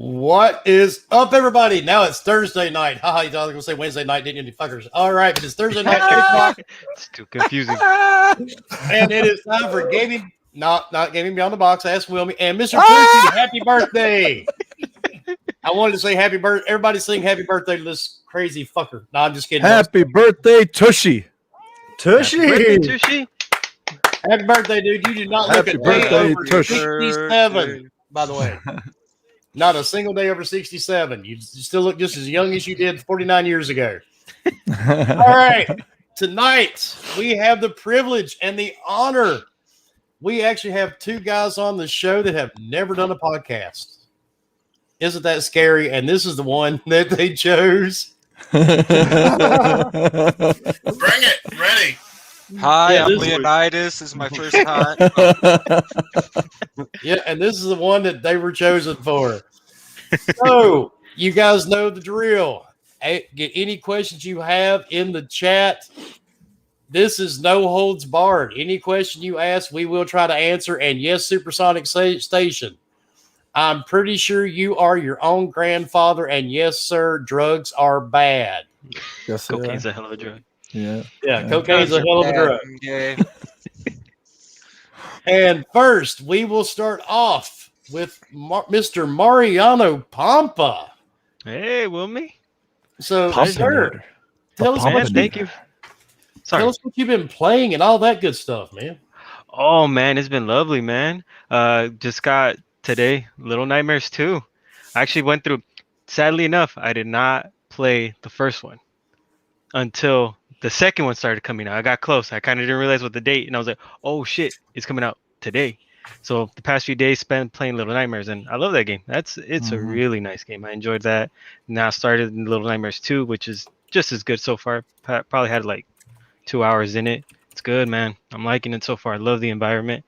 What is up, everybody? Now it's Thursday night. Haha, you thought I was going to say Wednesday night, didn't you, fuckers? All right, but it's Thursday night. 8 o'clock. It's too confusing. And it is time for Gaming, not Gaming Beyond the Box. Ask Wilmy. And Mr. Tushy, happy birthday. I wanted to say happy birthday. Everybody sing happy birthday to this crazy fucker. No, I'm just kidding. Happy birthday, Tushy. Tushy. Tushy. Happy birthday, dude. You do not look Happy a day birthday, over Tushy. 67, by the way. Not a single day over 67. You still look just as young as you did 49 years ago. All right. Tonight, we have the privilege and the honor. We actually have two guys on the show that have never done a podcast. Isn't that scary? And this is the one that they chose. Bring it. Ready. Hi, Yeah, I'm this is- Leonidas. This is my first time. Yeah, and this is the one that they were chosen for. So, you guys know the drill. Get any questions you have in the chat. This is no holds barred. Any question you ask, we will try to answer. And yes, Supersonic Station, I'm pretty sure you are your own grandfather. And yes, sir, drugs are bad. Yes, Cocaine's a hell of a drug. yeah. Yeah, cocaine's a hell of a drug. Yeah. And first, we will start off with Mr. Mariano Pampa. Hey, Wilmy. So, Pampa. sir, tell us, Man, what thank you. Sorry. tell us what you've been playing and all that good stuff, man. Oh man, it's been lovely, man. Just got today Little Nightmares 2. I actually went through. Sadly enough, I did not play the first one until the second one started coming out. I got close. I kind of didn't realize what the date, and I was like, "Oh shit, it's coming out today." So the past few days spent playing Little Nightmares, and I love that game. It's a really nice game. I enjoyed that. Now I started in Little Nightmares 2, which is just as good so far. Probably had like 2 hours in it. It's good, man. I'm liking it so far. I love the environment.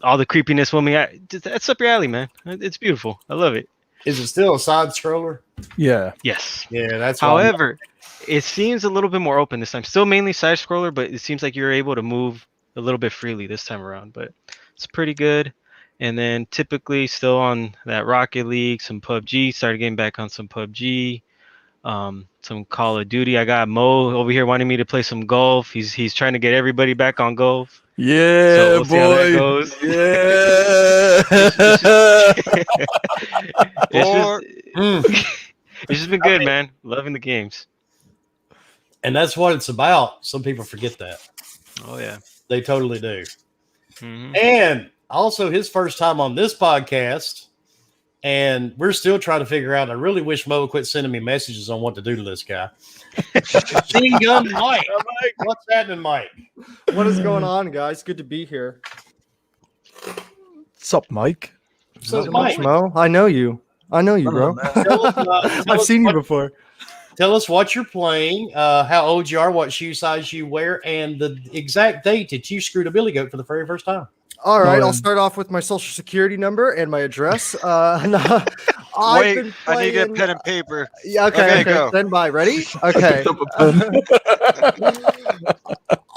All the creepiness, that's up your alley, man. It's beautiful. I love it. Is it still a side scroller? Yeah. Yes. Yeah, that's why However, it seems a little bit more open this time. Still mainly side scroller, but it seems like you're able to move a little bit freely this time around. But it's pretty good. And then typically still on that Rocket League, some PUBG. Started getting back on some PUBG. Some Call of Duty. I got Mo over here wanting me to play some golf. He's trying to get everybody back on golf. Yeah, So we'll see how that boy. goes. It's just been good, man. Loving the games. and that's what it's about. Some people forget that. Oh yeah. They totally do. Mhm. And also his first time on this podcast. And we're still trying to figure out. I really wish Mo would quit sending me messages on what to do to this guy. Machine Gun Mike. What's happening, Mike? What is going on, guys? Good to be here. What's up, Mike? So, Not Mike, much, Mo. I know you, bro. tell I've us seen you what- before. Tell us what you're playing, how old you are, what shoe size you wear, and the exact date that you screwed a billy goat for the very first time. All right, I'll Um, start off with my social security number and my address. No, Wait, I need to get pen and paper. Yeah, Okay, okay. go. Stand by. Ready? Okay.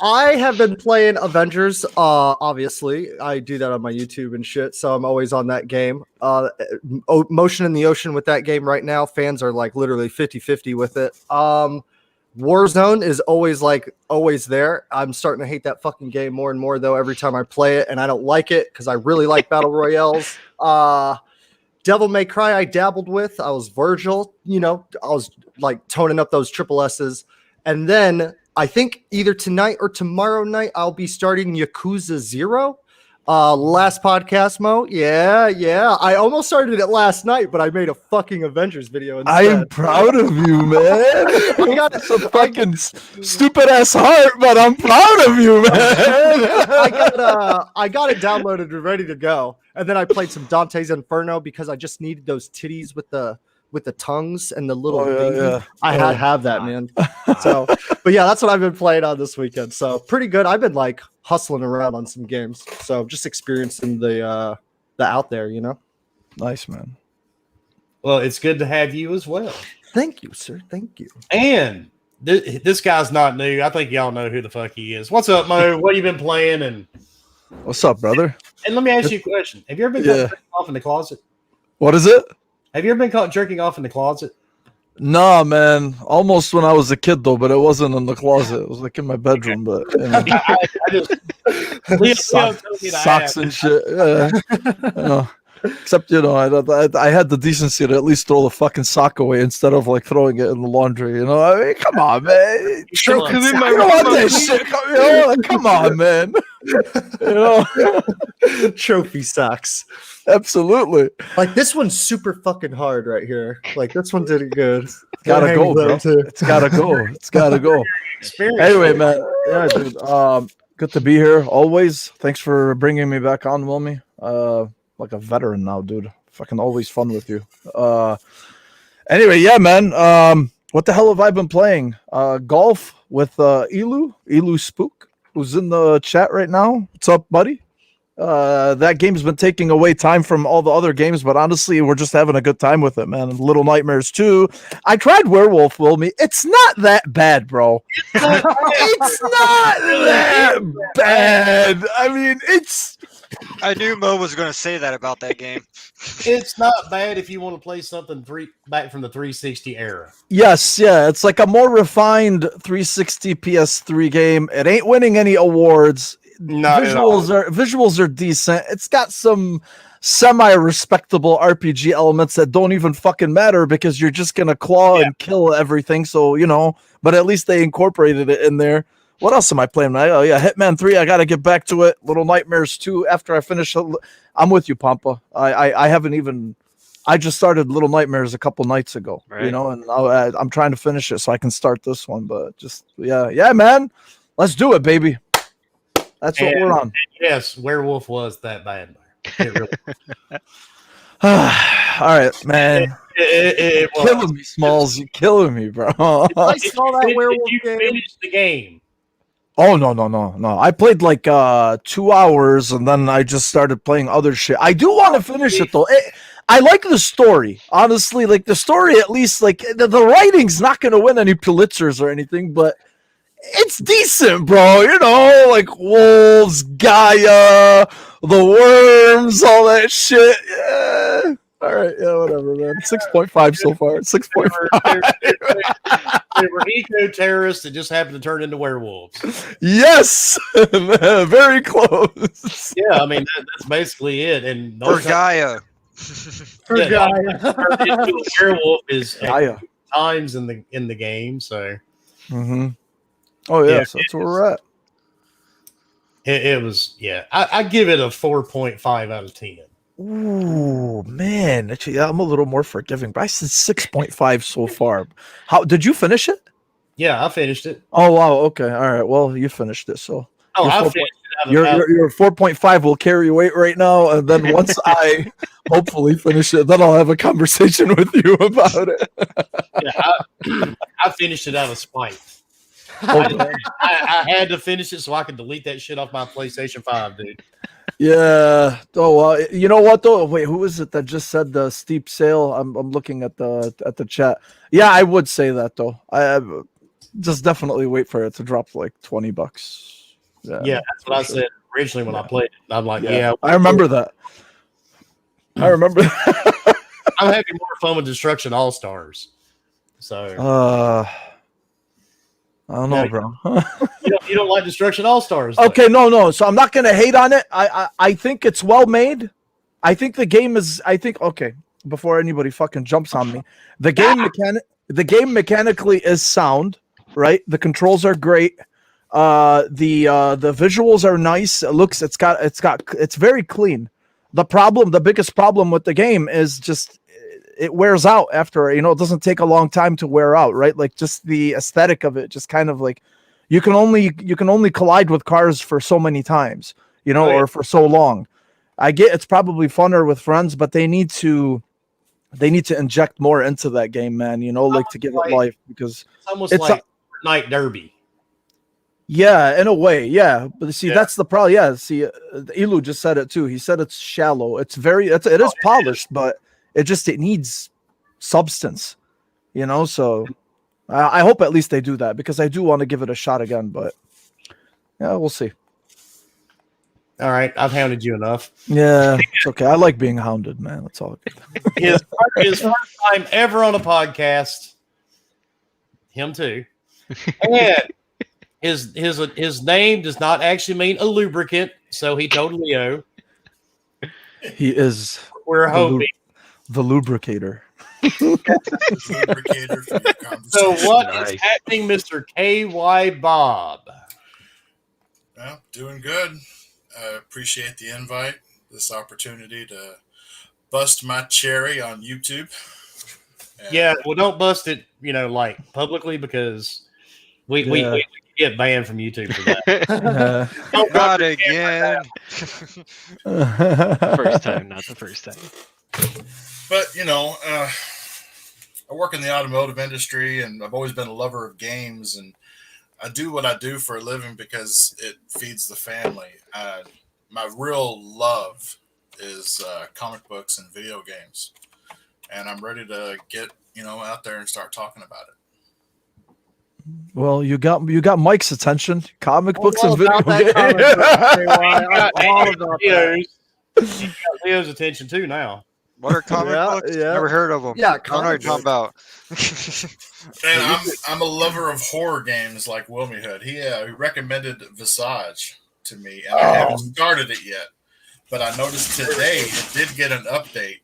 I have been playing Avengers. Obviously, I do that on my YouTube and shit, so I'm always on that game. Motion in the Ocean with that game right now. Fans are like literally 50-50 with it. Warzone is always there. I'm starting to hate that fucking game more and more though every time I play it, and I don't like it because I really like battle royales. Devil May Cry I dabbled with. I was Virgil, I was like toning up those triple S's. And then I think either tonight or tomorrow night I'll be starting Yakuza 0. Last podcast, Mo. Yeah. I almost started it last night, but I made a fucking Avengers video instead. I am proud of you, man. I got It's a fucking stupid ass heart, but I'm proud of you, man. I got it downloaded and ready to go. And then I played some Dante's Inferno because I just needed those titties with the tongues and the little baby. yeah. I had to have that, man. So, but yeah, that's what I've been playing on this weekend. So pretty good. I've been like hustling around on some games. So just experiencing the out there, Nice, man. Well, it's good to have you as well. Thank you, sir. Thank you. And this guy's not new. I think y'all know who the fuck he is. What's up, Mo? What have you been playing? And What's up, brother? let me ask you a question. Have you ever been Yeah. off in the closet? What is it? Have you ever been caught jerking off in the closet? Nah, man. Almost when I was a kid though, but it wasn't in the closet. It was like in my bedroom. But you know. I just Leo told me to Socks ask. and shit. Yeah. You know. Except I had the decency to at least throw the fucking sock away instead of like throwing it in the laundry. You know, I mean, come on, man. Come on. I don't want that shit. Come on, man. You know, Trophy socks. absolutely. Like this one's super fucking hard right here. Like this one did it good. Gotta Hang go, low, bro. too. It's gotta go. It's gotta go. Experience. Anyway, man. Yeah, dude. Good to be here. Always. Thanks for bringing me back on, Wilmy. Like a veteran now, dude. Fucking always fun with you. Anyway, yeah, man. What the hell have I been playing? Golf with Elu Spook, who's in the chat right now. What's up, buddy? That game's been taking away time from all the other games, but honestly, we're just having a good time with it, man. Little Nightmares 2. I tried Werewolf, Wilmy. It's not that bad, bro. It's not that bad. I mean, it's... I knew Mo was going to say that about that game. It's not bad if you want to play something back from the 360 era. Yes, yeah. It's like a more refined 360 PS3 game. It ain't winning any awards. Visuals are decent. It's got some semi-respectable RPG elements that don't even fucking matter because you're just gonna claw and kill everything. So you know, but at least they incorporated it in there. What else am I playing? Oh yeah, Hitman 3. I gotta get back to it. Little Nightmares 2. After I finish, I'm with you, Pampa. I haven't even. I just started Little Nightmares a couple nights ago. Right. You know, and I'm trying to finish it so I can start this one. But just yeah, man. Let's do it, baby. That's what we're on. Yes, Werewolf was that bad. It really All right, man. it was. Killing me, Smalls. You're killing me, bro. I saw that werewolf Did you game. finish the game? Oh no. I played like 2 hours and then I just started playing other shit. I do want to finish it though. I like the story. Honestly, like the story at least like the writing's not gonna win any Pulitzers or anything, but it's decent, bro. You know, like wolves, Gaia, the worms, all that shit. Yeah. All right, yeah, whatever, man. 6.5 so far. 6.5. They were eco-terrorists that just happened to turn into werewolves. Yes, very close. Yeah, I mean that's basically it. And For Gaia. turned into a werewolf is Gaia. times in the game. So Oh yeah, Yeah, so that's where we're at. it was I give it a 4.5 out of 10. Ooh, man. Actually, I'm a little more forgiving, but I said 6.5 so far. How did you finish it? Yeah, I finished it. Oh wow, okay. All right. Well, you finished it, so Oh, Your I 4. finished it. your 4.5 will carry weight right now, and then once I hopefully finish it, then I'll have a conversation with you about it. I finished it out of spite. Okay. I had to finish it so I could delete that shit off my PlayStation 5, dude. Yeah. Oh, you know what though? Wait, who is it that just said the steep sale? I'm looking at the chat. Yeah, I would say that though. I just definitely wait for it to drop like $20. Yeah, that's what I said originally when I played it. I'm like, I remember that. I remember. I'm having more fun with Destruction All Stars. So I don't know, bro. you don't like Destruction All Stars? Okay, no. So I'm not gonna hate on it. I think it's well made. I think the game is. Okay. Before anybody fucking jumps on me, the game mechanically is sound. Right. The controls are great. The visuals are nice. It's very clean. The biggest problem with the game is just it wears out after, it doesn't take a long time to wear out, right? Like just the aesthetic of it, just kind of like you can only collide with cars for so many times, or for so long. I get it's probably funner with friends, but they need to inject more into that game, man, like to give it life, because it's almost like Night Derby. Yeah, in a way, yeah. But see, that's the problem. Yeah, see, Elu just said it too. He said it's shallow. It is polished, but it needs substance, So I hope at least they do that, because I do want to give it a shot again. But yeah, we'll see. All right, I've hounded you enough. Yeah, it's okay. I like being hounded, man. That's all good. His first time ever on a podcast. Him too. And his name does not actually mean a lubricant, so he told Leo. He is We're hoping. the lubricator. Lubricator for your conversation. So what is Nice. happening, Mr. KY Bob? Well, doing good. I appreciate the invite, this opportunity to bust my cherry on YouTube. And Yeah, well, don't bust it, like publicly because we get banned from YouTube for that. Don't Not rub your again. First time, not the first time. But, I work in the automotive industry, and I've always been a lover of games, and I do what I do for a living because it feeds the family. My real love is comic books and video games, and I'm ready to get out there and start talking about it. Well, you got Mike's attention. Comic books All and video about that games. comic book, KY. I'm all about that. You got Leo's attention too now. What are comic Yeah, books? yeah. Never heard of them. Yeah, I don't know what you're talking about. And I'm a lover of horror games like Wilmy Hood. He recommended Visage to me, and I haven't started it yet. But I noticed today it did get an update,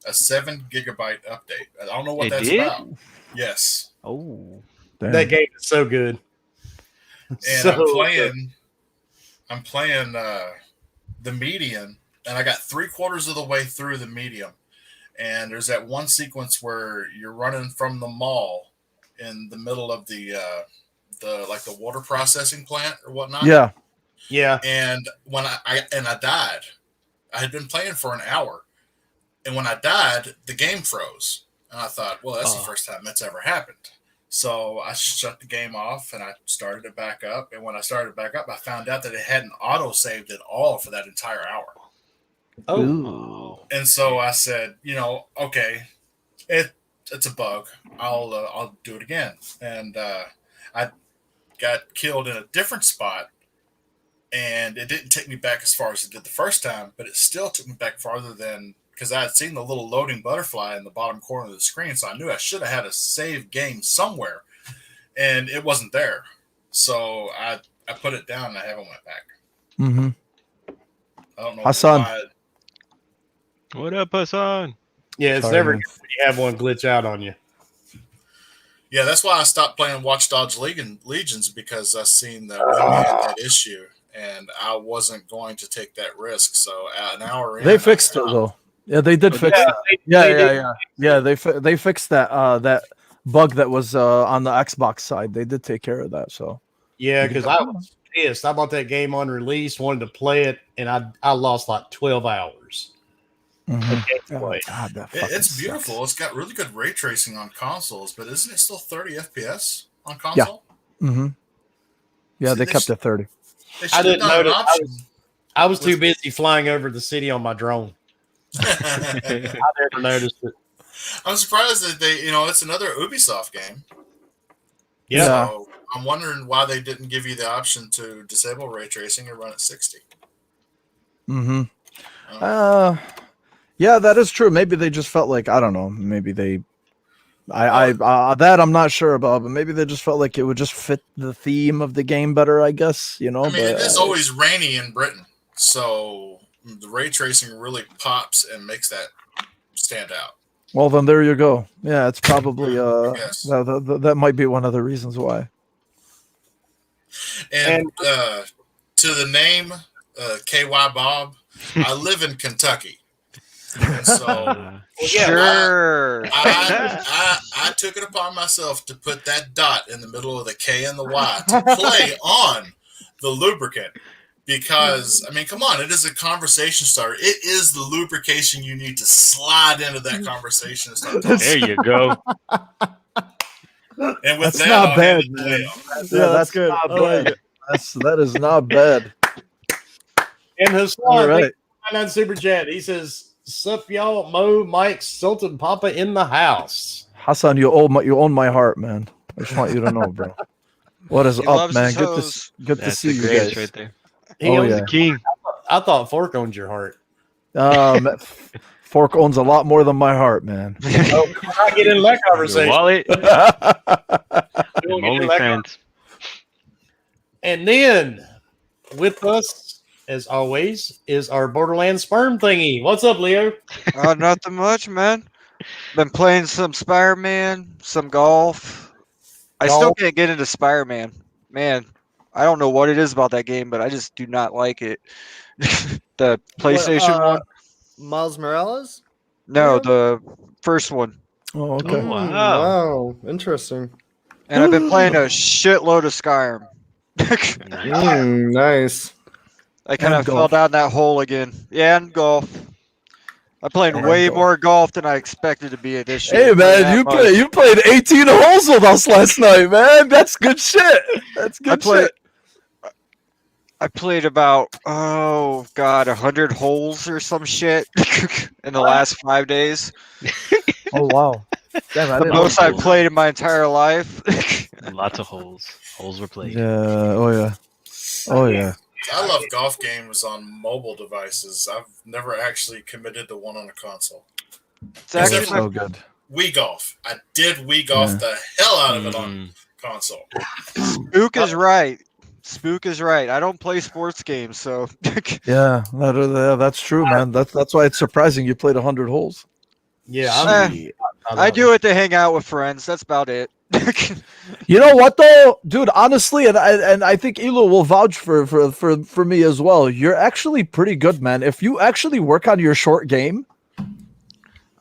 a 7 gigabyte update. I don't know what It that's did? about. Yes, Oh, Damn. That game is so good. and So I'm playing the medium, and I got 3/4 of the way through the medium. And there's that one sequence where you're running from the mall in the middle of the water processing plant or whatnot. Yeah. Yeah. And when I died, I had been playing for an hour, and when I died, the game froze. And I thought, well, that's the first time that's ever happened. So I shut the game off and I started it back up. And when I started back up, I found out that it hadn't auto saved at all for that entire hour. Oh. And so I said, okay, it's a bug. I'll do it again. And I got killed in a different spot, and it didn't take me back as far as it did the first time, but it still took me back farther than, because I had seen the little loading butterfly in the bottom corner of the screen, so I knew I should have had a save game somewhere, and it wasn't there. So I put it down and I haven't went back. Mm-hmm. I don't know Hassan. why. what up, Hassan? Yeah, it's Sorry, never man. good when you have one glitch out on you. Yeah, that's why I stopped playing Watch Dogs Legions, because I seen that we had that issue, and I wasn't going to take that risk. So an hour in, They fixed it though. Yeah, they did fix it. Yeah. They fixed that bug that was on the Xbox side. They did take care of that. So Yeah, because I was pissed. I bought that game on release, wanted to play it, and I lost like 12 hours. Mhm. of gameplay. God, that It's fucking beautiful. sucks. It's got really good ray tracing on consoles, but isn't it still 30 FPS on console? Mm-hmm. Yeah, See, they they kept sh- it 30. They I should have didn't done an notice. option. I was too busy flying over the city on my drone. I never noticed it. I'm surprised that it's another Ubisoft game. Yeah. So I'm wondering why they didn't give you the option to disable ray tracing and run at 60. Mm-hmm. Oh. Yeah, that is true. Maybe they just felt like, I don't know. Maybe they, that I'm not sure about, but maybe they just felt like it would just fit the theme of the game better, I guess. I mean, but, it is always rainy in Britain, so the ray tracing really pops and makes that stand out. Well, then there you go. Yeah, it's probably Yes. that might be one of the reasons why. And to the name KY Bob, I live in Kentucky. And so Sure. I took it upon myself to put that dot in the middle of the K and the Y to play on the lubricant. Because, I mean, come on, it is a conversation starter. It is the lubrication you need to slide into that conversation and start talking. There you go. And with That's that, not I'll bad, hand it to man. Leo. Yeah, that's good. not I like bad. That is not bad. And Hassan, All right. on Super Chat, he says, "Sup, y'all? Mo, Mike, Sultan, Papa in the house." Hassan, you own my heart, man. I just want you to know, bro. What is He up, loves man? his Good hoes. to That's see the you greatest guys. right there. He Oh, owns yeah. the- The king. thought Fork owned your heart. Fork owns a lot more than my heart, man. Oh, we're not getting into that Your conversation. wallet. We Them won't get into that OnlyFans. And then with us, as always, is our Borderlands sperm thingy. What's up, Leo? Nothing much, man. Been playing some Spider-Man, some golf. I still Golf? can't get into Spider-Man. Man, I don't know what it is about that game, but I just do not like it. The PlayStation one? Miles Morales? No, yeah. the first one. Oh, okay. Oh, wow. Wow, interesting. And I've been playing a shitload of Skyrim. Nice. I kind And of fell golf. down that hole again. Yeah, and golf. I played And way golf. more golf than I expected to be this year. Hey man, you played 18 holes with us last night, man. That's good shit. That's good shit. I played about 100 holes or some shit in the last 5 days. Oh wow. Damn, I The didn't most know. I've played in my entire life. Lots of holes. Holes were played. Yeah. Oh yeah. Oh yeah. I love golf games on mobile devices. I've never actually committed to one on a console. It's That's actually so good. Wii Golf. I did Wii Golf Yeah. the hell out of it on Mm. console. Spook is right. Spook is right. I don't play sports games, so Yeah, that's true, man. That's why it's surprising you played 100 holes. Yeah, I do it to hang out with friends. That's about it. You know what though, dude? Honestly, and I think Elo will vouch for me as well. You're actually pretty good, man. If you actually work on your short game,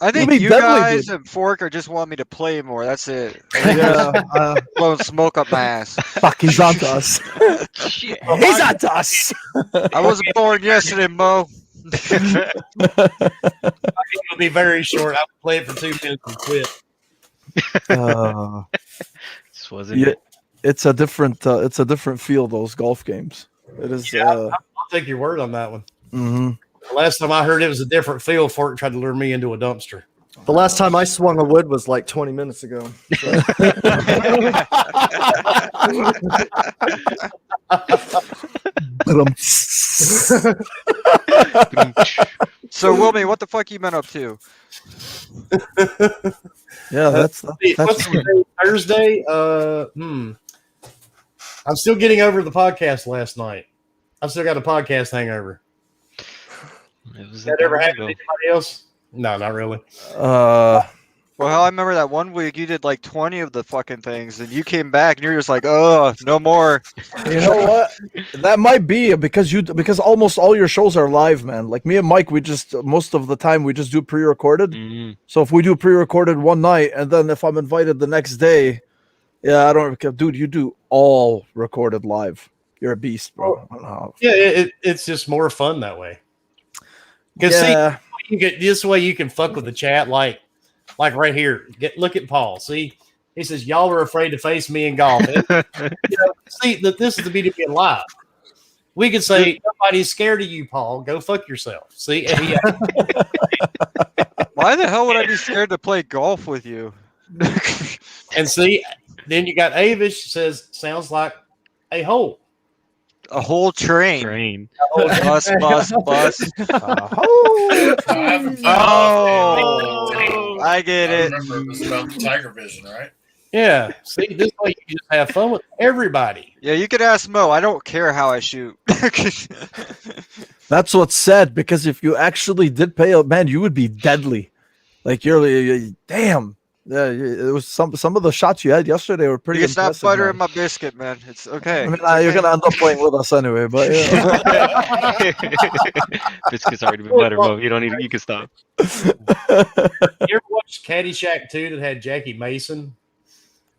I think be you deadly, guys dude. and Fork are just want me to play more. That's it. yeah, Blowing smoke up my ass. fuck, he's on to us. Shit. He's on to us. I wasn't born yesterday, Mo. It'll be very short. I'll play it for 2 minutes and quit. This wasn't Yeah, it. it's a different feel. Those golf games. It is. Yeah, I'll take your word on that one. Mhm. The last time I heard it was a different feel. Fork tried to lure me into a dumpster. The last time I swung a wood was like 20 minutes ago. So, Wilmy, what the fuck you been up to? Yeah, that's What's the day? Thursday? I'm still getting over the podcast last night. I've still got a podcast hangover. It was That ever happened to anybody else? No, not really. Well, I remember that one week you did like 20 of the fucking things, and you came back and you're just like, oh, no more. You know what? That might be because almost all your shows are live, man. Like me and Mike, we just most of the time we just do pre-recorded. Mm. So if we do pre-recorded one night, and then if I'm invited the next day, yeah, I don't, dude. You do all recorded live. You're a beast, bro. I don't know. Yeah, it's just more fun that way. Because Yeah, see, you get this way you can fuck with the chat, like right here. Look at Paul. See, he says y'all are afraid to face me in golf. See that this is the beauty of being live. We could say nobody's scared of you, Paul. Go fuck yourself. See, and Why the hell would I be scared to play golf with you? and see, then you got Avish says sounds like a hole. A whole train. Train. Bus. I haven't played Oh, I get I it. remember it was about the Tiger Vision, right? Yeah. See, this way you just have fun with everybody. Yeah, you could ask Mo. I don't care how I shoot. that's what's sad. Because if you actually did pay up, man, you would be deadly. Like you're damn. Yeah, it was some of the shots you had yesterday were pretty You can stop impressive. buttering Man. my biscuit, man. It's okay. I mean, you're gonna end up playing with us anyway, but yeah. Biscuit's already been buttered, Mo. You don't need. You can stop. You ever watched Caddyshack 2 that had Jackie Mason?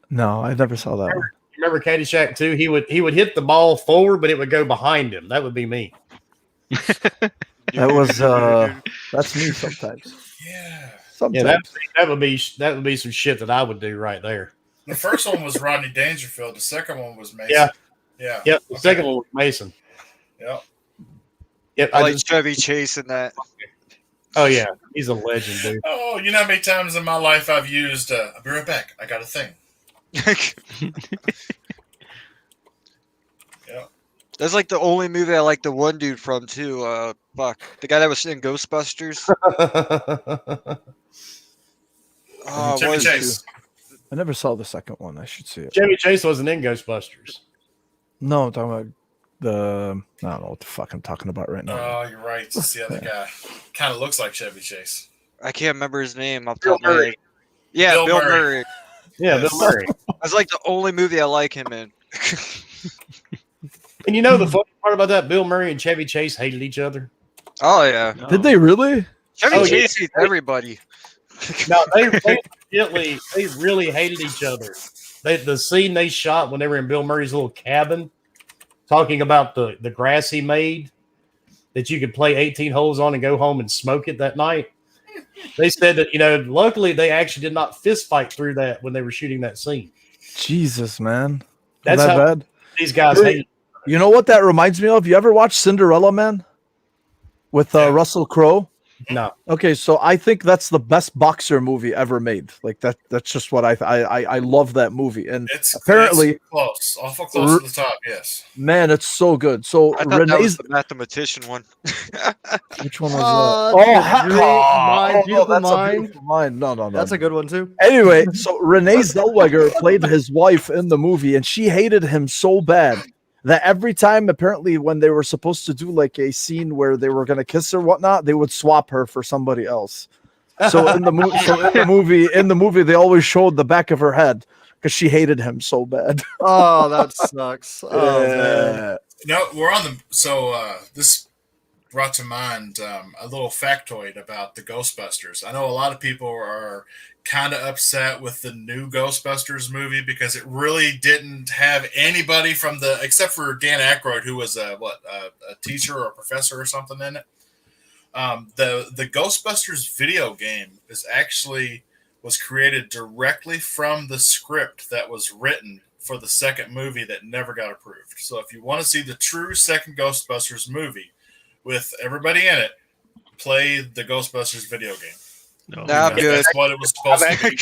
No, I never saw that one. Remember Caddyshack 2? He would hit the ball forward, but it would go behind him. That would be me. That was that's me sometimes. Yeah. Yeah, Sometimes. that would be some shit that I would do right there. The first one was Rodney Dangerfield. The second one was Mason. Yeah. Yeah. Yep. The second one was Mason. Yep. Yep. I like Chevy Chase in that. Oh yeah, he's a legend, dude. Oh, you know how many times in my life I've used I'll be right back. I got a thing. Yeah. That's like the only movie I like the one dude from too. Fuck, the guy that was in Ghostbusters. Oh, Chevy what is Chase. I never saw the second one. I should see it. Chevy Chase wasn't in Ghostbusters. No, I'm talking about the. I don't know what the fuck I'm talking about right now. Oh, you're right. It's the other guy. Kind of looks like Chevy Chase. I can't remember his name off the Bill top of my Murray. head. Yeah, Bill Bill Murray. Murray. Yeah, Yes. Bill Murray. That's like the only movie I like him in. And you know the funny part about that? Bill Murray and Chevy Chase hated each other. Oh yeah, Did they really? Chevy Oh, Chase hates everybody. No, they really hated each other. The scene they shot when they were in Bill Murray's little cabin, talking about the grass he made that you could play 18 holes on and go home and smoke it that night. They said that, luckily they actually did not fist fight through that when they were shooting that scene. Jesus, man. That's that how bad. these guys Dude, hated. You know what that reminds me of? You ever watch Cinderella Man with Russell Crowe? No. Okay, so I think that's the best boxer movie ever made. Like that's just what I love that movie. And It's apparently close, awful close to the top. Yes. man, it's so good. So I thought that was Renee's the mathematician one. which one was Uh, that? Great Mind, Beautiful that's a Mind. Beautiful Mind. No. That's a good one too. Anyway, so Renee Zellweger played his wife in the movie, and she hated him so bad that every time, apparently, when they were supposed to do like a scene where they were going to kiss or whatnot, they would swap her for somebody else. So in the movie, they always showed the back of her head because she hated him so bad. Oh, that sucks. Oh man. No, we're on the. So this brought to mind a little factoid about the Ghostbusters. I know a lot of people are kind of upset with the new Ghostbusters movie because it really didn't have anybody from except for Dan Aykroyd, who was a teacher or a professor or something in it. The Ghostbusters video game was created directly from the script that was written for the second movie that never got approved. So if you want to see the true second Ghostbusters movie with everybody in it, play the Ghostbusters video game. No, Nah, I'm good. That's what it was supposed to be.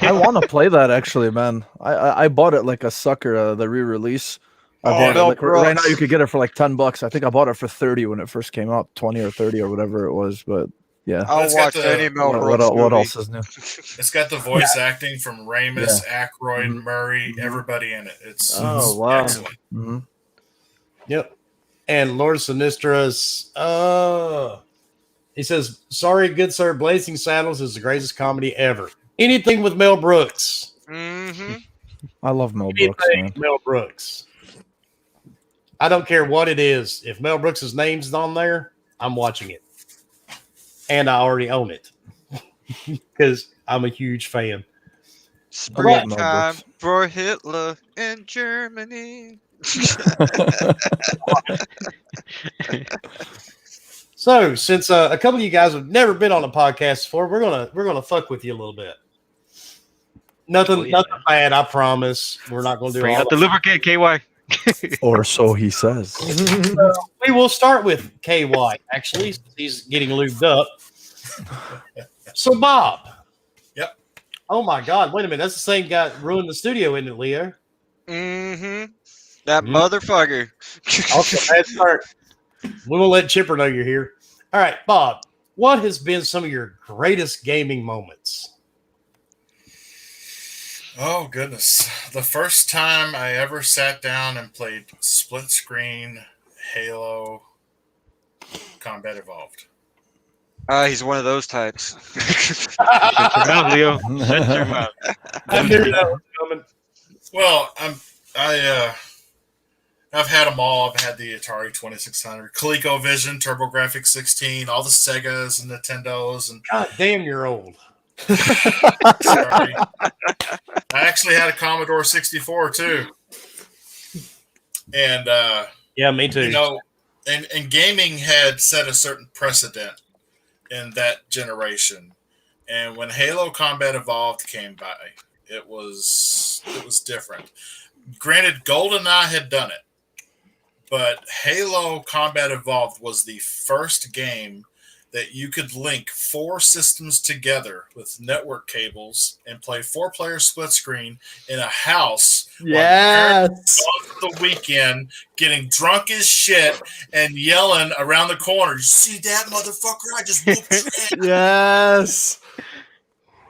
I want to play that actually, man. I bought it like a sucker, the re-release. I bought it Mel like, right now. Brooks. You could get it for like $10. I think I bought it for 30 when it first came out, 20 or 30 or whatever it was. But yeah, I'll It's got watch the- any Mel what, Brooks what movie. else is new? It's got the voice acting from Ramis, Aykroyd, Mhm. Murray, everybody in it. It's wow. excellent. Mhm. Yep. And Lord Sinistra's, he says, sorry, good sir, Blazing Saddles is the greatest comedy ever. Anything with Mel Brooks. Mm-hmm. I love Mel Brooks, Anything man. Mel Brooks. I don't care what it is. If Mel Brooks' name's on there, I'm watching it. And I already own it. Because I'm a huge fan. Mel Springtime Brooks. for Hitler in Germany. So, since a couple of you guys have never been on a podcast before, we're gonna fuck with you a little bit. Nothing bad, I promise. We're not gonna do Bring all out the lubricant, KY. Or so he says. We will start with KY, actually, since he's getting lubed up. So, Bob. Yep. Oh my God! Wait a minute. That's the same guy that ruined the studio, isn't it, Leo? Mm-hmm. That Mhm. motherfucker. Also, bad start. We will let Chipper know you're here. All right, Bob. What has been some of your greatest gaming moments? Oh, goodness. The first time I ever sat down and played split screen Halo Combat Evolved. He's one of those types. Shut your mouth, Leo. Shut your mouth. I knew that was coming. Well, I've had them all. I've had the Atari 2600, ColecoVision, TurboGrafx 16, all the Segas and Nintendos, and God damn, you're old. sorry. I actually had a Commodore 64 too. And Yeah, me too. you know, and gaming had set a certain precedent in that generation. And when Halo Combat Evolved came by, it was different. Granted, GoldenEye had done it, but Halo Combat Evolved was the first game that you could link 4 systems together with network cables and play 4-player split screen in a house Yes. The weekend, getting drunk as shit and yelling around the corner. You see that motherfucker? I just whooped your ass. Yes.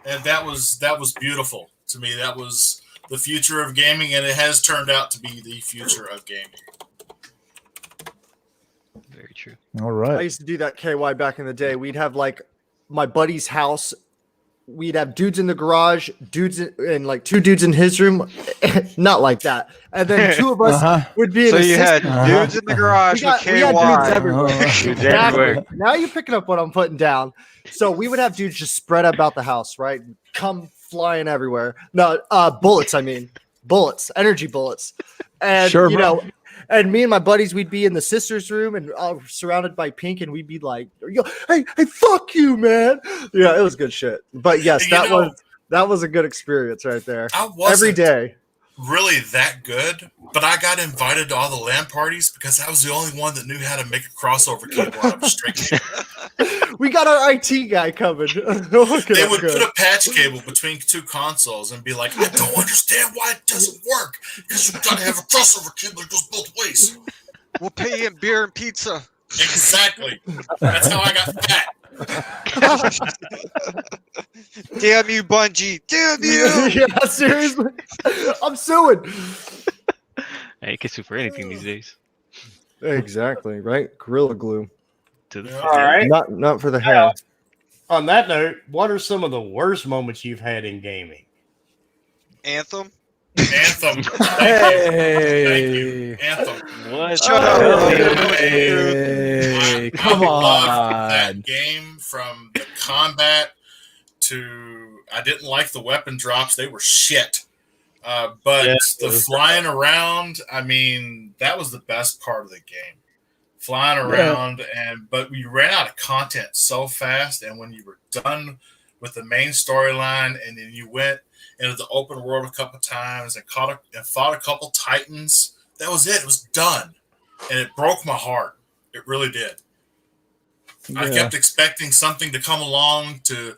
And that was beautiful to me. That was the future of gaming, and it has turned out to be the future of gaming. Very true. All I right. used to do that KY back in the day. We'd have like my buddy's house. We'd have dudes in the garage, and like two dudes in his room, not like that. And then two of us would be in So a you had system. dudes in the garage with We had dudes KY. everywhere. Dudes everywhere. Now you're picking up what I'm putting down. So we would have dudes just spread about the house, right? Come flying everywhere. No, bullets. I mean, bullets, energy bullets, and Sure, you bro. know. And me and my buddies, we'd be in the sister's room and surrounded by pink, and we'd be like, "Hey, fuck you, man!" Yeah, it was good shit. But yes, that was a good experience right there. I wasn't Every day. really that good, but I got invited to all the LAN parties because I was the only one that knew how to make a crossover keyboard. We got our IT guy coming. They would put a patch cable between two consoles and be like, "I don't understand why it doesn't work because you gotta have a crossover cable that goes both ways." We'll pay you in beer and pizza. Exactly. That's how I got fat. Damn you, Bungie. Damn you. Yeah, seriously. I'm suing. Hey, you can sue for anything these days. Exactly, right? Gorilla glue. To the All right. Not for the hair. On that note, what are some of the worst moments you've had in gaming? Anthem. Anthem. Hey. Anthem. What? Shut up. Hey, come I loved on. that game from the combat to I didn't like the weapon drops. They were shit. But the flying around, I mean, that was the best part of the game. Flying around, but we ran out of content so fast, and when you were done with the main storyline, and then you went into the open world a couple times and fought a couple titans, that was it. It was done, and it broke my heart. It really did. Yeah. I kept expecting something to come along to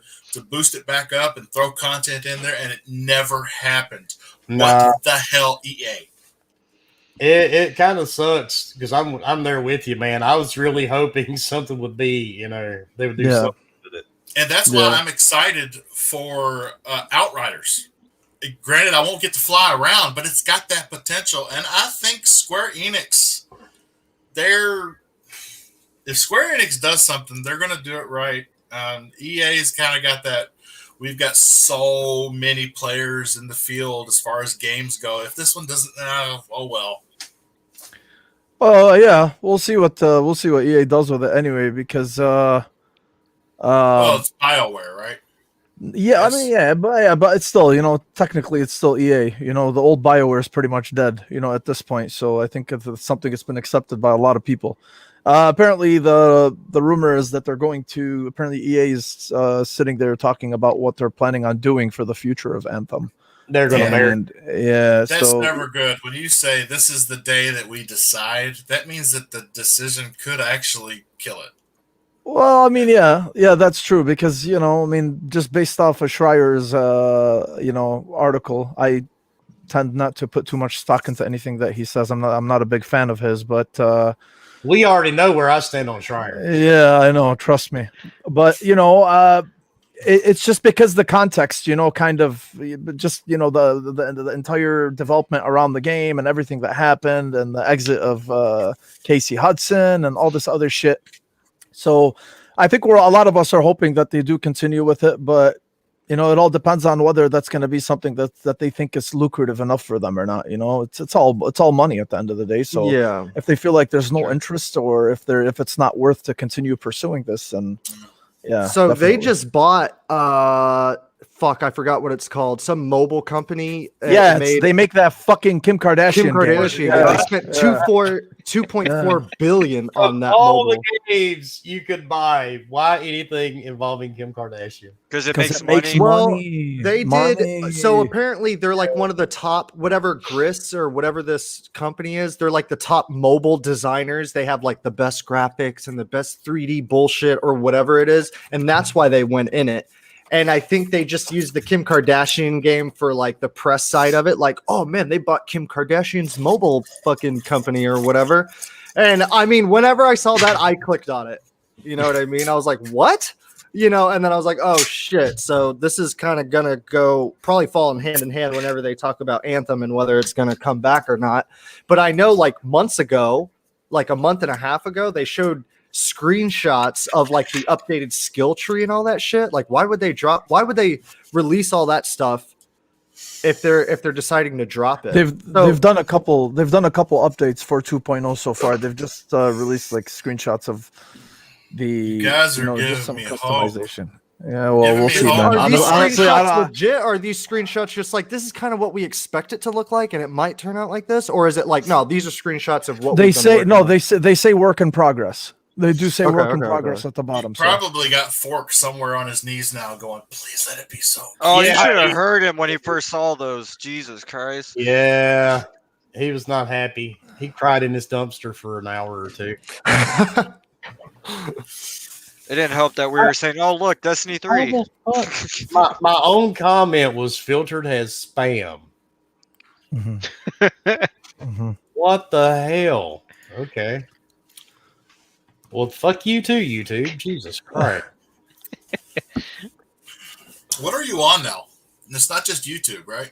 boost it back up and throw content in there, and it never happened. Nah. What the hell, EA? It kind of sucks because I'm there with you, man. I was really hoping something would be, they would do something with it. And that's why I'm excited for Outriders. Granted, I won't get to fly around, but it's got that potential. And I think Square Enix, if Square Enix does something, they're going to do it right. EA's kind of got that. We've got so many players in the field as far as games go. If this one doesn't, oh well. Yeah, we'll see what EA does with it anyway, because Well, it's BioWare, right? yeah, Yes. I mean, but it's still, technically it's still EA. The old BioWare is pretty much dead, at this point. So I think it's something that's been accepted by a lot of people. Apparently, the rumor is that apparently EA is sitting there talking about what they're planning on doing for the future of Anthem. They're going to marry. That's never good. When you say this is the day that we decide, that means that the decision could actually kill it. Well, I mean, yeah, that's true because just based off of Schreier's article, I tend not to put too much stock into anything that he says. I'm not a big fan of his, but We already know where I stand on Schreier. yeah, I know, trust me. But it's just because the context, kind of just the entire development around the game and everything that happened and the exit of Casey Hudson and all this other shit. So I think a lot of us are hoping that they do continue with it, but it all depends on whether that's going to be something that they think is lucrative enough for them or not. It's all money at the end of the day. So Yeah. if they feel like there's no interest or if it's not worth to continue pursuing this, then yeah. So definitely. they just bought I forgot what it's called. Some mobile company. They make that fucking Kim Kardashian. Kim Kardashian. game. Yeah. They spent 2.4 billion on that all mobile. the games you could buy, why anything involving Kim Kardashian? Because it 'Cause makes it money. Well, money. They Money. did. So apparently they're like one of the top, whatever Grist or whatever this company is. They're like the top mobile designers. They have like the best graphics and the best 3D bullshit or whatever it is. And that's why they went in it. And I think they just used the Kim Kardashian game for like the press side of it. Like, oh man, they bought Kim Kardashian's mobile fucking company or whatever. And I mean, whenever I saw that, I clicked on it. You know what I mean? I was like, what? You know, and then I was like, oh shit. So this is kind of gonna go probably fall in hand whenever they talk about Anthem and whether it's gonna come back or not. But I know like months ago, like a month and a half ago, they showed screenshots of like the updated skill tree and all that shit. Like, why would they release all that stuff if they're deciding to drop it? They've done a couple updates for 2.0 so far. They've just released like screenshots of the You guys are giving just some me hope. customization. Yeah, well, Giving we'll me see. hope. Man. Are these Honestly, screenshots legit? Or are these screenshots just like this is kind of what we expect it to look like, and it might turn out like this? Or is it like no? These are screenshots of what they we've been say. working No, on? they say work in progress. They do say Okay, work in okay, progress okay. at the bottom. So. Probably got Fork somewhere on his knees now, going, "Please let it be so." Oh, you Yeah, should have heard him when he first saw those. Jesus Christ. Yeah, he was not happy. He cried in his dumpster for an hour or two. It didn't help that we were saying, "Oh, look, Destiny 3." My own comment was filtered as spam. Mhm. Mhm. What the hell? Okay. Well, fuck you too, YouTube. Jesus Christ. What are you on now? And it's not just YouTube, right?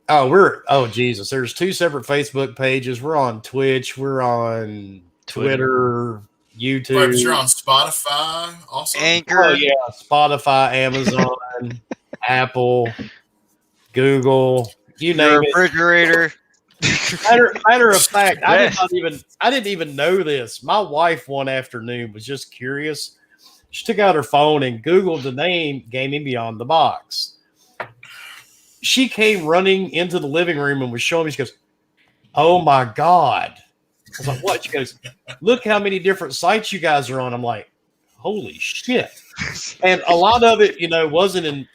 Oh Jesus. There's 2 separate Facebook pages. We're on Twitch. We're on Twitter, YouTube. Right, but you're on Spotify also. Anchor. Oh yeah, Spotify, Amazon, Apple, Google, you Your name it. refrigerator. Matter of fact, I didn't even know this. My wife one afternoon was just curious. She took out her phone and Googled the name Gaming Beyond the Box. She came running into the living room and was showing me. She goes, "Oh my God." I was like, "What?" She goes, "Look how many different sites you guys are on." I'm like, "Holy shit." And a lot of it, wasn't in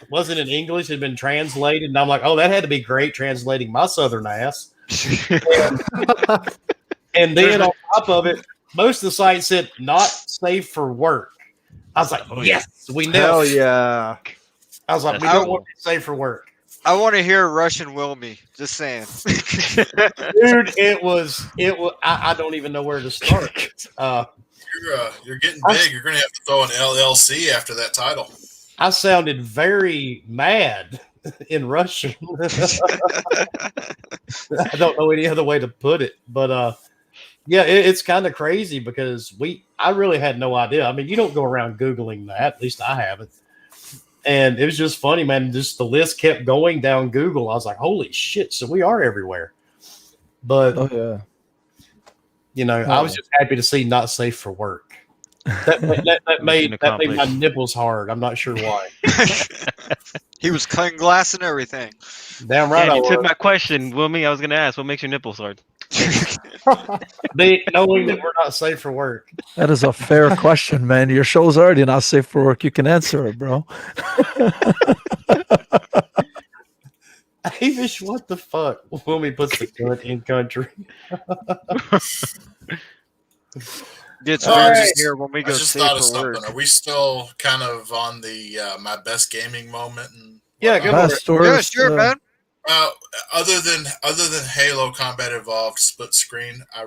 English, it had been translated. And I'm like, "Oh, that had to be great translating my southern ass." And then on top of it, most of the sites said not safe for work. I was like, yes, we know. Hell yeah. I was like, we don't want it safe for work. I want to hear Russian Wilmy. Just saying. Dude, it was I don't even know where to start. You're getting big. You're going to have to throw an LLC after that title. I sounded very mad in Russian. I don't know any other way to put it, but yeah, it's kind of crazy because I really had no idea. I mean, you don't go around Googling that. At least I haven't. And it was just funny, man. Just the list kept going down Google. I was like, holy shit. So we are everywhere. But, I was just happy to see not safe for work. That made my nipples hard. I'm not sure why. He was cutting glass and everything. Damn right. You took my question, Wilmy. I was going to ask, what makes your nipples hard? Knowing that we're not safe for work. That is a fair question, man. Your show's already not safe for work. You can answer it, bro. Avish, what the fuck? When we put the gun in country. Gets right. here when we go I just safe thought of for work. something. Are we still kind of on the my best gaming moment? And Yeah, go Best for it. Yeah, worst, sure, man. Other than Halo Combat Evolved split screen, I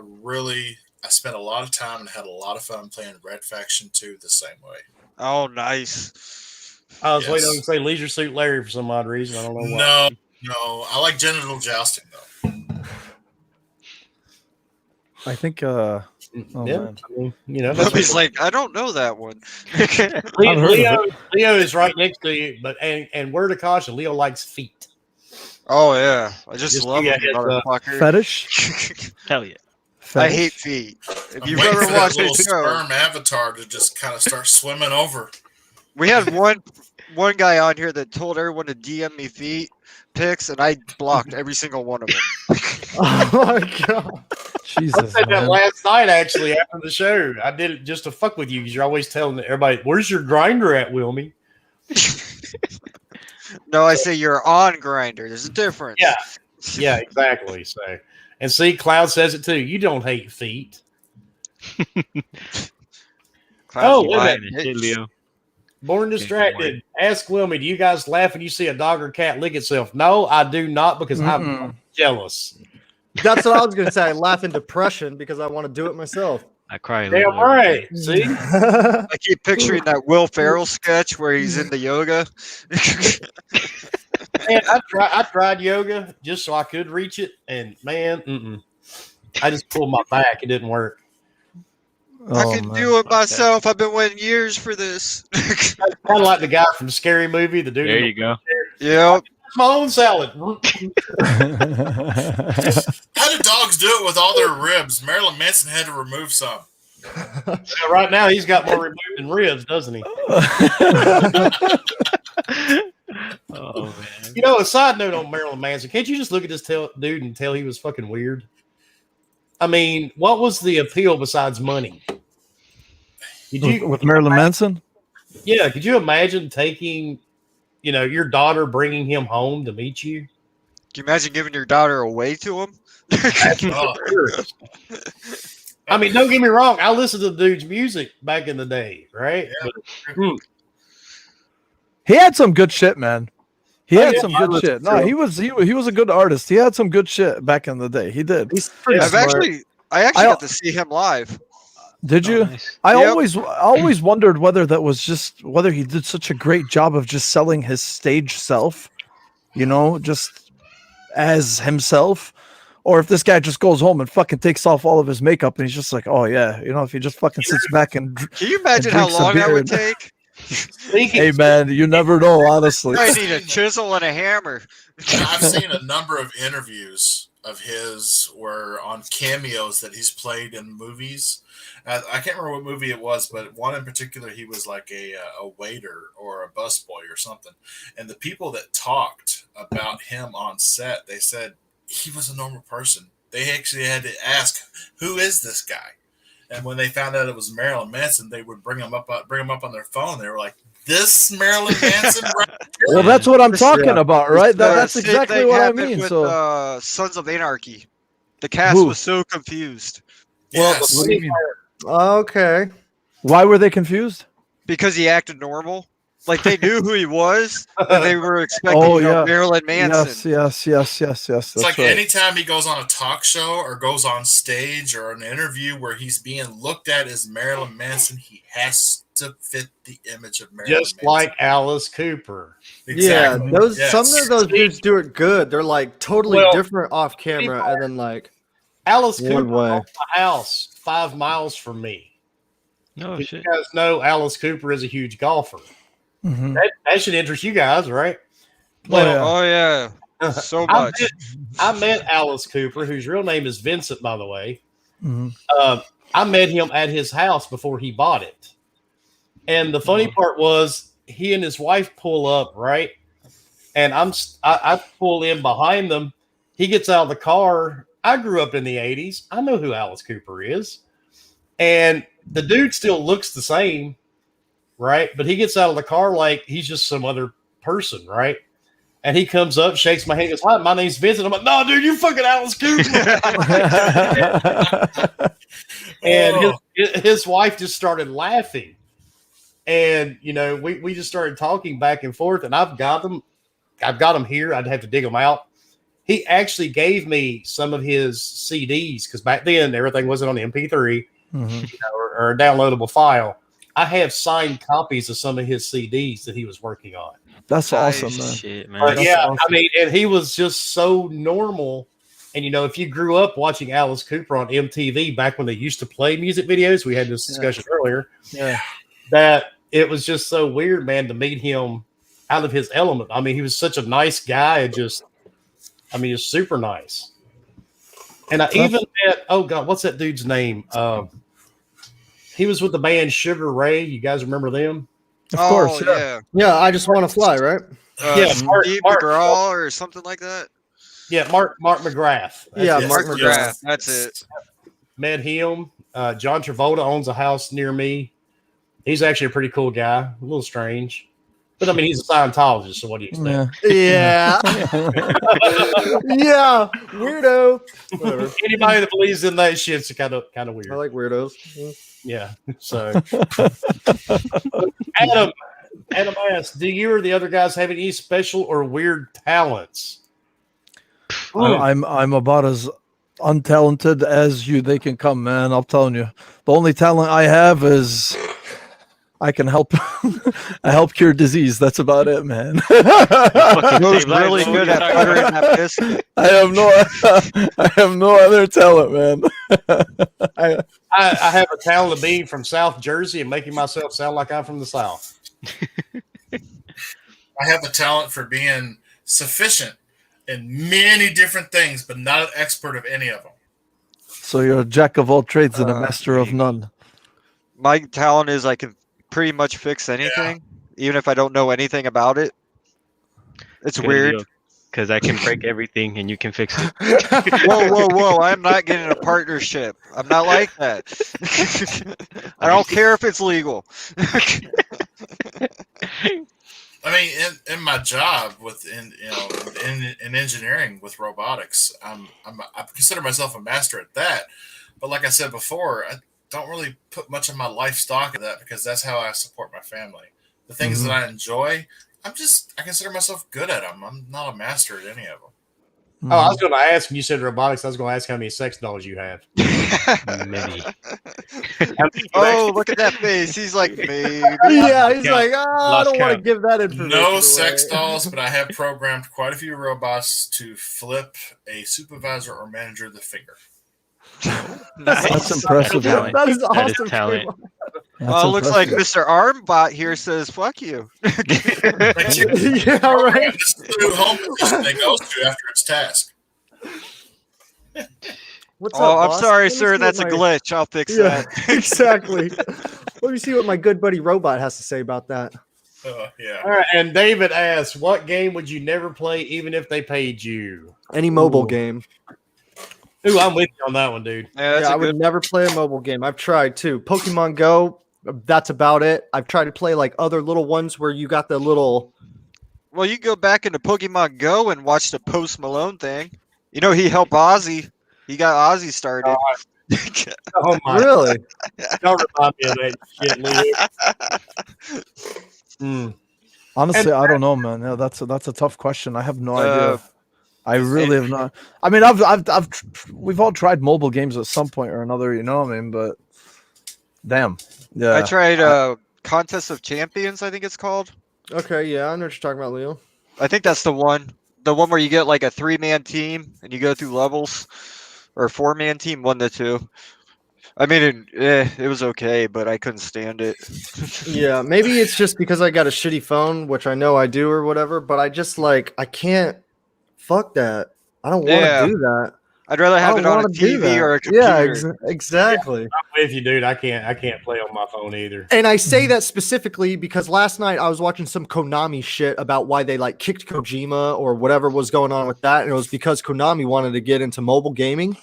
spent a lot of time and had a lot of fun playing Red Faction 2 the same way. Oh, nice. I was waiting on you to say Leisure Suit Larry for some odd reason. I don't know why. No, I like genital jousting though. I think. Yeah, Man. I mean, that's He's like, I don't know that one. Leo is right next to you, and word of caution, Leo likes feet. Oh yeah, I just love you him, guys, motherfucker. Fetish? Hell yeah. I hate feet. If I'm you've waiting ever for that watched little the show, sperm avatar to just kind of start swimming over. we had one guy on here that told everyone to DM me feet pics, and I blocked every single one of them. Oh my god. I Jesus, said that man. last night, actually, after the show. I did it just to fuck with you because you're always telling everybody, "Where's your grinder at, Wilmy?" No, I say you're on Grinder. There's a difference. Yeah, exactly. So, and see, Cloud says it too. You don't hate feet. Clown's wait a lying. minute. Shit, Leo. Born distracted. Ask Wilmy, do you guys laugh when you see a dog or cat lick itself? No, I do not because I'm jealous. That's what I was gonna say. I laugh in depression because I want to do it myself. I cry a Damn little. right. See? I keep picturing that Will Ferrell sketch where he's in the yoga. Man, I tried yoga just so I could reach it, and man, I just pulled my back. It didn't work. I can do it myself. I've been waiting years for this. Kind of like the guy from Scary Movie, the dude. There you go. Yep. My own salad. How do dogs do it with all their ribs? Marilyn Manson had to remove some. Right now, he's got more removed than ribs, doesn't he? Oh man. You know, a side note on Marilyn Manson, can't you just look at this dude and tell he was fucking weird? I mean, what was the appeal besides money? With Marilyn Manson? Yeah, could you imagine taking, your daughter, bringing him home to meet you? Can you imagine giving your daughter away to him? Oh, sure. I mean, don't get me wrong. I listened to the dude's music back in the day, right? Yeah. But, He had some good shit, man. He had yeah, some I good listened shit. to No, him. he was a good artist. He had some good shit back in the day. He did. He's pretty I smart. actually got to see him live. Did you? Nice. I Yep. always wondered whether he did such a great job of just selling his stage self, just as himself, or if this guy just goes home and fucking takes off all of his makeup and he's just like, oh yeah, if he just fucking sits back and Can you imagine how drinks a long that beer would and- take? hey man, you never know, honestly. I need a chisel and a hammer. I've seen a number of interviews of his where on cameos that he's played in movies. I can't remember what movie it was, but one in particular, he was like a waiter or a busboy or something. And the people that talked about him on set, they said he was a normal person. They actually had to ask, "Who is this guy?" And when they found out it was Marilyn Manson, they would bring him up on their phone. They were like, "This Marilyn Manson?" Right here?" Well, that's what I'm talking Yeah. about, right? That's Same exactly thing what I happened mean. With, So, Sons of Anarchy, the cast Who? was so confused Yes. what do you mean? Okay. Why were they confused? because he acted normal. Like they knew who he was, and they were expecting Oh, yeah. Marilyn Manson. Yes. That's It's like right. anytime he goes on a talk show or goes on stage or an interview where he's being looked at as Marilyn Manson, he has to fit the image of Marilyn just Manson. like Alice Cooper. Exactly. Yeah, Yes. some of those dudes do it good. They're like totally Well, different off camera, and then like Alice One Cooper way. owns a house 5 miles from me. Oh You shit. guys know Alice Cooper is a huge golfer. Mhm. That should interest you guys, right? yeah. Oh yeah, so I much. I met Alice Cooper, whose real name is Vincent, by the way. Mhm. I met him at his house before he bought it. And the funny part was he and his wife pull up, right? And I pull in behind them. He gets out of the car. I grew up in the 80s. I know who Alice Cooper is. And the dude still looks the same, right? But he gets out of the car like he's just some other person, right? And he comes up, shakes my hand, goes, "Hi, my name's Vincent." I'm like, "No, dude, you're fucking Alice Cooper." And his wife just started laughing. And, we just started talking back and forth, and I've got them here. I'd have to dig them out. He actually gave me some of his CDs because back then everything wasn't on the MP3 Mhm. or a downloadable file. I have signed copies of some of his CDs that he was working on. That's Nice. awesome, man. Shit, man. But That's yeah, awesome. I mean, and he was just so normal. And if you grew up watching Alice Cooper on MTV back when they used to play music videos, we had this discussion earlier. Yeah. That it was just so weird, man, to meet him out of his element. I mean, he was such a nice guy, and just super nice. And I even met, oh God, what's that dude's name? He was with the band Sugar Ray. You guys remember them? Of course. Yeah. yeah. yeah, I just want to fly, right? Yeah, Mark- Steve Mark- McGraw or something like that. Yeah, Mark McGrath. That's Yeah, it. Mark Mark McGrath. That's it. Met him. John Travolta owns a house near me. He's actually a pretty cool guy. A little strange. But I mean, he's a Scientologist, so what do you expect? Yeah. Yeah. Yeah. Weirdo. Whatever. Anybody that believes in that shit's kind of weird. I like weirdos. Yeah. So, Adam, Adam asks, do you or the other guys have any special or weird talents? I'm about as untalented as they can come, man. I'm telling you. The only talent I have is I can help I help cure disease. That's about it, man. Fucking Bro's save lives, really what good are you at talking buttering about? that biscuit. I have no other talent, man. I have a talent of being from South Jersey and making myself sound like I'm from the South. I have a talent for being sufficient in many different things, but not an expert of any of them. So you're a jack of all trades and a master of none. My talent is I can pretty much fix anything, even if I don't know anything about it. It's weird. Because I can break everything and you can fix it. Whoa! I'm not getting a partnership. I'm not like that. I don't care if it's legal. I mean, in my job in engineering with robotics, I consider myself a master at that. But like I said before, I don't really put much of my life stock in that because that's how I support my family. The things that I enjoy, I consider myself good at them. I'm not a master at any of them. Oh, I was going to ask, when you said robotics, I was going to ask how many sex dolls you have. Many. Oh, look at that face. He's like, maybe. Yeah, he's like, I Lost don't want to count. give that information. No away." sex dolls, but I have programmed quite a few robots to flip a supervisor or manager the finger. Nice. That's impressive. Talent. That is That awesome. is talent. Well, it looks like Mr. Armbot here says, fuck you. Thank you. Yeah, right. This is the new home position they goes to after its task. What's Oh, up, I'm boss? sorry, Let me sir. see That's a what my- glitch. I'll fix Yeah, that. exactly. Let me see what my good buddy Robot has to say about that. Yeah. All right, and David asks, what game would you never play even if they paid you? Any mobile Ooh. game. Ooh, I'm with you on that one, dude. Yeah, that's I a would good. never play a mobile game. I've tried too. Pokemon Go, that's about it. I've tried to play like other little ones where you got the little. Well, you go back into Pokemon Go and watch the Post Malone thing. You know, he helped Ozzy. He got Ozzy started. Oh my! Really? Don't remind me of that shit, Leo. Honestly, I don't know, man. Yeah, that's a tough question. I have no idea. I really have not. I mean, we've all tried mobile games at some point or another, you know what I mean? But damn, yeah. I tried Contest of Champions, I think it's called. Okay, yeah, I know what you're talking about, Leo. I think that's the one. The one where you get like a 3-man team and you go through levels, or a 4-man team, 1 to 2. I mean, it was okay, but I couldn't stand it. Yeah, maybe it's just because I got a shitty phone, which I know I do or whatever, but I just like, I can't. Fuck that. I don't want Yeah. to do that. I'd rather I have don't it on a want to do TV that. or a computer. Yeah, exactly. I'm with you, dude. I can't play on my phone either. And I say that specifically because last night I was watching some Konami shit about why they like kicked Kojima or whatever was going on with that. And it was because Konami wanted to get into mobile gaming.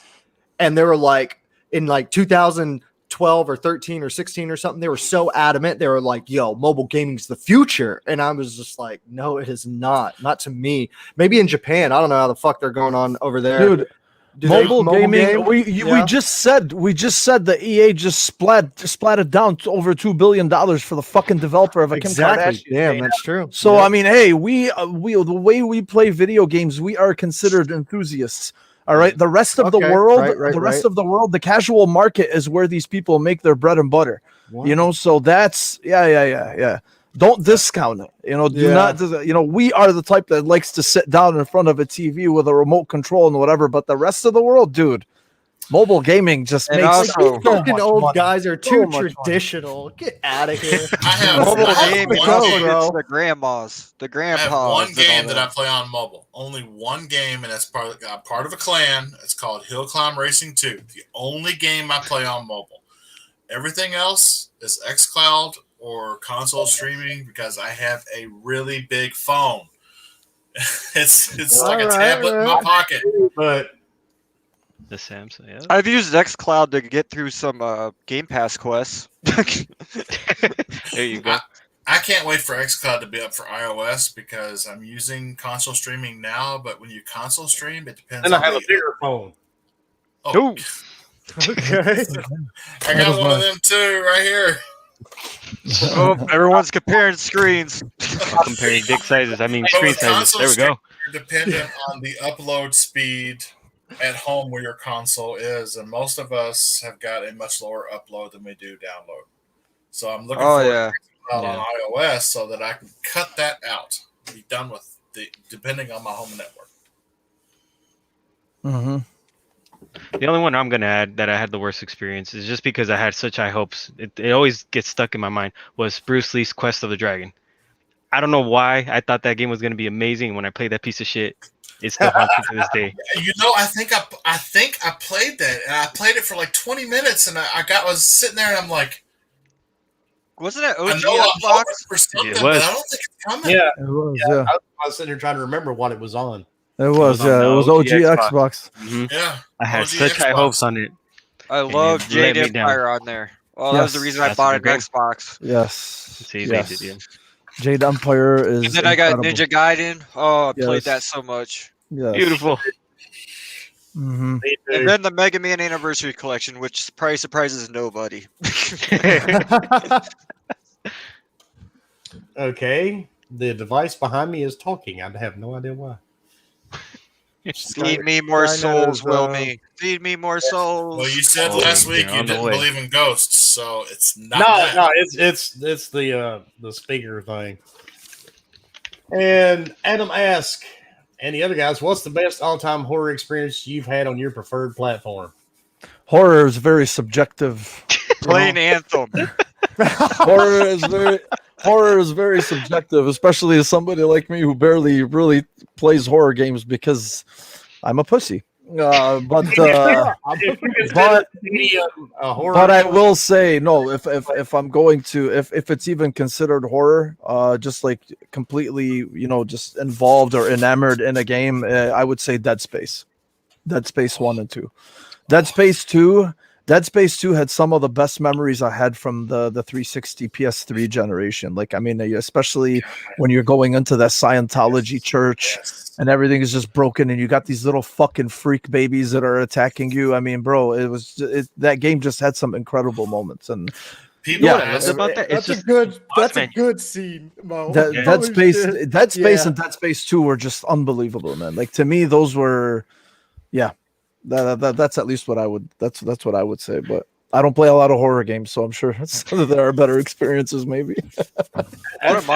And they were like, in like 2012 or 13 or 16 or something, they were so adamant. They were like, yo, mobile gaming's the future. And I was just like, no, it is not. Not to me. Maybe in Japan. I don't know how the fuck they're going on over there. Dude, Do they mobile gaming. game? We Yeah. just said that EA just splatted down to over $2 billion for the fucking developer of a Kim Exactly. Kardashian. Damn, that's true. So Yeah. I mean, hey, we the way we play video games, we are considered enthusiasts. All right, the rest of the Okay, world, right, the rest of the world, the casual market is where these people make their bread and butter. You know, so that's yeah. Don't discount it. You know, do Yeah. not. You know, we are the type that likes to sit down in front of a TV with a remote control and whatever. But the rest of the world, dude, mobile gaming just And makes also- so Fucking much old money. guys are So too much money. traditional. Get out of here. I have Mobile one game Let's is go, also bro. it's the grandmas, the I grandpas. have one and game all that I play on mobile. Only one game, and that's part of a clan. It's called Hill Climb Racing 2. The only game I play on mobile. Everything else is xCloud or console streaming because I have a really big phone. it's like a Alright, tablet in my pocket. But The Samsung, yeah. I've used xCloud to get through some Game Pass quests. There you go. I can't wait for xCloud to be up for iOS because I'm using console streaming now. But when you console stream, it depends then I on have a the. bigger phone. Oh, Okay. I got one of them too right here. Oh, everyone's comparing screens. Comparing dick sizes. I mean, But screen with sizes. console There we go. You're dependent on the upload speed at home where your console is, and most of us have got a much lower upload than we do download. So I'm looking Oh forward yeah. to it out on iOS so that I can cut that out, be done with the depending on my home network. Mm-hmm. The only one I'm gonna add that I had the worst experience is just because I had such high hopes. It always gets stuck in my mind. Was Bruce Lee's Quest of the Dragon. I don't know why I thought that game was gonna be amazing. When I played that piece of shit, it still haunts me to this day. You know, I think I played that, and I played it for like 20 minutes, and I was sitting there, and I'm like, Wasn't it I OG know I'm Xbox? hoping for something, It but was. I don't think it's coming. Yeah, It was, yeah. yeah. I was sitting here trying to remember what it was on. It was, on yeah. the It was OG OG Xbox. Mhm. Yeah, I had OG such high Xbox. hopes on it. I And love it Jade let me down. Empire on there. Well, that was the Yes. reason I That's a bought an good game. Xbox. Yes. See, yes. they did, yeah. Jade Empire is. And then I got incredible. Ninja Gaiden. Oh, I played that Yes. so much. Yes. Beautiful. Mm-hmm. And then the Mega Man Anniversary Collection, which probably surprises nobody. Okay, the device behind me is talking. I have no idea why. Feed me more Skynet souls, is, Wilmy. Feed me more souls. Well, you said Oh, last week they're you on the didn't way. believe in ghosts, so it's not. No, that. no, it's the speaker thing. And Adam asked, and the other guys, what's the best all-time horror experience you've had on your preferred platform? Horror is very subjective. Playing Anthem. Horror is very subjective, especially as somebody like me who barely really plays horror games because I'm a pussy. But If you consider any, a horror, but I will say no. If I'm going to if it's even considered horror, just like completely just involved or enamored in a game, I would say Dead Space. Dead Space 1 and 2. Dead Space 2 had some of the best memories I had from the 360 PS3 generation. Like, I mean, especially when you're going into that Scientology church and everything is just broken and you got these little fucking freak babies that are attacking you. I mean, bro, that game just had some incredible moments. And people yeah, ask about that. It's That's a just good. That's a menu. good scene, Mo. Dead Holy Space, shit. Dead Space, Yeah. and Dead Space 2 were just unbelievable, man. Like, to me, those were, yeah. That's at least what I would. That's what I would say. But I don't play a lot of horror games, so I'm sure there are better experiences. Maybe. One of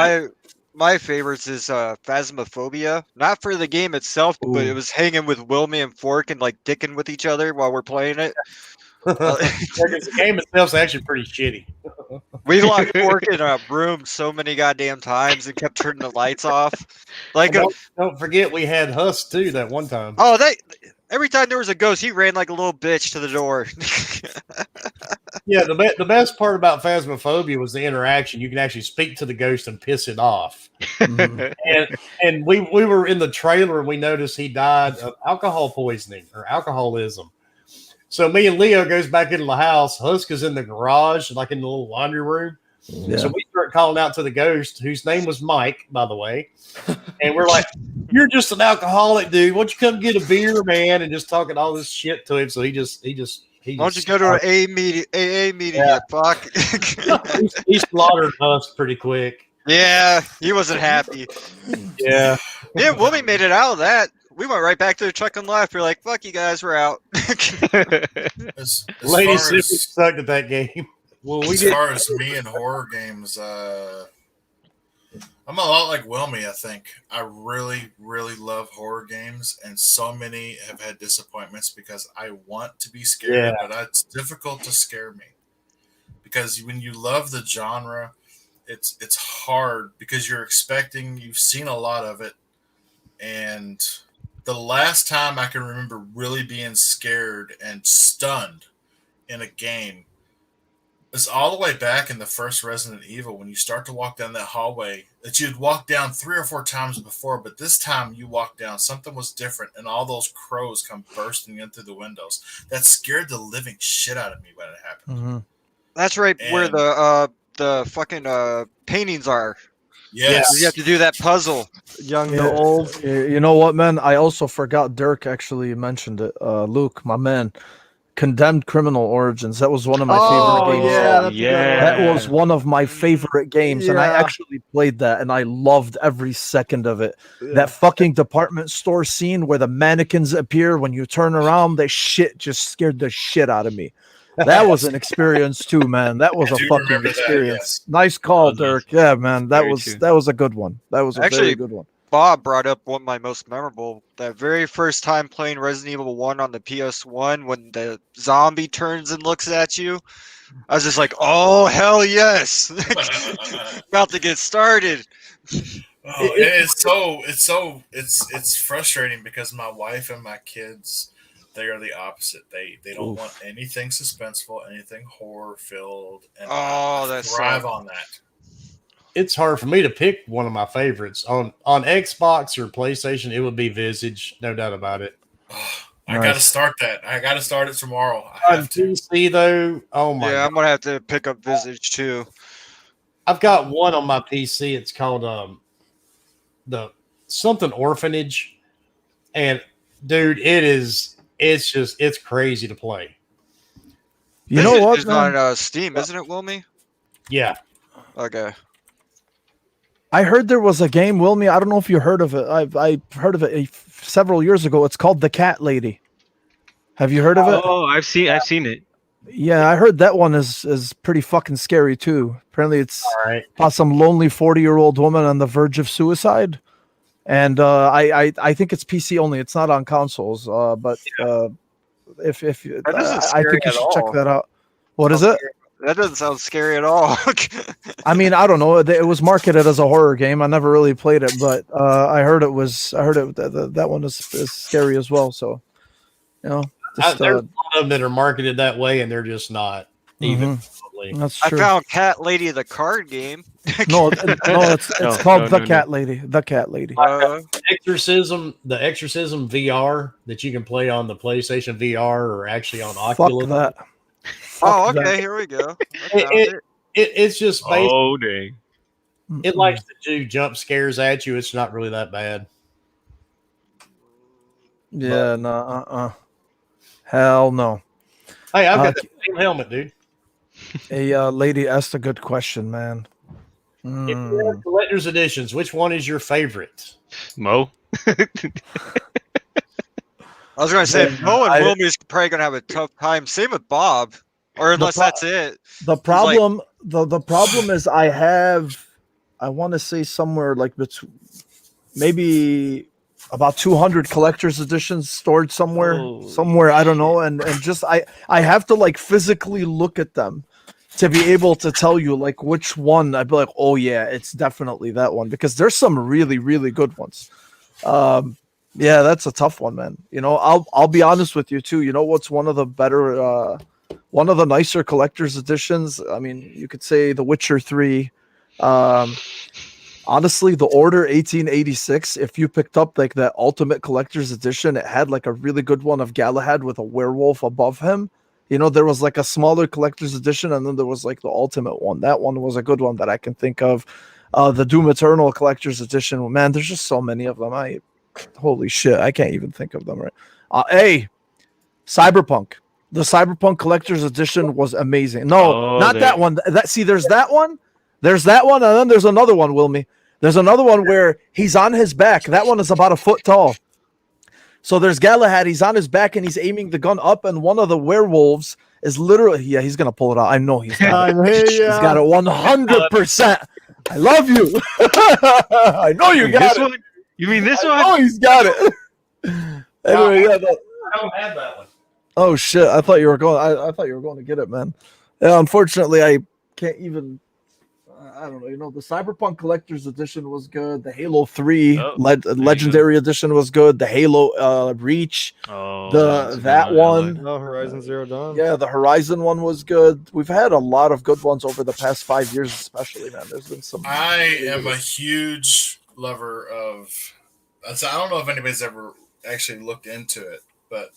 my favorites is Phasmophobia. Not for the game itself, but it was hanging with Wilmy and Fork and like dicking with each other while we're playing it. the game itself's actually pretty shitty. We locked Fork in a room so many goddamn times and kept turning the lights off. Like, And don't forget we had Huss too that one time. oh, every time there was a ghost, he ran like a little bitch to the door. Yeah, the best part about Phasmophobia was the interaction. You can actually speak to the ghost and piss it off. And we were in the trailer and we noticed he died of alcohol poisoning or alcoholism. So me and Leo goes back into the house. Husk is in the garage, like in the little laundry room. Yeah. So we start calling out to the ghost, whose name was Mike, by the way. And we're like, "You're just an alcoholic, dude. Why don't you come get a beer, man?" And just talking all this shit to him. So he Why don't you go to an AA meeting, Yeah. you fuck? he slaughtered us pretty quick. Yeah, he wasn't happy. Yeah. Me and Wilmy made it out of that. We went right back to the truck and left. We're like, fuck you guys, we're out. as Lady far Sippy as, sucked at that game. Well, we as did. far as me and horror games, I'm a lot like Wilmy, I think. I really, really love horror games, and so many have had disappointments because I want to be scared, but it's difficult to scare me. Because when you love the genre, it's hard because you've seen a lot of it, and the last time I can remember really being scared and stunned in a game is all the way back in the first Resident Evil when you start to walk down that hallway that you'd walked down 3 or 4 times before, but this time you walked down, something was different, and all those crows come bursting in through the windows. That scared the living shit out of me when it happened. Mm-hmm. That's right where And- the fucking paintings are. Yes. You have to do that puzzle. Young Yeah. to old. You know what, man? I also forgot Dirk actually mentioned it. Luke, my man. Condemned Criminal Origins. That was one of my Oh, favorite games. yeah, that's a good one. That was one of my favorite games, and I Yeah. actually played that, and I loved every second of it. Yeah. That fucking department store scene where the mannequins appear when you turn around, that shit just scared the shit out of me. That was an experience too, man. That was I a do fucking remember that, experience. yes. Nice call, Oh, nice. Dirk. Yeah, man, that Very was true. that was a good one. That was a Actually, very good one. Bob brought up one of my most memorable. That very first time playing Resident Evil 1 on the PS1 when the zombie turns and looks at you. I was just like, oh, hell yes. About to get started. Oh, it's frustrating because my wife and my kids, they are the opposite. They don't want anything suspenseful, anything horror filled, and Oh, I that's thrive so- on that. It's hard for me to pick one of my favorites on Xbox or PlayStation. It would be Visage, no doubt about it. I got to Nice. start that. I got to start it tomorrow. I On have to. PC though, oh my Yeah, god, I'm gonna have to pick up Visage too. I've got one on my PC. It's called the something orphanage, and dude, it's crazy to play. You know Visage what, is man? on Steam, isn't it, Wilmy? Yeah, Okay. I heard there was a game, Wilmy. I don't know if you heard of it. I heard of it several years ago. It's called The Cat Lady. Have you heard of it? Oh, I've seen it. Yeah, I heard that one is pretty fucking scary too. Apparently, it's all right. about some lonely 40-year-old woman on the verge of suicide, and I think it's PC only. It's not on consoles. But if That doesn't I scare think you at should check all. that out. What is it? That doesn't sound scary at all. I mean, I don't know. It was marketed as a horror game. I never really played it, but I heard it that one is scary as well. So, you know, just, There's a lot of them that are marketed that way, and they're just not even. remotely. that's I true. found Cat Lady the card game. It's No, called no, The no, Cat Lady. The Cat Lady. Uh, The Exorcism VR that you can play on the PlayStation VR or actually on Fuck Oculus. that. oh, Fuck that. okay. Here we go. I found It- it. It's just based. Oh dang. It likes to do jump scares at you. It's not really that bad. Yeah, no, hell no. Hey, I've Uh, got the same helmet, dude. A lady asked a good question, man. If you have collector's editions, which one is your favorite? Mo. I was gonna say Yeah, Mo and I- Wilmy's probably gonna have a tough time. Same with Bob, or unless pro- that's it. The problem, the problem is I want to say somewhere like between maybe about 200 collector's editions stored somewhere, Oh, I don't know, and just I have to like physically look at them to be able to tell you like which one. I'd be like, oh yeah, it's definitely that one, because there's some really really good ones. Yeah, that's a tough one, man. You know, I'll be honest with you too. You know what's one of the better one of the nicer collector's editions? I mean, you could say The Witcher 3. Honestly, The Order 1886, if you picked up like that ultimate collector's edition, it had like a really good one of Galahad with a werewolf above him. You know, there was like a smaller collector's edition, and then there was like the ultimate one. That one was a good one that I can think of. The Doom Eternal collector's edition, man, there's just so many of them. Holy shit, I can't even think of them right. Hey, Cyberpunk. The Cyberpunk collector's edition was amazing. No, not that one. There's that one. There's that one, and then there's another one, Wilmy. There's another one where he's on his back. That one is about a foot tall. So there's Galahad. He's on his back and he's aiming the gun up, and one of the werewolves is literally, yeah, he's gonna pull it out. I know he's got it. He's got it 100%. I love you. I know you got this it. one? You mean this I one? know he's got it. Anyway, yeah. I don't have that one. Oh shit! I thought you were going. I thought you were going to get it, man. Yeah, unfortunately, I can't even. I don't know. You know, the Cyberpunk Collector's Edition was good. The Halo 3 Oh, Legendary Edition was good. The Halo Reach. Oh, That one. No, Horizon Zero Dawn. Yeah, the Horizon one was good. We've had a lot of good ones over the past 5 years, especially, man. There's been some. I am a huge lover of. I don't know if anybody's ever actually looked into it, but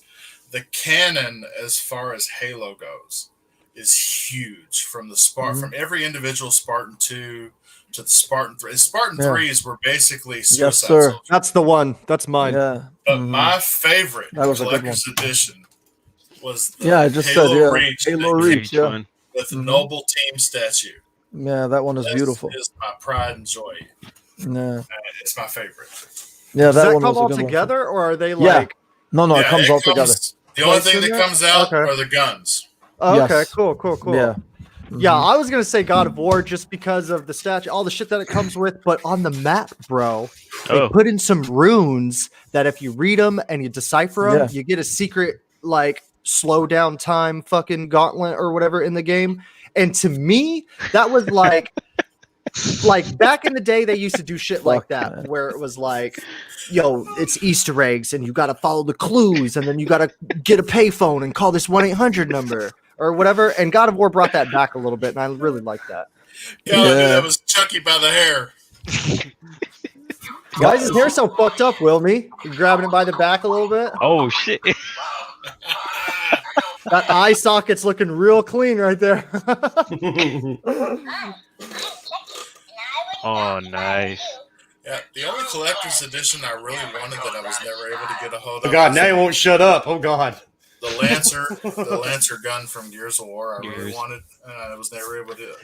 the canon as far as Halo goes is huge. From the from every individual Spartan 2 to the Spartan 3. Spartan 3s were basically Suicide sir. Soldiers. That's the one. That's mine. Yeah. But my favorite That was a good collector's edition was the Yeah, I just Halo said, yeah. Reach Halo that Reach, came yeah. one. with the Mhm. Noble Team statue. Yeah, that one is That beautiful. is my pride and joy. Yeah, It's my favorite. yeah, Does that that one come was a all good one. together, or are they Yeah. like? No, it Yeah, comes all together. The only Plates thing in that there? comes out Okay. are the guns. Oh, okay, Yes. cool. Yeah. Yeah, Mhm. I was gonna say God of War just because of the statue, all the shit that it comes with, but on the map, bro, they Oh. put in some runes that if you read them and you decipher them, Yeah. you get a secret like slow down time fucking gauntlet or whatever in the game. And to me, that was like back in the day, they used to do shit like Fuck, that, man. where it was like, yo, it's Easter eggs, and you got to follow the clues, and then you got to get a payphone and call this 1-800 number or whatever. And God of War brought that back a little bit, and I really like that. God, I knew Yeah. that was Chucky by the hair. Why is his hair so fucked up, Wilmy? You're grabbing it by the back a little bit. Oh shit! That eye socket's looking real clean right there. Oh, nice. Yeah, the only collector's edition I really wanted that I was never able to get a hold of. Oh God, was now you won't shut up. Oh God. the Lancer gun from Gears of War. I really wanted, and I was never able to.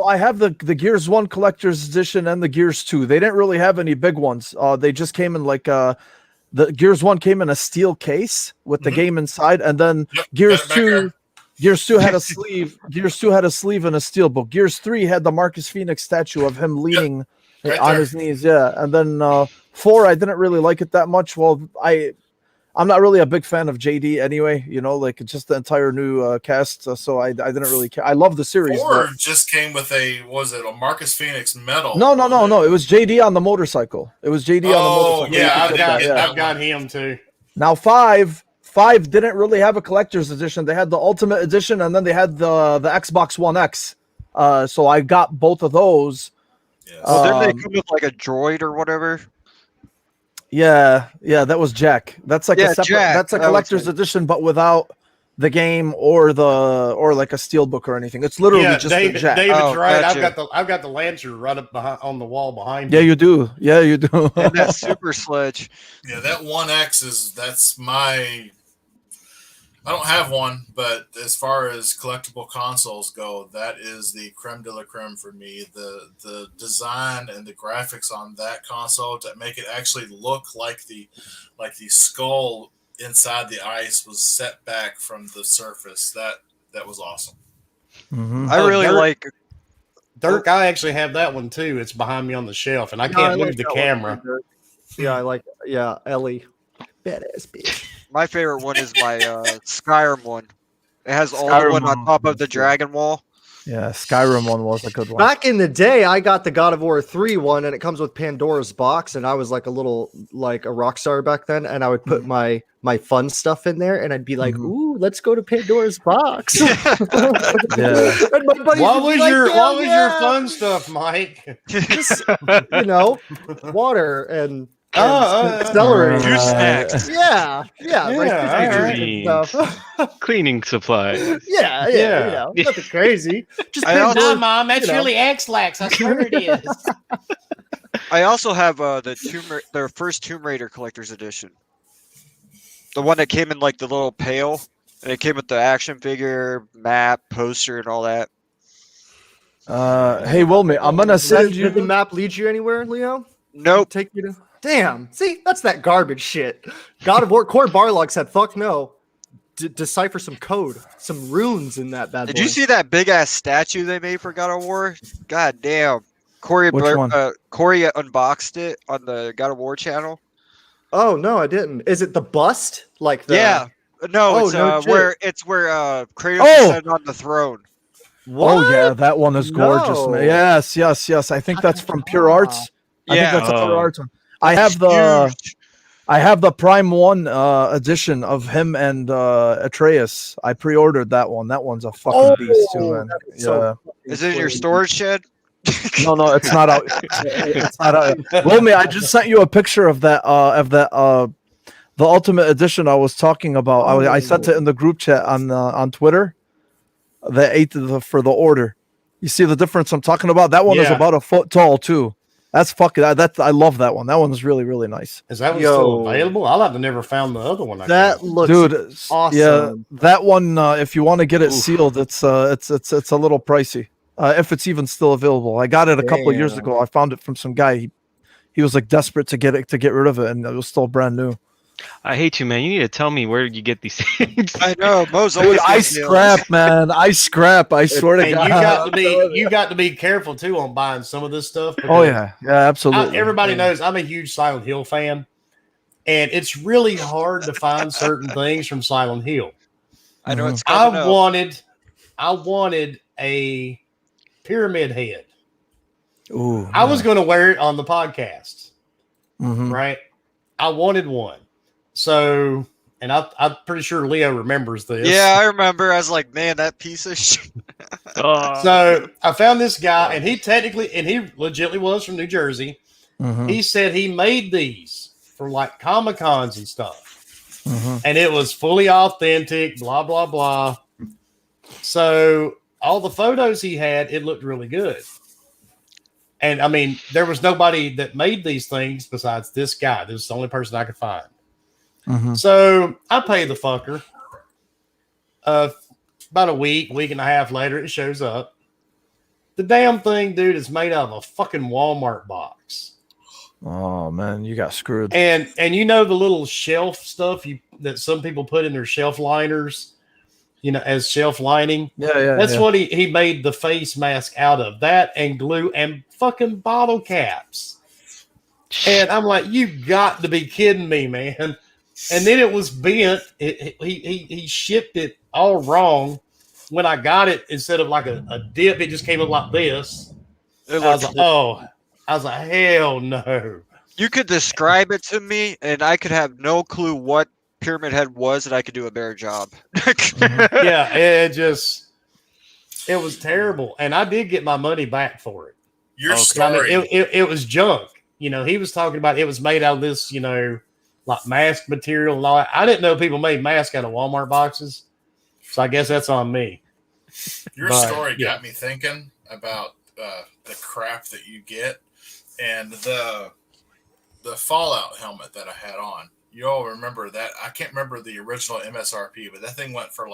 I have the Gears 1 collector's edition and the Gears 2. They didn't really have any big ones. They just came in like the Gears 1 came in a steel case with the game inside, and then Gears 2 had a sleeve. Gears 2 had a sleeve and a steel book. Gears 3 had the Marcus Phoenix statue of him leaning Right on there. his knees. Yeah, and then 4, I didn't really like it that much. Well, I'm not really a big fan of JD anyway. You know, like it's just the entire new cast. So I didn't really care. I love the series. 4 but- just came with a Marcus Phoenix medal. No. It was JD on the motorcycle. It was JD on the motorcycle. You Yeah, could get that, I've got him too. Now five didn't really have a collector's edition. They had the Ultimate Edition, and then they had the Xbox One X. So I got both of those. Yes. Well, didn't they come with like a droid or whatever? Yeah, that was Jack. That's like Yeah, a separate. Jack. That's a That was collector's it. edition, but without the game or like a steel book or anything. It's literally Yeah, just the David's Jack. Oh, right. gotcha. I've got the Lancer right up behind on the wall behind Yeah, me. you do. Yeah, you do. And that super sledge. Yeah, that 1X that's my. I don't have one, but as far as collectible consoles go, that is the creme de la creme for me. The design and the graphics on that console to make it actually look like the skull inside the ice was set back from the surface. That was awesome. Mhm. I really Dirk- like. Dirk, I actually have that one too. It's behind me on the shelf, and I can't move the camera. Yeah, I like. Yeah, Ellie, badass bitch. My favorite one is my Skyrim one. It has all the Skyrim one on one top of was the good. dragon wall. Yeah, Skyrim one was a good one. Back in the day, I got the God of War 3 one, and it comes with Pandora's box, and I was like a rock star back then, and I would put my fun stuff in there, and I'd be like, Mhm. "Ooh, let's go to Pandora's box." Yeah. And my buddies What would be was like, your "Yeah, What was yeah." your fun stuff, Mike? Just, water and Oh, celery. Juice snacks. Yeah, like Yeah, just alright. drinking stuff. Cleaning supplies. yeah, Yeah. nothing crazy. Just I also- Pandora- Mom, that's you know. really X-Lax. I swear it is. I also have their first Tomb Raider collector's edition. The one that came in like the little pail, and it came with the action figure, map, poster, and all that. Hey, Wilmy, I'm gonna send Did the you. map lead you anywhere, Leo? Nope. Take you to. Damn. See, that's that garbage shit. God of War Core Barlog said, "Fuck no." Decipher some code, some runes in that bad Did boy. you see that big ass statue they made for God of War? God damn. Corey Which one? Corey unboxed it on the God of War channel. Oh no, I didn't. Is it the bust? Like the Yeah. No, Oh, it's no shit. where Kratos Oh! is sitting on the throne. What? Oh yeah, that one is gorgeous, No. man. Yes. I think that's from Pure Arts. I Yeah. think that's a Pure Oh. Arts one. I have the Prime 1 edition of him and Atreus. I pre-ordered that one. That one's a fucking beast too, man. that is Yeah. so Is it in your storage shed? No, it's not out. It's not out. Wilmy, I just sent you a picture of that. The Ultimate Edition I was talking about. I sent it in the group chat on Twitter. The 8th for the order. You see the difference I'm talking about? That one is Yeah. about a foot tall too, That's fucking. That I love that one. That one was really really nice. Is that one Yo. still available? I've never found the other one. That looks Dude, awesome. yeah, that one. If you want to get it Oof. sealed, it's a little pricey. If it's even still available, I got it a couple of years Damn. ago. I found it from some guy. He was like desperate to get rid of it, and it was still brand new. I hate you, man. You need to tell me where you get these things. I know. Mo's Dude, always I got deals. scrap, man. I scrap. I swear to And God. you got to be careful too on buying some of this stuff. Oh because yeah, absolutely. everybody knows I'm a huge Silent Hill fan, and it's really hard to find certain things from Silent Hill. I know it's I coming up. wanted a pyramid head. Ooh, I was going to wear it on the podcast, Mhm. right? I wanted one. So, and I'm pretty sure Leo remembers this. Yeah, I remember. I was like, man, that piece of shit. Oh. So I found this guy, and he legitimately was from New Jersey. Mhm. He said he made these for like Comic Cons and stuff, Mhm. and it was fully authentic, blah, blah, blah. So all the photos he had, it looked really good. And I mean, there was nobody that made these things besides this guy. This was the only person I could find. Mhm. So I pay the fucker. About a week and a half later, it shows up. The damn thing, dude, is made out of a fucking Walmart box. Oh man, you got screwed. And you know the little shelf stuff that some people put in their shelf liners, as shelf lining. Yeah. That's what he made the face mask out of. That and glue and fucking bottle caps. And I'm like, you got to be kidding me, man. And then it was bent. He shipped it all wrong. When I got it, instead of like a dip, it just came up like this. It I was looked- like, I was like, hell no. You could describe it to me, and I could have no clue what Pyramid Head was, and I could do a better job. Yeah, it was terrible. And I did get my money back for it. Your Okay. story. I mean, it was junk. He was talking about it was made out of this, like mask material and all that. I didn't know people made masks out of Walmart boxes. So I guess that's on me. Your But, story yeah. got me thinking about the crap that you get, and the Fallout helmet that I had on. You all remember that? I can't remember the original MSRP, but that thing went for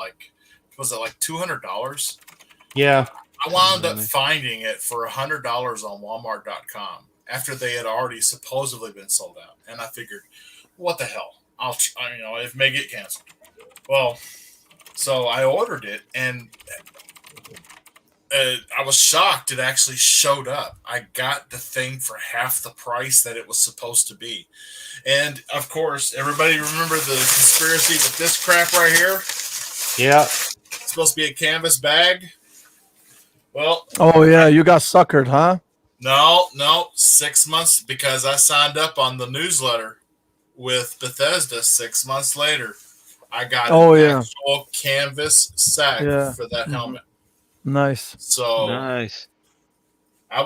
was it like $200? Yeah. I wound up finding it for $100 on Walmart.com after they had already supposedly been sold out, and I figured, what the hell? It may get canceled. Well, so I ordered it, and I was shocked it actually showed up. I got the thing for half the price that it was supposed to be. And, of course, everybody remember the conspiracy with this crap right here? Yeah. It's supposed to be a canvas bag. Well, Oh yeah, you got suckered, huh? no, 6 months, because I signed up on the newsletter with Bethesda 6 months later. I got an actual canvas sack for that helmet. Nice. So Nice. I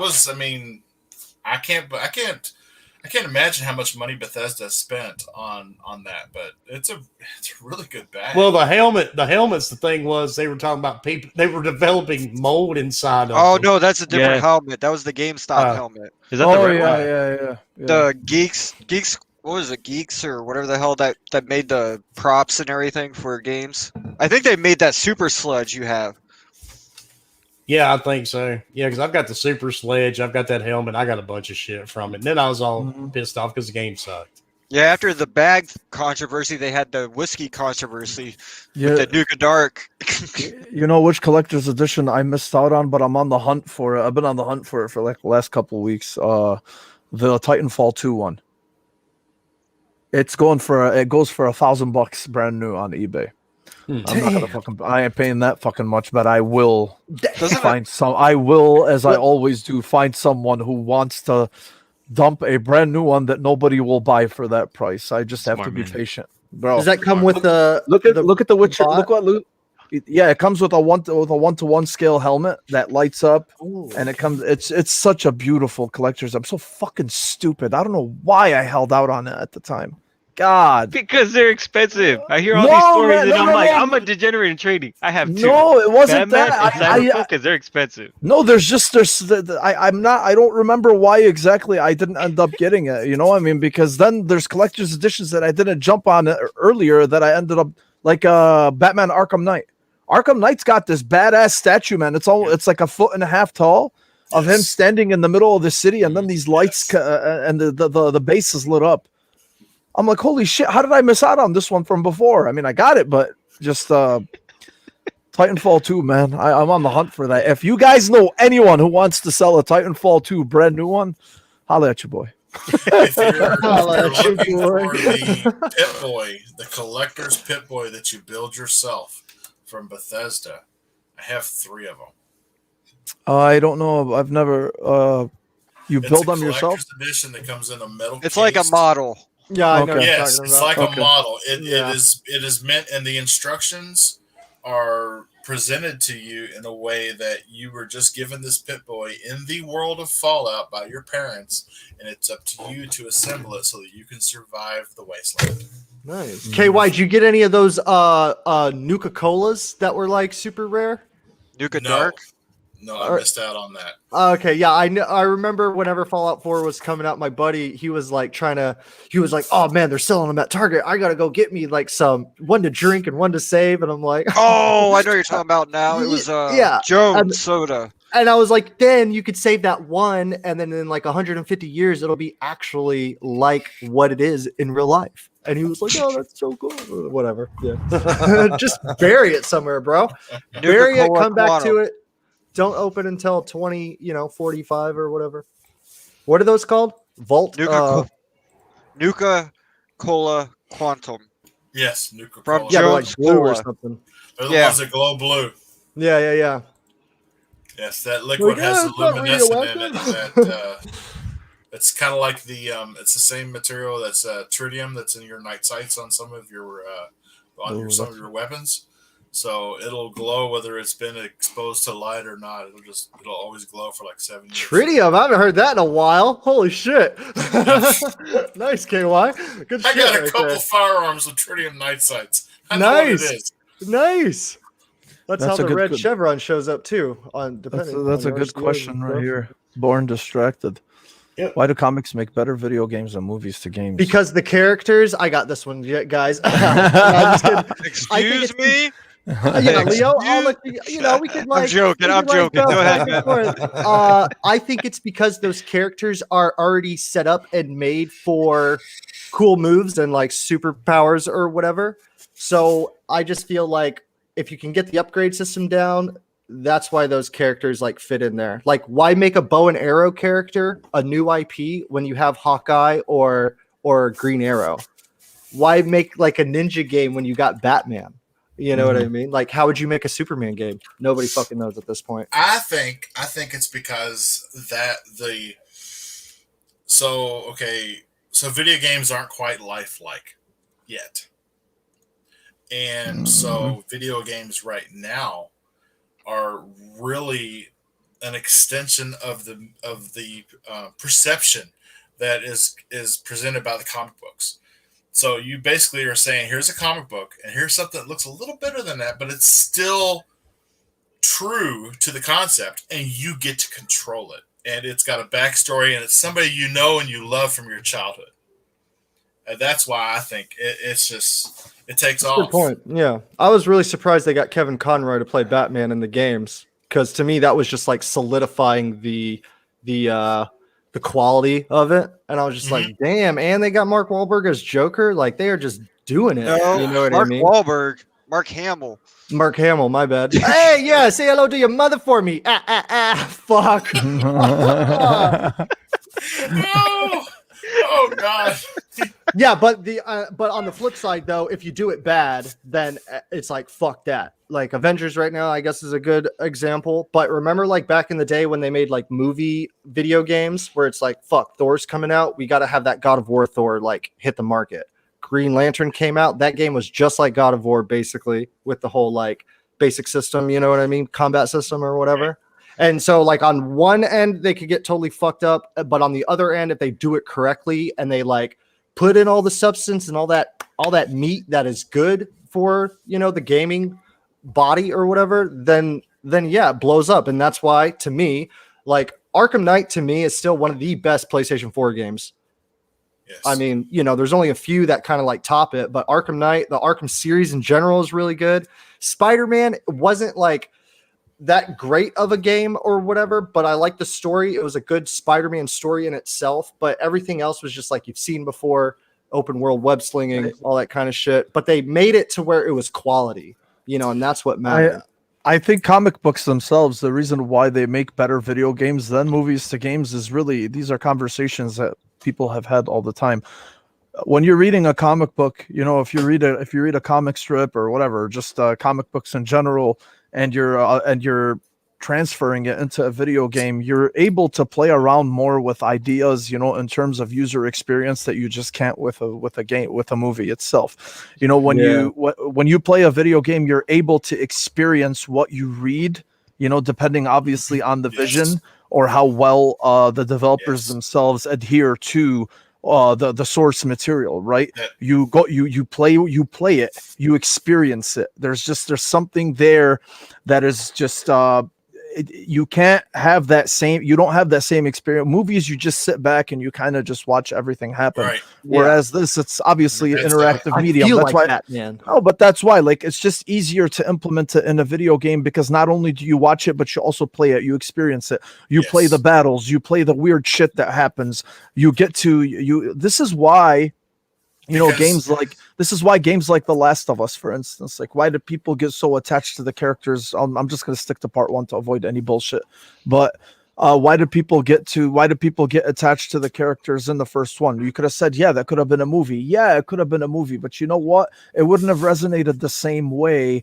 can't imagine how much money Bethesda spent on that, but it's a really good bag. Well, the helmets, the thing was they were talking about people, they were developing mold inside of Oh them. no, that's a different Yeah. helmet. That was the GameStop helmet. Is that the Oh red one? yeah. The Geeks. What was it? Geeks or whatever the hell that made the props and everything for games. I think they made that Super Sludge you have. Yeah, I think so. Yeah, because I've got the Super Sledge, I've got that helmet, I got a bunch of shit from it. And then I was all pissed off because the game sucked. Yeah, after the bag controversy, they had the whiskey controversy Yeah. with the Duke of Dark. You know which collector's edition I missed out on, but I'm on the hunt for it. I've been on the hunt for it for like the last couple of weeks. The Titanfall 2 one. It goes for $1,000 brand new on eBay. I'm not gonna I ain't paying that fucking much, but I will as I always do, find someone who wants to dump a brand new one that nobody will buy for that price. I just have Smart to be man. patient, bro. Does that come with the Look at the Witcher. bot? Look what Luke. Yeah, it comes with a 1-to-1 scale helmet that lights up, and it comes. It's such a beautiful collector's. I'm so fucking stupid. I don't know why I held out on it at the time. God. Because they're expensive. I hear all No, these stories, man, and no, I'm no, like, no. I'm a degenerate in trading. I have two. No, it wasn't Batman that. and Cyberpunk, because they're expensive. No, I'm not. I don't remember why exactly I didn't end up getting it. You know, I mean, because then there's collector's editions that I didn't jump on earlier that I ended up like Batman Arkham Knight. Arkham Knight's got this badass statue, man. It's like 1.5 feet tall of him standing in the middle of the city, and then these lights and the base is lit up. I'm like, holy shit! How did I miss out on this one from before? I mean, I got it, but just Titanfall 2, man. I'm on the hunt for that. If you guys know anyone who wants to sell a Titanfall 2 brand new one, holla at your boy. If you're looking for the Pit-Boy, the collector's Pit-Boy that you build yourself from Bethesda, I have 3 of them. I don't know. I've never. You build them yourself? It's a collector's edition that comes in a metal It's case. like a model. Yeah, I know. Okay. Yes, it's like a model. It Yeah. is meant, and the instructions are presented to you in a way that you were just given this Pit-Boy in the world of Fallout by your parents, and it's up to you to assemble it so that you can survive the wasteland. Nice. KY, did you get any of those Nuka Colas that were like super rare? Nuka No. Dark. No, I missed out on that. Okay, yeah, I know. I remember whenever Fallout 4 was coming out, my buddy, he was like, oh man, they're selling them at Target. I gotta go get me like some one to drink and one to save. And I'm like, Oh, I know what you're talking about now. It was Yeah, Jones soda. and I was like, then you could save that one, and then in like 150 years, it'll be actually like what it is in real life. And he was like, oh, that's so cool. Whatever. Yeah. Just bury it somewhere, bro. Bury it, come back to it. Don't open until 45 or whatever. What are those called? Vault? Nuka Cola Quantum. Yes, Nuka From Cola. Yeah, they're like Jones blue or Cola. something. They're the Yeah. ones that glow blue. Yeah. Yes, that liquid Like, has it's not luminescent in it. radioactive. That it's kind of like the it's the same material that's tritium that's in your night sights on some of your some of your weapons. So it'll glow whether it's been exposed to light or not. It'll always glow for like 7 years. Tritium. I haven't heard that in a while. Holy shit. Nice, KY. Good I shit. got a right couple there. firearms with tritium night sights. I know what it Nice. is. Nice. That's That's how a the red good- chevron shows up too. On That's depending. a on good the question bro. right here. Born distracted. Yep. Why do comics make better video games than movies to games? Because the characters, I got this one, guys. No, I'm just kidding. Excuse me? Yeah, Leo, I'll let you know, we could like. I'm joking. we I'm could, like, joking. Go ahead, back man. and forth. I think it's because those characters are already set up and made for cool moves and like superpowers or whatever. So I just feel like if you can get the upgrade system down, that's why those characters like fit in there. Like, why make a bow and arrow character a new IP when you have Hawkeye or Green Arrow? Why make like a ninja game when you got Batman? You know what I mean? Like, how would you make a Superman game? Nobody fucking knows at this point. I think it's because so video games aren't quite lifelike yet. And so video games right now are really an extension of the perception that is presented by the comic books. So you basically are saying, here's a comic book, and here's something that looks a little better than that, but it's still true to the concept, and you get to control it. And it's got a backstory, and it's somebody you know and you love from your childhood. And that's why I think it takes off. Good point. Yeah, I was really surprised they got Kevin Conroy to play Batman in the games, because to me that was just like solidifying the quality of it, and I was just like, damn. And they got Mark Wahlberg as Joker. Like, they are just doing it. No, you know what Mark I mean? Wahlberg, Mark Hamill. Mark Hamill, my bad. Hey, yeah, say hello to your mother for me. Fuck. No! Oh God! Yeah, but on the flip side though, if you do it bad, then it's like fuck that. Like Avengers right now, I guess, is a good example. But remember, like back in the day when they made like movie video games, where it's like, fuck, Thor's coming out, we got to have that God of War Thor like hit the market. Green Lantern came out, that game was just like God of War, basically, with the whole like basic system, you know what I mean, combat system or whatever. And so, like, on one end, they could get totally fucked up, but on the other end, if they do it correctly and they like put in all the substance and all that meat that is good for, you know, the gaming body or whatever, then yeah, it blows up. And that's why, to me, like Arkham Knight to me is still one of the best PlayStation 4 games. Yes. I mean, you know, there's only a few that kind of like top it, but Arkham Knight, the Arkham series in general is really good. Spider-Man wasn't like that great of a game or whatever, but I like the story. It was a good Spider-Man story in itself, but everything else was just like you've seen before, open world web slinging, all that kind of shit. But they made it to where it was quality, you know, and that's what mattered. I think comic books themselves, the reason why they make better video games than movies to games is really, these are conversations that people have had all the time. When you're reading a comic book, you know, if you read a comic strip or whatever, just comic books in general, and you're transferring it into a video game, you're able to play around more with ideas, you know, in terms of user experience that you just can't with a movie itself. You know, when you play a video game, you're able to experience what you read, you know, depending obviously on the vision or how well the developers themselves adhere to the source material, right? You play it, you experience it. There's something there that is just you can't have that same, you don't have that same experience. Movies, you just sit back and you kind of just watch everything happen. Right. Whereas this, it's obviously an interactive medium. Feel That's like why that, man. Oh, but that's why, like, it's just easier to implement it in a video game because not only do you watch it, but you also play it, you experience it, you play the battles, you play the weird shit that happens. You get to this is why, you know, games like The Last of Us, for instance, like, why do people get so attached to the characters? I'm just going to stick to part one to avoid any bullshit, but why do people get attached to the characters in the first one? You could have said, yeah, that could have been a movie. Yeah, it could have been a movie, but you know what? It wouldn't have resonated the same way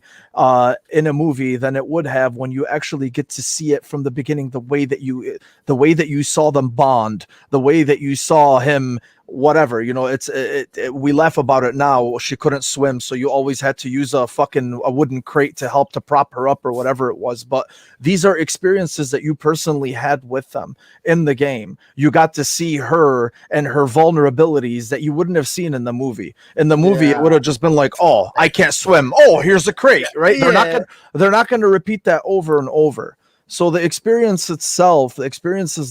in a movie than it would have when you actually get to see it from the beginning, the way that you saw them bond, the way that you saw him, whatever, you know, we laugh about it now. She couldn't swim, so you always had to use a wooden crate to help to prop her up or whatever it was. But these are experiences that you personally had with them in the game. You got to see her and her vulnerabilities that you wouldn't have seen in the movie. In the movie, it would have just been like, oh, I can't swim. Oh, here's a crate, right? They're not going to repeat that over and over. So the experiences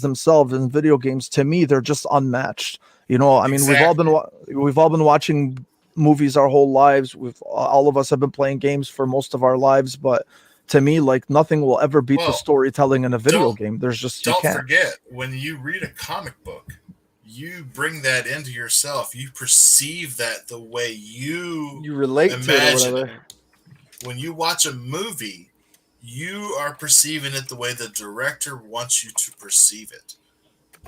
themselves in video games, to me, they're just unmatched. You know, I mean, we've all been watching movies our whole lives. All of us have been playing games for most of our lives, but to me, like, nothing will ever beat the storytelling in a video game. There's just don't forget, when you read a comic book, you bring that into yourself. You perceive that the way you relate imagine to it or whatever. When you watch a movie, you are perceiving it the way the director wants you to perceive it.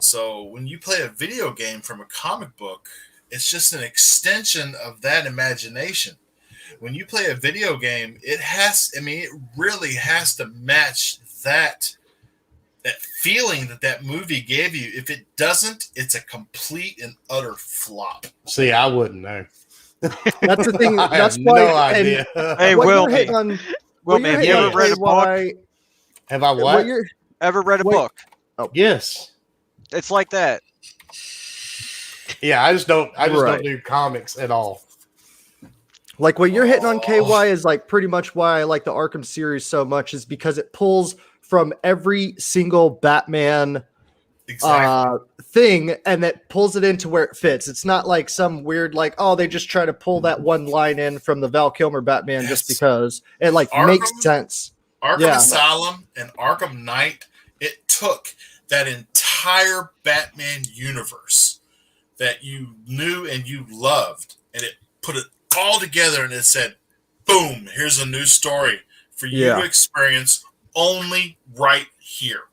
So when you play a video game from a comic book, it's just an extension of that imagination. When you play a video game, it really has to match that feeling that movie gave you. If it doesn't, it's a complete and utter flop. See, I wouldn't know. That's the thing. That's no idea. Hey, Wilmy, have you ever read a book? Have I what? Ever read a book? Oh, yes. It's like that. Yeah, I just don't do comics at all. Like, what you're hitting on, KY, is like pretty much why I like the Arkham series so much, is because it pulls from every single Batman thing, and that pulls it into where it fits. It's not like some weird, like, oh, they just try to pull that one line in from the Val Kilmer Batman just because it like makes sense. Arkham Asylum and Arkham Knight, it took that entire Batman universe that you knew and you loved, and it put it all together, and it said, boom, here's a new story for you to experience only right here.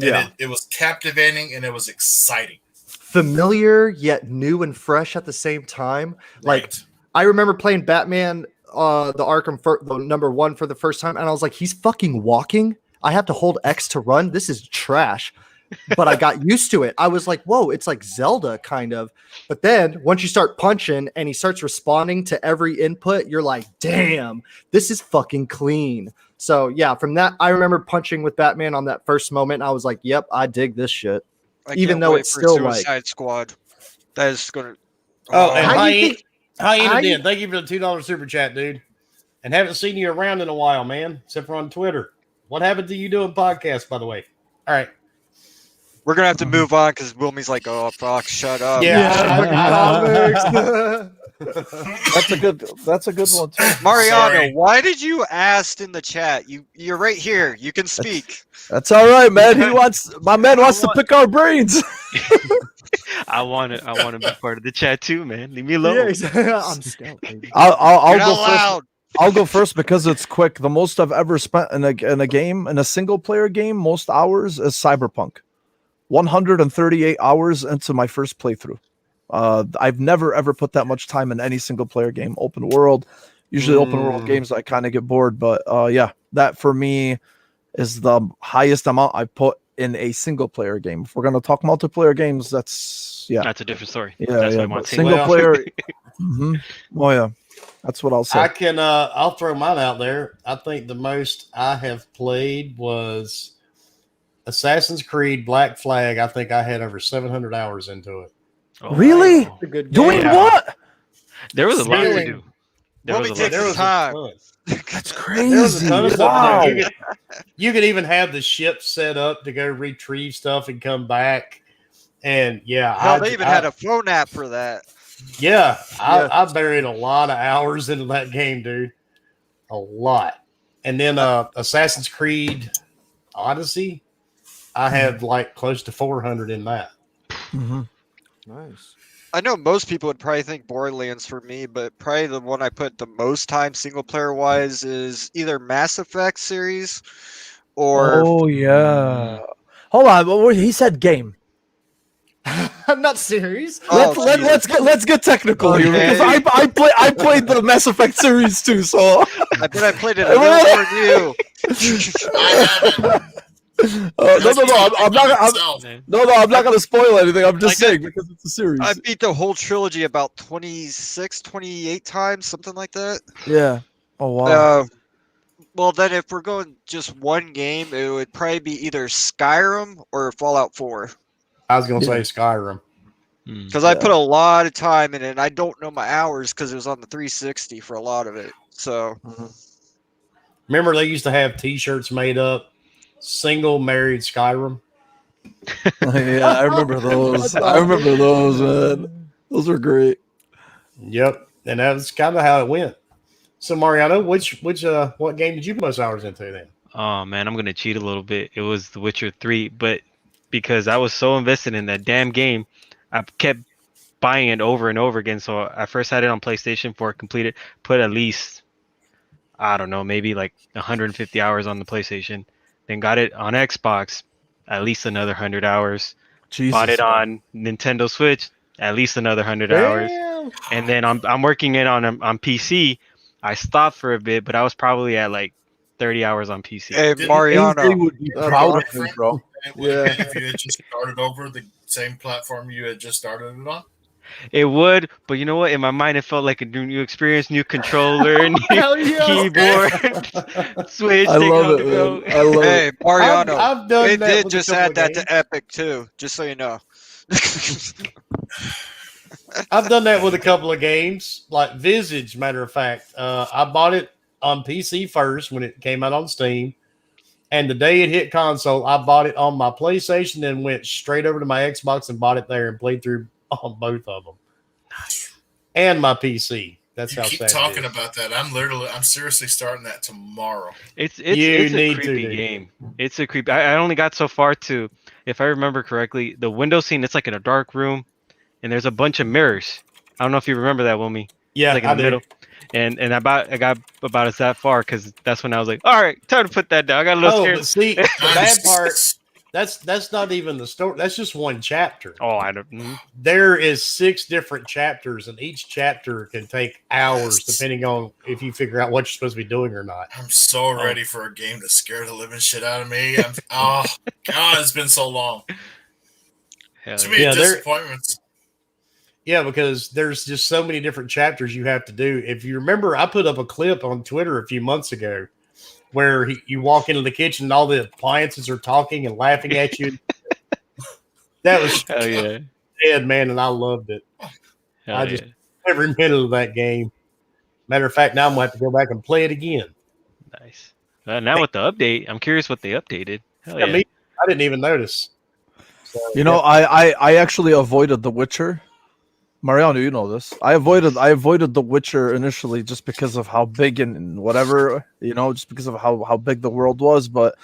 And it was captivating and it was exciting. Familiar yet new and fresh at the same time. Like, I remember playing Batman, the Arkham, the number 1 for the first time, and I was like, he's fucking walking. I have to hold X to run. This is trash. But I got used to it. I was like, whoa, it's like Zelda kind of. But then once you start punching and he starts responding to every input, you're like, damn, this is fucking clean. So yeah, from that, I remember punching with Batman on that first moment. And I was like, yep, I dig this shit. Even though it's still Suicide Squad. That is going to Oh, and How hi, you think- hi, how Ian. you- Thank you for the $2 super chat, dude. And haven't seen you around in a while, man, except for on Twitter. What happened to you doing podcasts, by the way? All right. We're gonna have to move on because Wilmy's like, "Oh fuck, shut up." Yeah. That's a good one too. Mariano, Sorry. why did you ask in the chat? You're right here. You can speak. That's all right, man. My man wants to pick our brains. I want to be part of the chat too, man. Leave me alone. Yeah, exactly. I'm scout, baby. I'll You're go not first. loud. I'll go first because it's quick. The most I've ever spent in a game, in a single player game, most hours is Cyberpunk. 138 hours into my first playthrough. I've never ever put that much time in any single player game. Open world, usually open world games I kind of get bored, but yeah, that for me is the highest amount I put in a single player game. If we're gonna talk multiplayer games, that's That's a different story. yeah, That's yeah. why I want But single. single player. Oh yeah, that's what I'll say. I'll throw mine out there. I think the most I have played was Assassin's Creed Black Flag. I think I had over 700 hours into it. Oh, Really? wow. A good Doing Yeah. what? There was a lot to Sailing. do. There Wilmy was a lot. takes There his was a time. ton. That's There was a ton of crazy. stuff Wow. there. You could even have the ship set up to go retrieve stuff and come back. And yeah, Hell, they even had a phone app for that. yeah. Yeah. I buried a lot of hours into that game, dude. A lot. And then Assassin's Creed Odyssey, I had like close to 400 in that. Mhm. Nice. I know most people would probably think Borderlands for me, but probably the one I put the most time single player wise is either Mass Effect series or Oh yeah. Hold on. He said game. I'm not serious. Oh, Let's get technical here Okay. because I played the Mass Effect series too. So I bet I played it a little more than you. I haven't. I'm not gonna spoil anything. I'm just Like saying because it's a series. I beat the whole trilogy about 26, 28 times, something like that. Yeah. Oh wow. Well, then if we're going just one game, it would probably be either Skyrim or Fallout 4. I was going to say Skyrim. Because I put a lot of time in it, and I don't know my hours because it was on the 360 for a lot of it. So, Remember they used to have T-shirts made up, single married Skyrim? Yeah, I remember those. I remember those, man. Those were great. Yep. And that was kind of how it went. So Mariano, what game did you put most hours into then? Oh man, I'm gonna cheat a little bit. It was The Witcher 3, but because I was so invested in that damn game, I kept buying it over and over again. So I first had it on PlayStation 4, completed, put at least, I don't know, maybe like 150 hours on the PlayStation. Then got it on Xbox, at least another 100 hours. Jesus. Bought it on Nintendo Switch, at least another 100 hours. Damn. And then I'm working it on PC. I stopped for a bit, but I was probably at like 30 hours on PC. hey, Didn't Mariano. AJ would be proud of me, bro. It would have been if you had just started over the same platform you had just started it on. It would, but you know what? In my mind, it felt like a new experience, new controller, new Hell yeah. keyboard, Switch. I take love out it, to go. man. I love Hey, it. Mariano. I've done They that did with a just couple add of that games. to Epic too, just so you know. I've done that with a couple of games, like Visage. Matter of fact, I bought it on PC first when it came out on Steam, and the day it hit console, I bought it on my PlayStation, then went straight over to my Xbox and bought it there and played through on both of them, and my PC. That's You how keep sad it talking is. about that. I'm seriously starting that tomorrow. It's You a need to, creepy dude. game. It's a creepy. I only got so far to, if I remember correctly, the window scene. It's like in a dark room, and there's a bunch of mirrors. I don't know if you remember that, Wilmy. Yeah, Like in I the do. middle. And I got about as that far because that's when I was like, all right, time to put that down. I got a little Oh, scared. but see, the bad part. That's not even the story. That's just one chapter. Oh, I don't. There is 6 different chapters, and each chapter can take hours, depending on if you figure out what you're supposed to be doing or not. I'm so ready for a game to scare the living shit out of me. Oh God, it's been so long. Hell Too yeah. many Yeah, there- disappointments. Yeah, because there's just so many different chapters you have to do. If you remember, I put up a clip on Twitter a few months ago where you walk into the kitchen and all the appliances are talking and laughing at you. That was Hell yeah. dead, man, and I loved it. Hell I yeah. just every minute of that game. Matter of fact, now I'm going to have to go back and play it again. Nice. Now with the update, I'm curious what they updated. Hell Yeah, yeah. me, I didn't even notice. So, You know, I actually avoided The Witcher. Mariano, you know this. I avoided The Witcher initially just because of how big and whatever, just because of how big the world was. But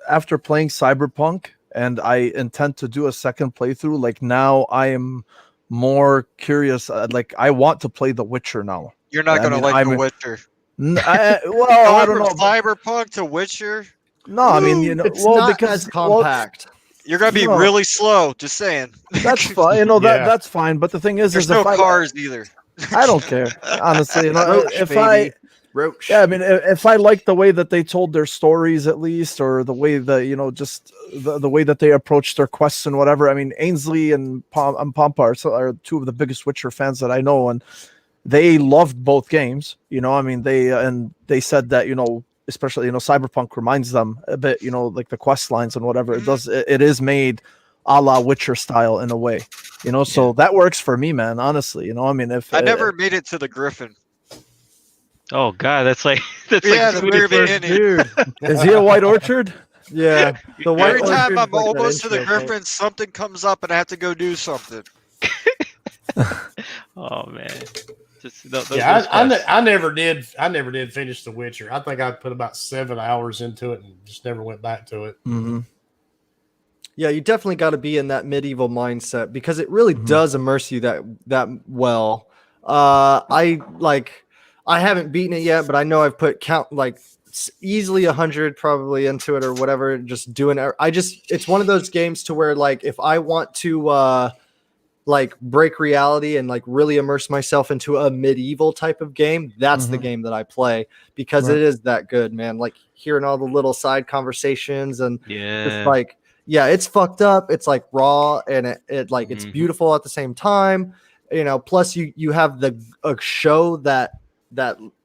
after playing Cyberpunk, and I intend to do a second playthrough, like now I am more curious. Like I want to play The Witcher now. You're not I gonna mean, like I'm The Witcher. well, I Going don't from know. Cyberpunk to Witcher, No, I mean, It's well, not because as compact. you're gonna be No. really slow. Just saying. that's fine. Yeah. That's fine. But the thing is, There's if no I cars either. I don't care, honestly. Roach, If baby. Roach. I mean, if I like the way that they told their stories, at least, or the way that just the way that they approach their quests and whatever. I mean, Ainsley and Pompa are two of the biggest Witcher fans that I know, and they loved both games. I mean, they said that especially Cyberpunk reminds them a bit, like the quest lines and whatever. It is made a la Witcher style in a way, so that works for me, man. Honestly, I mean, if I never made it to the Griffin. Oh god, that's like Yeah, like the very First beginning. dude. is he a White Orchard? Yeah. The white Every time orchard's I'm like that almost to the intro, Griffin, something comes up and I have to go do something. Oh man. Just those Yeah, quests. I never did. I never did finish The Witcher. I think I put about 7 hours into it and just never went back to it. Mm-hmm. Yeah, you definitely got to be in that medieval mindset because it really does immerse you that well. I haven't beaten it yet, but I know I've put easily 100 probably into it or whatever. Just doing it. It's one of those games to where like if I want to break reality and like really immerse myself into a medieval type of game, that's the game that I play because it is that good, man. Like hearing all the little side conversations and just like. Yeah, it's fucked up. It's like raw and it's beautiful at the same time. Plus you have a show that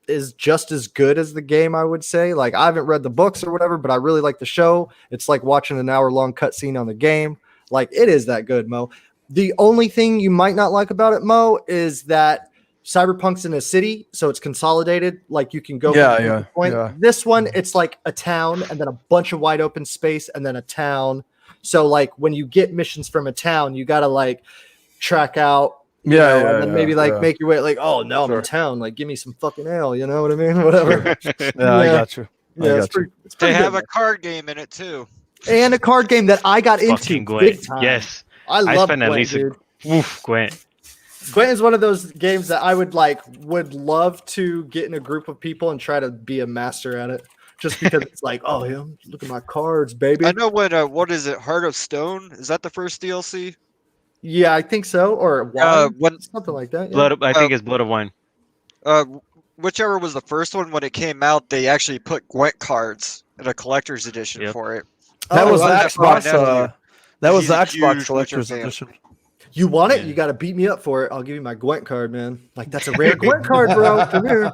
is just as good as the game, I would say. Like I haven't read the books or whatever, but I really like the show. It's like watching an hour-long cutscene on the game. Like it is that good, Mo. The only thing you might not like about it, Mo, is that Cyberpunk's in a city, so it's consolidated. Like you can go from point to point. Yeah. This one, it's like a town and then a bunch of wide open space and then a town. So like when you get missions from a town, you gotta like track out, and then maybe make your way like, oh no, I'm in town. Like give me some fucking ale, you know what I mean? Whatever. Yeah, I got you. Yeah, it's pretty They have good, a card game in it too. and a card game that I got into Fucking Gwent. big time. Yes. I love spent at Gwent, least dude. Gwent. Gwent is one of those games that I would love to get in a group of people and try to be a master at it. Just because it's like, oh yeah, look at my cards, baby. I know what is it? Heart of Stone? Is that the first DLC? Yeah, I think so. Or wine, when something like that. Yeah. Blood. I think it's Blood of Wine. whichever was the first one, when it came out, they actually put Gwent cards in a collector's edition for it. That was the I Xbox. nephew. That was He's the a Xbox huge collector's Witcher fan. edition. You want it? Yeah. You got to beat me up for it. I'll give you my Gwent card, man. Like that's a rare Gwent card, bro. Come here.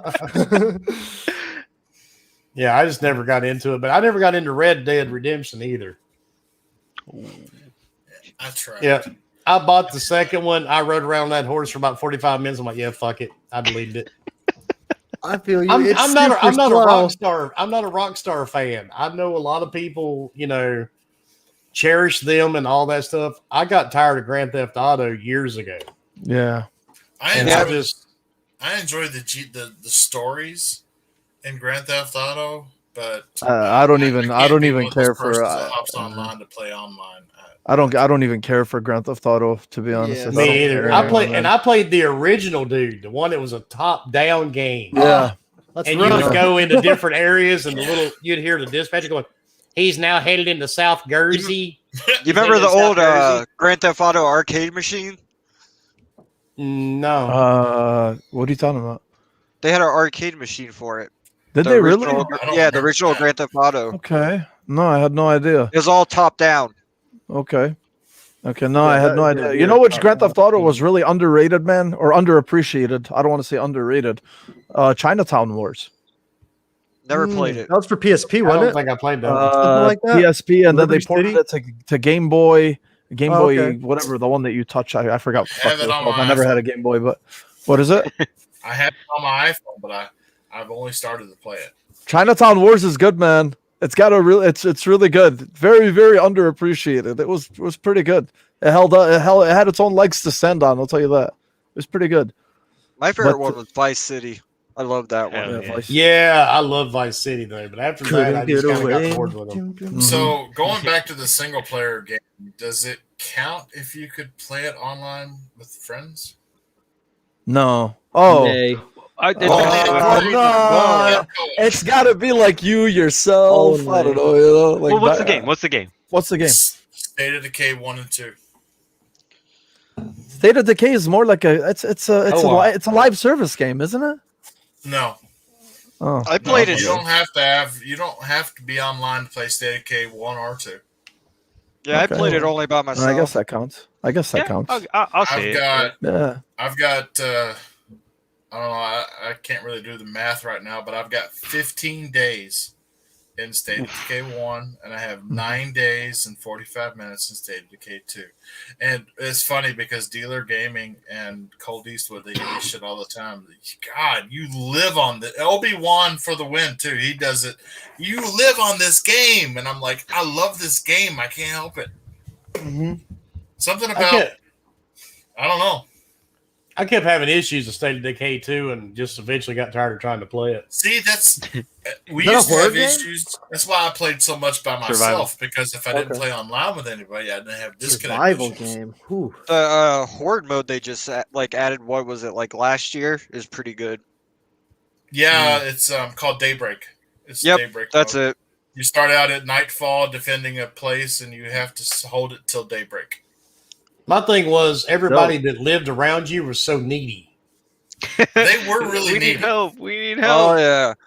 Yeah, I just never got into it, but I never got into Red Dead Redemption either. I tried. Yeah, I bought the second one. I rode around on that horse for about 45 minutes. I'm like, yeah, fuck it. I deleted it. I feel you. I'm not a slow. rock star. I'm not a rock star fan. I know a lot of people, cherish them and all that stuff. I got tired of Grand Theft Auto years ago. Yeah. I And enjoy the stories in Grand Theft Auto, but I don't even can't be one of care those for. persons that hops online to play online. I don't even care for Grand Theft Auto, to be honest. Yeah, with you. me either. I played the original dude, the one that was a top-down game. Yeah. That's And you rough. would go into different areas, and you'd hear the dispatcher going, "He's now headed into South Jersey." You remember the South old Jersey? Grand Theft Auto arcade machine? No. What are you talking about? They had an arcade machine for it. Did The they really? original- I don't Yeah, the remember original that. Grand Theft Auto. Okay. No, I had no idea. It was all top down. Okay. Okay. No, Yeah, I had that- no yeah, idea. yeah, You know which top Grand down. Theft Auto was really underrated, man, or underappreciated? I don't want to say underrated. Chinatown Wars. Never played it. That was for PSP, I wasn't don't it? think I played that. Something like that? PSP, and then they Liberty ported City? it to Game Boy, Game Oh, Boy, okay. whatever, the one that you touch. I forgot. What the fuck have it it was on called. my I never had a iPhone. Game Boy, but what is it? I have it on my iPhone, but I've only started to play it. Chinatown Wars is good, man. It's got a real. It's really good. Very very underappreciated. It was pretty good. It held up. It had its own legs to stand on. I'll tell you that. It was pretty good. My favorite But- one was Vice City. I love that one. Hell Yeah, yeah. Vice- Yeah, I love Vice City though, but after that, I just kind of got bored with them. Mhm. So going back to the single player game, does it count if you could play it online with friends? No. Oh. Nay. It depends Oh, on- no. It's got to be like you yourself. I don't know. You know. Like Well, what's the that- game? What's the game? What's the game? State of Decay 1 and 2. State of Decay is more like it's wow. it's a live service game, isn't it? No, Oh. I played no, it. you don't have to be online to play State of Decay 1 or 2. Yeah, Okay. I played it only by I myself. guess that counts. I guess that Yeah, counts. I'll say it. Yeah. I've got I don't know, I can't really do the math right now, but I've got 15 days in State of Decay 1, and I have 9 days and 45 minutes in State of Decay 2. And it's funny because Dealer Gaming and Cold Eastwood, they give me shit all the time. God, you live on the Obi-Wan for the win, too. He does it. You live on this game. And I'm like, I love this game. I can't help it. Mm-hmm. Something I about, kept, I don't know. I kept having issues with State of Decay 2 and just eventually got tired of trying to play it. See, that's we Is that a used to horror have game? issues. That's why I played so much by myself Survival. because if I didn't Okay. play online with anybody, I didn't have disconnect Survival issues. game. Whew. The horde mode they just added. What was it like last year? Is pretty good. Yeah, it's called Daybreak. It's Yep, Daybreak. That's mode. it. You start out at nightfall defending a place, and you have to hold it till daybreak. My thing was everybody that lived around you was so needy. They were really We need needy. help. We need Oh help. yeah. And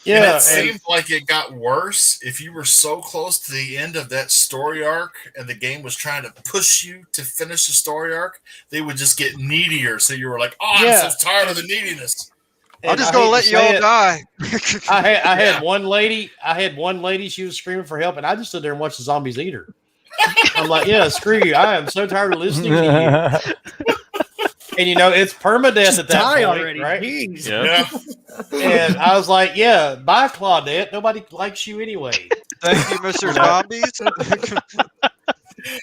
Yeah, it and- seemed like it got worse if you were so close to the end of that story arc and the game was trying to push you to finish the story arc, they would just get needier. So you were like, oh, Yeah. I'm so tired of the neediness. I'm and just I gonna hate let to you all say it, die. I had Yeah. one lady. She was screaming for help, and I just stood there and watched the zombies eat her. I'm like, yeah, screw you. I am so tired of listening to you. And it's permadeath Just at that die point, already. right? Jeez. Yeah. Yeah. And I was like, yeah, bye, Claudette. Nobody likes you anyway. Thank you, Mr. Zombies.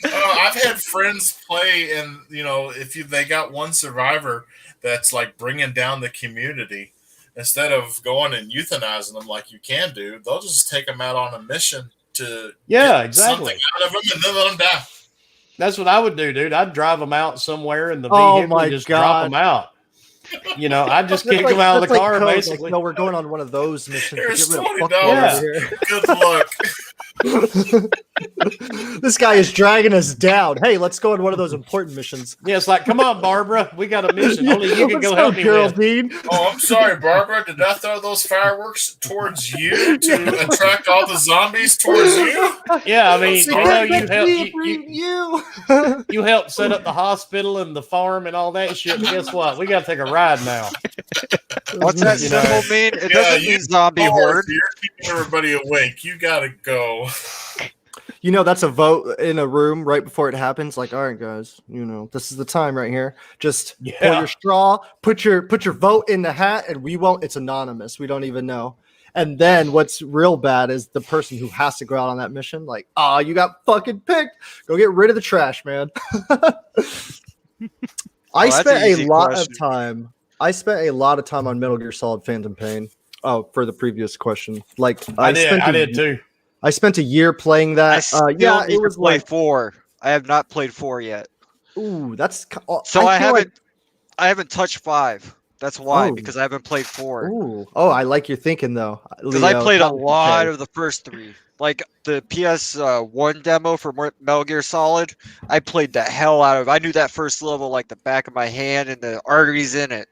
I've had friends play, and they got one survivor that's like bringing down the community, instead of going and euthanizing them like you can do, they'll just take them out on a mission to Yeah, get exactly. something out of them and then let them die. That's what I would do, dude. I'd drive them out somewhere in the Oh vehicle my and just drop God. them out. I'd just That's kick them out of the that's car, code, like, basically. no, we're going on one of those missions. to Here's get rid of $20. fuckboys over here. Good luck. This guy is dragging us down. Hey, let's go on one of those important missions. Yeah, it's like, come on, Barbara. We got a mission. Only you can Let's go help me with. Geraldine. Oh, I'm sorry, Barbara. Did I throw those fireworks towards you to attract all the zombies towards you? Yeah, I mean, sorry. you helped set up the hospital and the farm and all that shit. And guess what? We got to take a ride now. What's that You know. symbol mean? It Yeah, doesn't you- mean zombie Oh, horde. you're keeping everybody awake. You gotta go. That's a vote in a room right before it happens. Like, all right, guys, this is the time right here. Just pour Yeah. your straw, put your vote in the hat, and we won't. It's anonymous. We don't even know. And then what's real bad is the person who has to go out on that mission. Like, you got fucking picked. Go get rid of the trash, man. I that's spent an easy a lot question. of time. I spent a lot of time on Metal Gear Solid Phantom Pain. Oh, for the previous question, like I did too. I spent a year playing I that. still Yeah, need it to was play like, 4. I have not played 4 yet. ooh, that's So I feel haven't touched 5. That's why, Oh. because I haven't played 4. Ooh, oh, I like your thinking though. Because I Leo, played a top of the lot day. of the first 3. Like the PS1 demo for Metal Gear Solid, I played the hell out of. I knew that first level like the back of my hand and the arteries in it.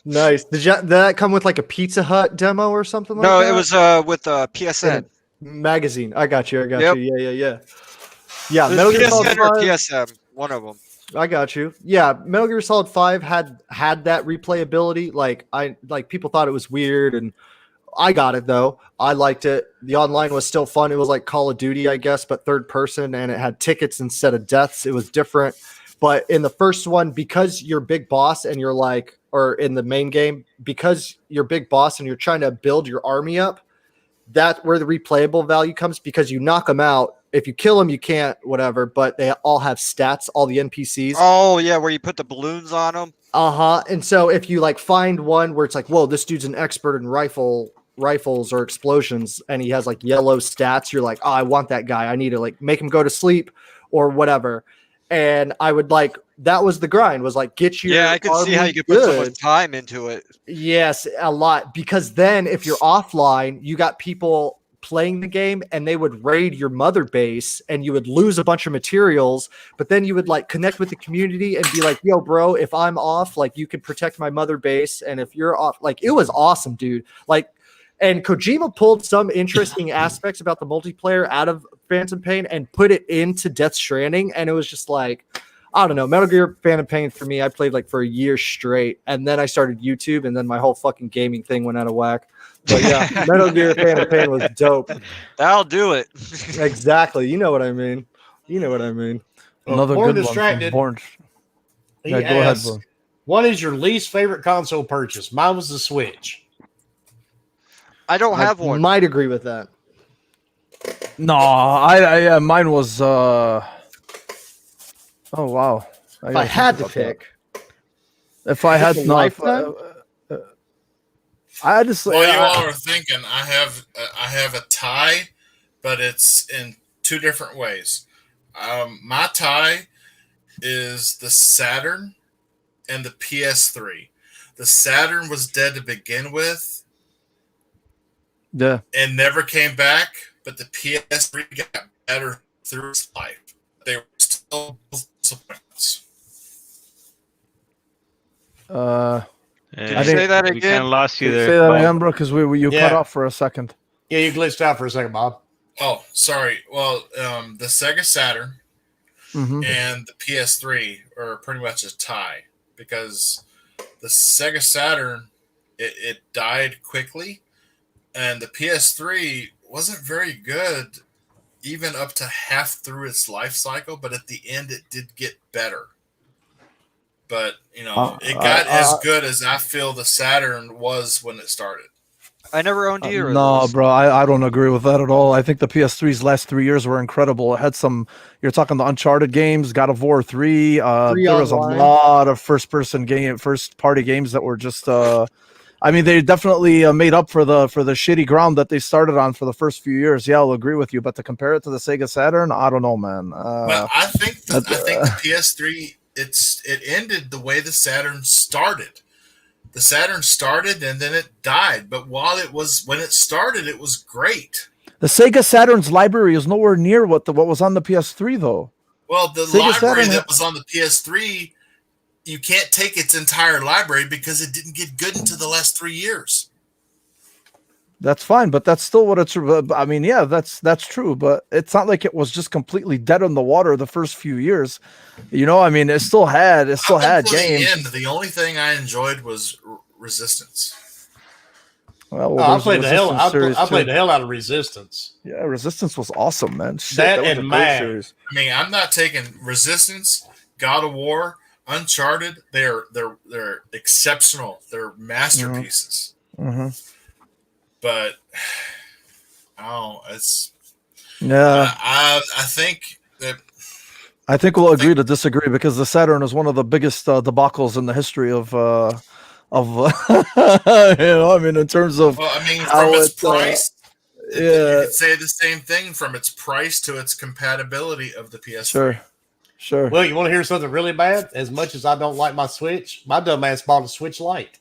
Nice. Did that come with like a Pizza Hut demo or something like No, that? it was with PSN. Magazine. I got you. Yep. Yeah. Yeah. It Yeah. was Metal Gear Solid PSN or 5. PSM, one of them. I got you. Yeah, Metal Gear Solid 5 had that replayability. Like people thought it was weird and I got it though. I liked it. The online was still fun. It was like Call of Duty, I guess, but third person, and it had tickets instead of deaths. It was different. But in the first one, because you're big boss and you're like, or in the main game, because you're big boss and you're trying to build your army up, that's where the replayable value comes, because you knock them out. If you kill them, you can't, whatever, but they all have stats, all the NPCs. Oh yeah, where you put the balloons on them. And so if you like find one where it's like, whoa, this dude's an expert in rifles or explosions, and he has like yellow stats, you're like, oh, I want that guy. I need to like make him go to sleep or whatever. And I would like, that was the grind, was like, get your Yeah, I could see how you could put so much time into it. Yes, a lot. Because then if you're offline, you got people playing the game and they would raid your mother base and you would lose a bunch of materials, but then you would like connect with the community and be like, yo, bro, if I'm off, like you can protect my mother base. And if you're off, like it was awesome, dude. Like, and Kojima pulled some interesting aspects about the multiplayer out of Phantom Pain and put it into Death Stranding. And it was just like, I don't know, Metal Gear Phantom Pain for me, I played like for a year straight. And then I started YouTube and then my whole fucking gaming thing went out of whack. But yeah, Metal Gear Phantom Pain was dope. That'll do it. Exactly. You know what I mean. Another Born good one. Distracted. From Born. He Yeah, go ahead, asks, bro. what is your least favorite console purchase? Mine was the Switch. I don't have one. Might agree with that. No, I mine was. Oh wow! If I had to pick, if I had a no, lifetime? I just. Well, you all are thinking I have a tie, but it's in two different ways. My tie is the Saturn and the PS3. The Saturn was dead to begin with Yeah. and never came back, but the PS3 got better through its life. They were still disappointments. Did I you think say that We kind again? of lost you there. Say that Bob. again, bro, because you Yeah. cut off for a second. Yeah, you glitched out for a second, Bob. Oh, sorry. Well, the Sega Saturn Mm-hmm. and the PS3 are pretty much a tie because the Sega Saturn it died quickly, and the PS3 wasn't very good even up to half through its life cycle, but at the end it did get better. But it got as good as I feel the Saturn was when it started. I never owned either of No, those. bro, I don't agree with that at all. I think the PS3's last 3 years were incredible. It had some. You're talking the Uncharted games, God of War 3. There was online. a lot of first party games that were just. I mean, they definitely made up for the shitty ground that they started on for the first few years. Yeah, I'll agree with you. But to compare it to the Sega Saturn, I don't know, man. But I think the PS3 it ended the way the Saturn started. The Saturn started and then it died. But when it started, it was great. The Sega Saturn's library is nowhere near what was on the PS3, though. Well, the Sega library Saturn that was on the PS3, you can't take its entire library because it didn't get good until the last 3 years. That's fine, but that's still what it's. I mean, yeah, that's true, but it's not like it was just completely dead in the water the first few years. I mean, it still had Up until games. the end, the only thing I enjoyed was Resistance. Well, I there's played the hell. Resistance series I played too. the hell out of Resistance. Yeah, Resistance was awesome, man. Shit, That was and a great Mag. series. I mean, I'm not taking Resistance, God of War, Uncharted. They're exceptional. They're masterpieces. Mm-hmm. But it's Yeah, I think that I think we'll agree to disagree because the Saturn is one of the biggest debacles in the history of. I mean, in terms of from its price, you yeah, could say the same thing from its price to its compatibility of the PS3. sure. Well, you want to hear something really bad? As much as I don't like my Switch, my dumb ass bought a Switch Lite.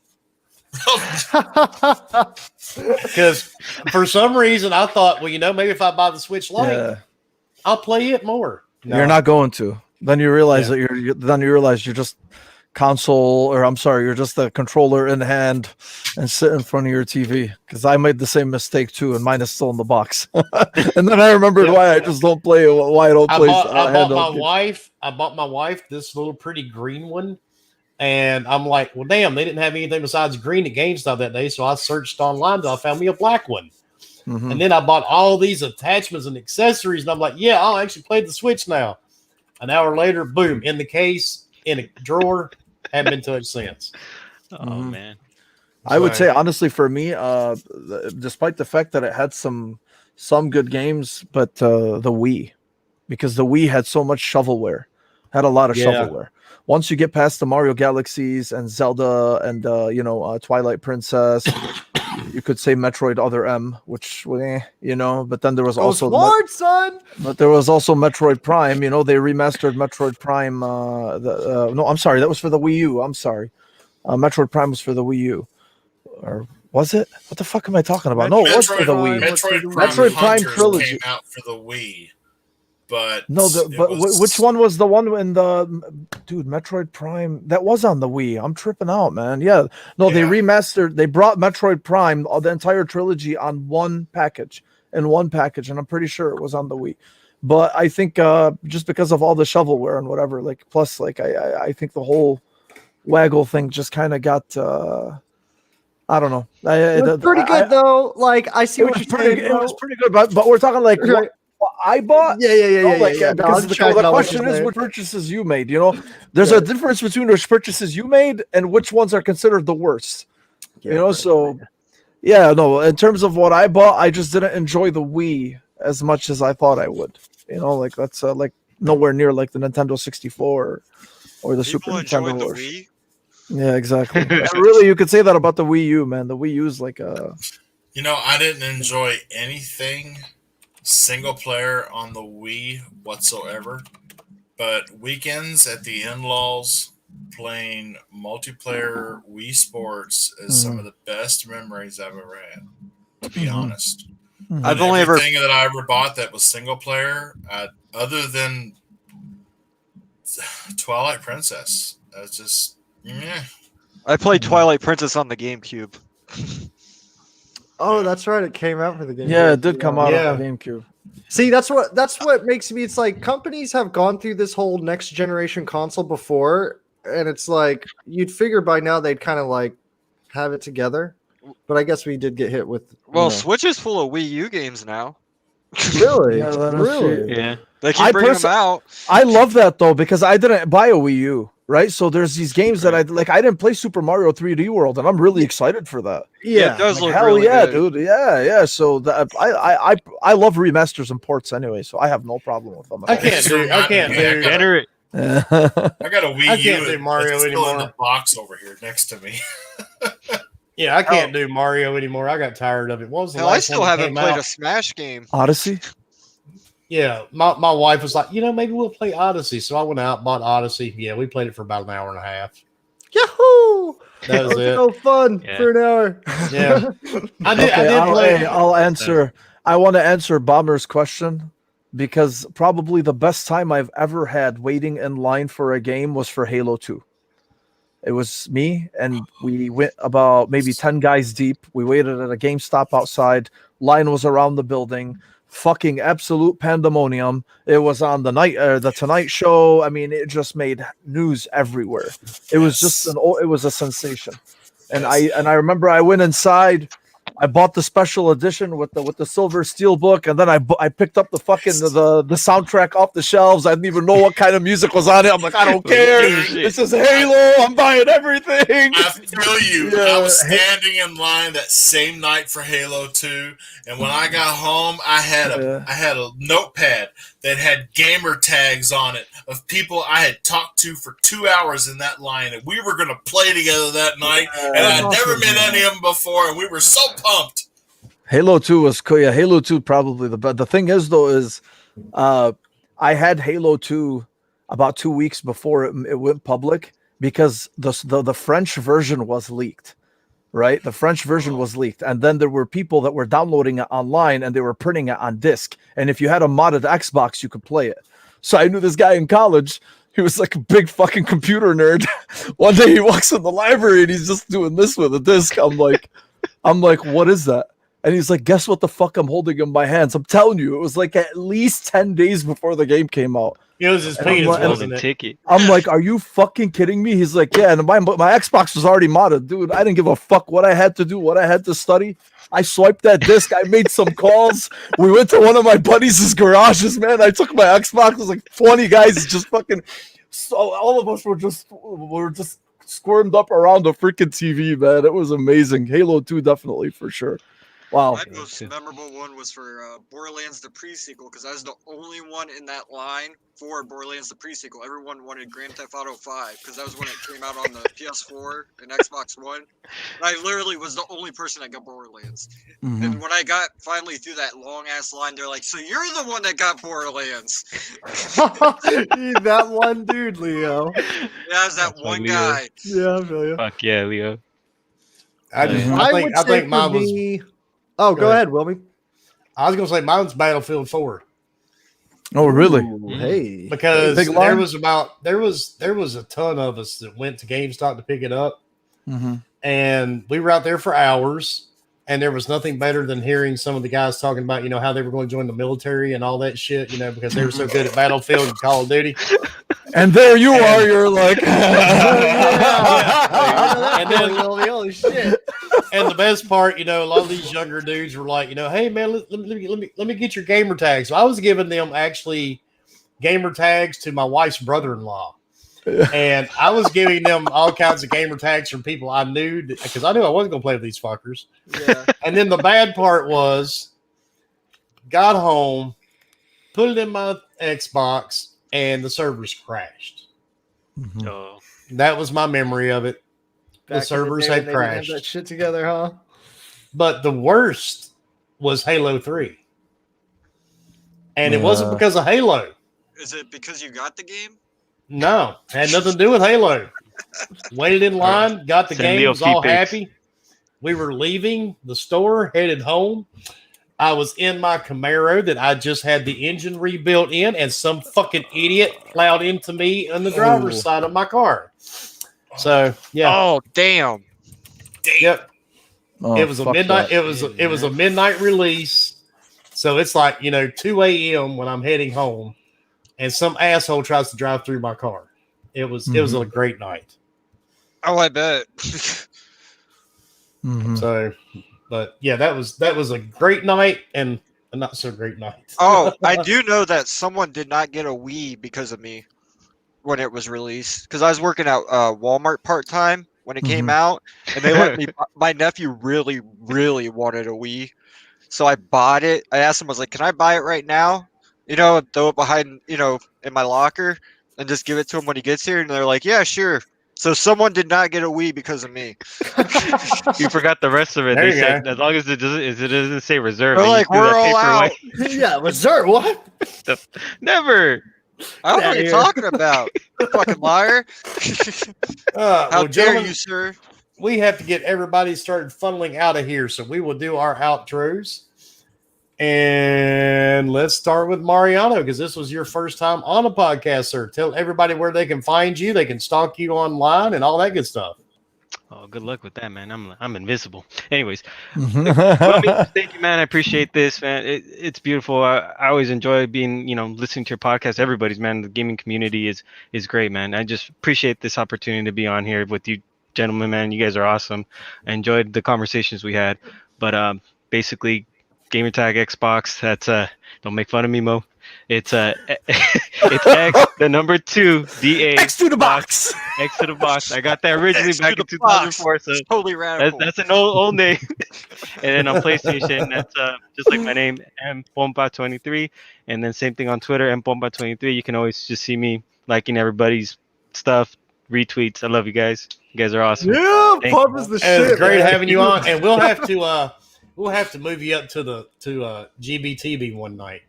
Because for some reason I thought, maybe if I buy the Switch Lite, Yeah. I'll play it more. No. You're not going to. Then you realize that you're just you're just a controller in hand and sit in front of your TV. Because I made the same mistake too, and mine is still in the box. And then I remembered why I just don't play. Why I don't play. I bought my wife this little pretty green one, And I'm like, well, damn, they didn't have anything besides green at GameStop that day. So I searched online until I found me a black one. Mhm. And then I bought all these attachments and accessories. And I'm like, yeah, I'll actually play the Switch now. An hour later, boom, in the case, in a drawer, haven't been touched since. Oh man. I would say honestly for me, despite the fact that it had some good games, but the Wii, because the Wii had so much shovelware, had a lot of shovelware. Once you get past the Mario Galaxies and Zelda and Twilight Princess, you could say Metroid Other M, which but then there was also son. But there was also Metroid Prime. They remastered Metroid Prime. No, I'm sorry, that was for the Wii U. I'm sorry, Metroid Prime was for the Wii U, or was it? What the fuck am I talking about? No, it was for the Wii. Metroid Prime Trilogy came out for the Wii, but which one was the one in the Metroid Prime that was on the Wii? I'm tripping out, man. Yeah, no, they remastered. They brought Metroid Prime, the entire trilogy, on one package, and I'm pretty sure it was on the Wii. But I think just because of all the shovelware and whatever, plus I think the whole waggle thing just kind of got. I don't know. It's pretty good though. I see what you're saying. It was pretty good, but we're talking what I bought. Yeah. Because the question is which purchases you made. There's a difference between which purchases you made and which ones are considered the worst. In terms of what I bought, I just didn't enjoy the Wii as much as I thought I would. That's nowhere near like the Nintendo 64 or the Super Nintendo. The Wii? Yeah, exactly. Really, you could say that about the Wii U, man. The Wii U is like a. I didn't enjoy anything single player on the Wii whatsoever, but weekends at the in-laws playing multiplayer Wii Sports is some of the best memories I've ever had, to be honest. I've only ever thing that I ever bought that was single player, other than Twilight Princess. That's just I played Twilight Princess on the GameCube. Oh, that's right. It came out for the GameCube. Yeah, it did come out on the GameCube. See, that's what makes me. It's like companies have gone through this whole next generation console before, and it's like you'd figure by now they'd kind of like have it together. But I guess we did get hit with. Switch is full of Wii U games now. Really? Really? Yeah. They keep bringing them out. I love that though because I didn't buy a Wii U. Right, so there's these games that I didn't play Super Mario 3D World, and I'm really excited for that. Yeah, it does look hell really good. Dude. Yeah. So I love remasters and ports anyway, so I have no problem with them. I can't do. I got a Wii U. I can't do Mario it's still anymore. in the box over here next to me. Yeah, I can't do Mario anymore. I got tired of it. What was the last I still one that haven't came played out? a Smash game. Odyssey. Yeah, my wife was like, maybe we'll play Odyssey. So I went out, bought Odyssey. Yeah, we played it for about an hour and a half. Yahoo! That was it. So fun for an hour. Yeah, I did play. I'll answer. I want to answer Bomber's question because probably the best time I've ever had waiting in line for a game was for Halo 2. It was me, and we went about maybe 10 guys deep. We waited at a GameStop outside. Line was around the building. Fucking absolute pandemonium. It was on the Tonight Show. I mean, it just made news everywhere. It was it was a sensation. And I remember I went inside. I bought the special edition with the silver steel book, and then I picked up the fucking the soundtrack off the shelves. I didn't even know what kind of music was on it. I'm like, I don't care. This is Halo. I'm buying everything. I feel you. Yeah. I was standing in line that same night for Halo 2, and when I got home, I had a notepad that had gamer tags on it of people I had talked to for 2 hours in that line, and we were going to play together that night, and I'd never met any of them before, and we were so pumped. Halo 2 was cool. Yeah, Halo 2 probably the best. The thing is, though, is I had Halo 2 about 2 weeks before it went public because the French version was leaked. Right, the French version was leaked, and then there were people that were downloading it online and they were printing it on disc. And if you had a modded Xbox, you could play it. So I knew this guy in college. He was like a big fucking computer nerd. One day he walks in the library and he's just doing this with a disc. I'm like, what is that? And he's like, guess what the fuck I'm holding in my hands? I'm telling you, it was like at least 10 days before the game came out. It was his And I'm penis, like- wasn't it? ticket. I'm like, are you fucking kidding me? He's like, yeah, and my Xbox was already modded, dude. I didn't give a fuck what I had to do, what I had to study. I swiped that disc. I made some calls. We went to one of my buddies' garages, man. I took my Xbox. It was like 20 guys just fucking. So all of us were just squirmed up around the freaking TV, man. It was amazing. Halo 2, definitely for sure. Wow. My most memorable one was for Borderlands the pre-sequel because I was the only one in that line for Borderlands the pre-sequel. Everyone wanted Grand Theft Auto 5 because that was when it came out on the PS4 and Xbox One. And I literally was the only person that got Borderlands. Mhm. And when I got finally through that long-ass line, they're like, so you're the one that got Borderlands. That one dude, Leo. Yeah, I was that That's one like Leo. guy. Yeah, I feel you. Fuck yeah, Leo. I would say think for mine was. me- Oh, go ahead, Wilmy. I was gonna say mine's Battlefield 4 Oh, really? Ooh, hey. because Big there line? was a ton of us that went to GameStop to pick it up, Mm-hmm. and we were out there for hours. And there was nothing better than hearing some of the guys talking about, how they were going to join the military and all that shit, because they were so good at Battlefield and Call of Duty. And there you are. You're like, And then- holy shit. And the best part, a lot of these younger dudes were like, hey man, let me get your gamer tags. So I was giving them actually gamer tags to my wife's brother-in-law, and I was giving them all kinds of gamer tags from people I knew because I knew I wasn't going to play with these fuckers. Yeah. And then the bad part was, got home, put it in my Xbox, and the servers crashed. Oh, That was my memory of it. Back in The servers day had when they didn't have crashed. that shit together, huh? But the worst was Halo 3. And it wasn't Yeah. because of Halo. Is it because you got the game? No, had nothing to do with Halo. Waited in line, got the Send game, Leo was all feedbacks. happy. We were leaving the store, headed home. I was in my Camaro that I just had the engine rebuilt in, and some fucking idiot plowed into me on the driver's side of my car. So yeah, Oh, damn. yep. oh, It was a fuck midnight. that. It was a midnight release. So it's like 2 a.m. when I'm heading home, and some asshole tries to drive through my car. It was a great night. Oh, I bet. Mhm. So, but yeah, that was a great night and a not so great night. Oh, I do know that someone did not get a Wii because of me when it was released. Because I was working at Walmart part time when it came out, and they let me. My nephew really, really wanted a Wii, so I bought it. I asked him, I was like, "Can I buy it right now? And throw it behind, in my locker, and just give it to him when he gets here." And they're like, "Yeah, sure." So someone did not get a Wii because of me. you forgot the rest of it. There They you said go. as long as it doesn't say reserve. They're and you like, threw "We're that all paper away. out." Yeah, reserve. What? Never. I don't know Get what you're outta here. talking about. You fucking liar. How Well, dare gentlemen, you, sir? we have to get everybody started funneling out of here, so we will do our outros. And let's start with Mariano, because this was your first time on a podcast, sir. Tell everybody where they can find you, they can stalk you online, and all that good stuff. Oh, good luck with that, man. I'm invisible. Anyways, well, thank you, man. I appreciate this, man. It's beautiful. I always enjoy being, listening to your podcast. Everybody's, man. The gaming community is great, man. I just appreciate this opportunity to be on here with you, gentlemen, man. You guys are awesome. I enjoyed the conversations we had. But basically, gamer tag Xbox. That's don't make fun of me, Mo. It's it's X the number 2 DA X to the box. X to the box. I got that originally back in 2004, so It's totally radical. that's an old name. And then on PlayStation, that's just like my name, mpompa23. And then same thing on Twitter, mpompa23. You can always just see me liking everybody's stuff, retweets. I love you guys. You guys are awesome. Yeah, Thank pub you. is the And shit. it's great man. having you on, and we'll have to move you up to GBTV one night.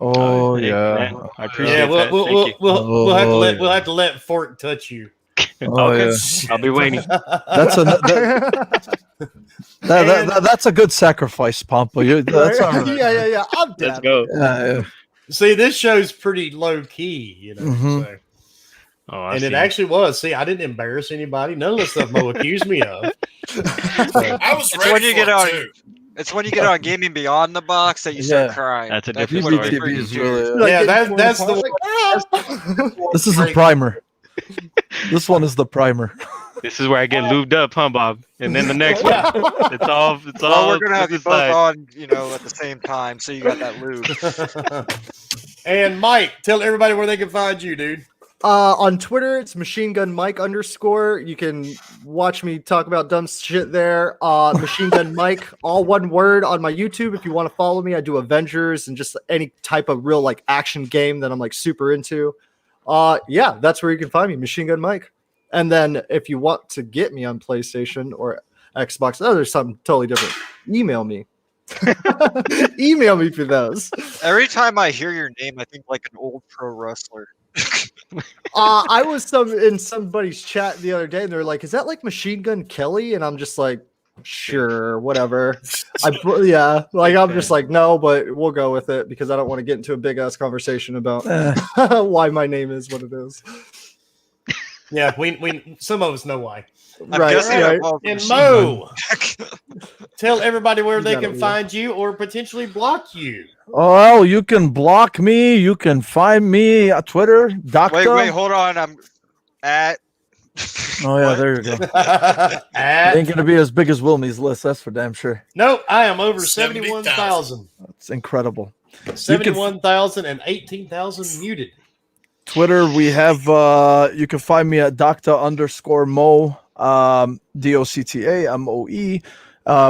Oh Thank you, yeah. man. I appreciate Yeah, that. we'll Thank you. we'll have to let Fork touch you. Oh, Okay. yeah. I'll be waiting. That's that's a good sacrifice, Pampa. That's all right. Yeah. I'm Let's dead. go. Yeah. See, this show's pretty low key, Mhm. so. Oh, I And see. it actually was. See, I didn't embarrass anybody. None of the stuff Mo accused me of. I was It's ready when you for get it out- too. It's when you get on Gaming Beyond the box that you start Yeah. crying. That's a That's different what story. it BBTV is freaking really. Like, Yeah, getting that's torn the apart, one. This is the primer. This one is the primer. This is where I get lubed up, huh, Bob? And then the next one, Yeah. it's all Well, we're gonna have you to the both side. on, at the same time, so you got that lube. And Mike, tell everybody where they can find you, dude. On Twitter, it's Machine Gun Mike _. You can watch me talk about dumb shit there. Machine Gun Mike, all one word on my YouTube. If you want to follow me, I do Avengers and just any type of real like action game that I'm like super into. Yeah, that's where you can find me, Machine Gun Mike. And then if you want to get me on PlayStation or Xbox, there's something totally different. Email me. Email me for those. Every time I hear your name, I think like an old pro wrestler. I was in somebody's chat the other day, and they're like, "Is that like Machine Gun Kelly?" And I'm just like, "Sure, whatever." I'm just like, "No," but we'll go with it because I don't want to get into a big ass conversation about why my name is what it is. Yeah, we some of us know why. I'm guessing right. it was And Machine Mo, Gun. tell everybody where You they got can it, find you or potentially block you. Well, you can block me. You can find me at Twitter. Doctor. Wait, hold on. I'm at. Oh yeah, What? there you go. At- Ain't gonna be as big as Wilmy's list, that's for damn sure. nope, I am over 70,000. 71,000. That's incredible. 71,000 and 18,000 muted. Twitter, we have you can find me at Docta_Mo, DOCTAMOE.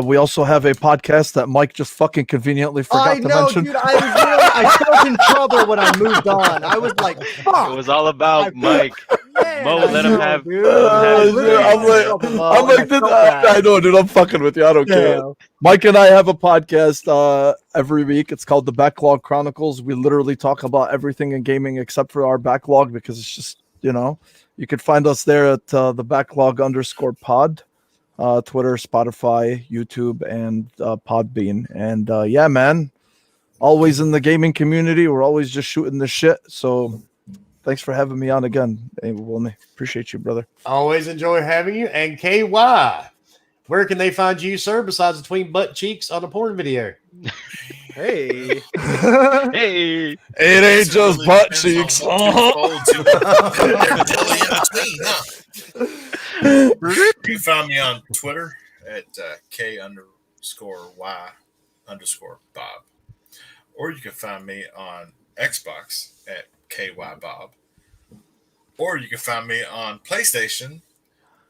We also have a podcast that Mike just fucking conveniently forgot I to know, mention. dude. I felt in trouble when I moved on. I was like, "Fuck." It was all about Mike. Man, Mo, I let him know, have- dude. let him have I his literally way. I'm like, felt in trouble, I'm Mo, like, and I felt I bad. know, dude. I'm fucking with you. I don't care. Yeah. Mike and I have a podcast every week. It's called The Backlog Chronicles. We literally talk about everything in gaming except for our backlog because it's just, you can find us there at the backlog_pod, Twitter, Spotify, YouTube, and Podbean. And yeah, man, always in the gaming community. We're always just shooting the shit. So thanks for having me on again. Hey, Wilmy. Appreciate you, brother. Always enjoy having you. And KY, where can they find you, sir, besides between butt cheeks on a porn video? Hey. Hey, It ain't just Really butt depends on cheeks. what you fold to their jelly in between, huh? You can find me on Twitter at K_Y_Bob. Or you can find me on Xbox at KYBob. Or you can find me on PlayStation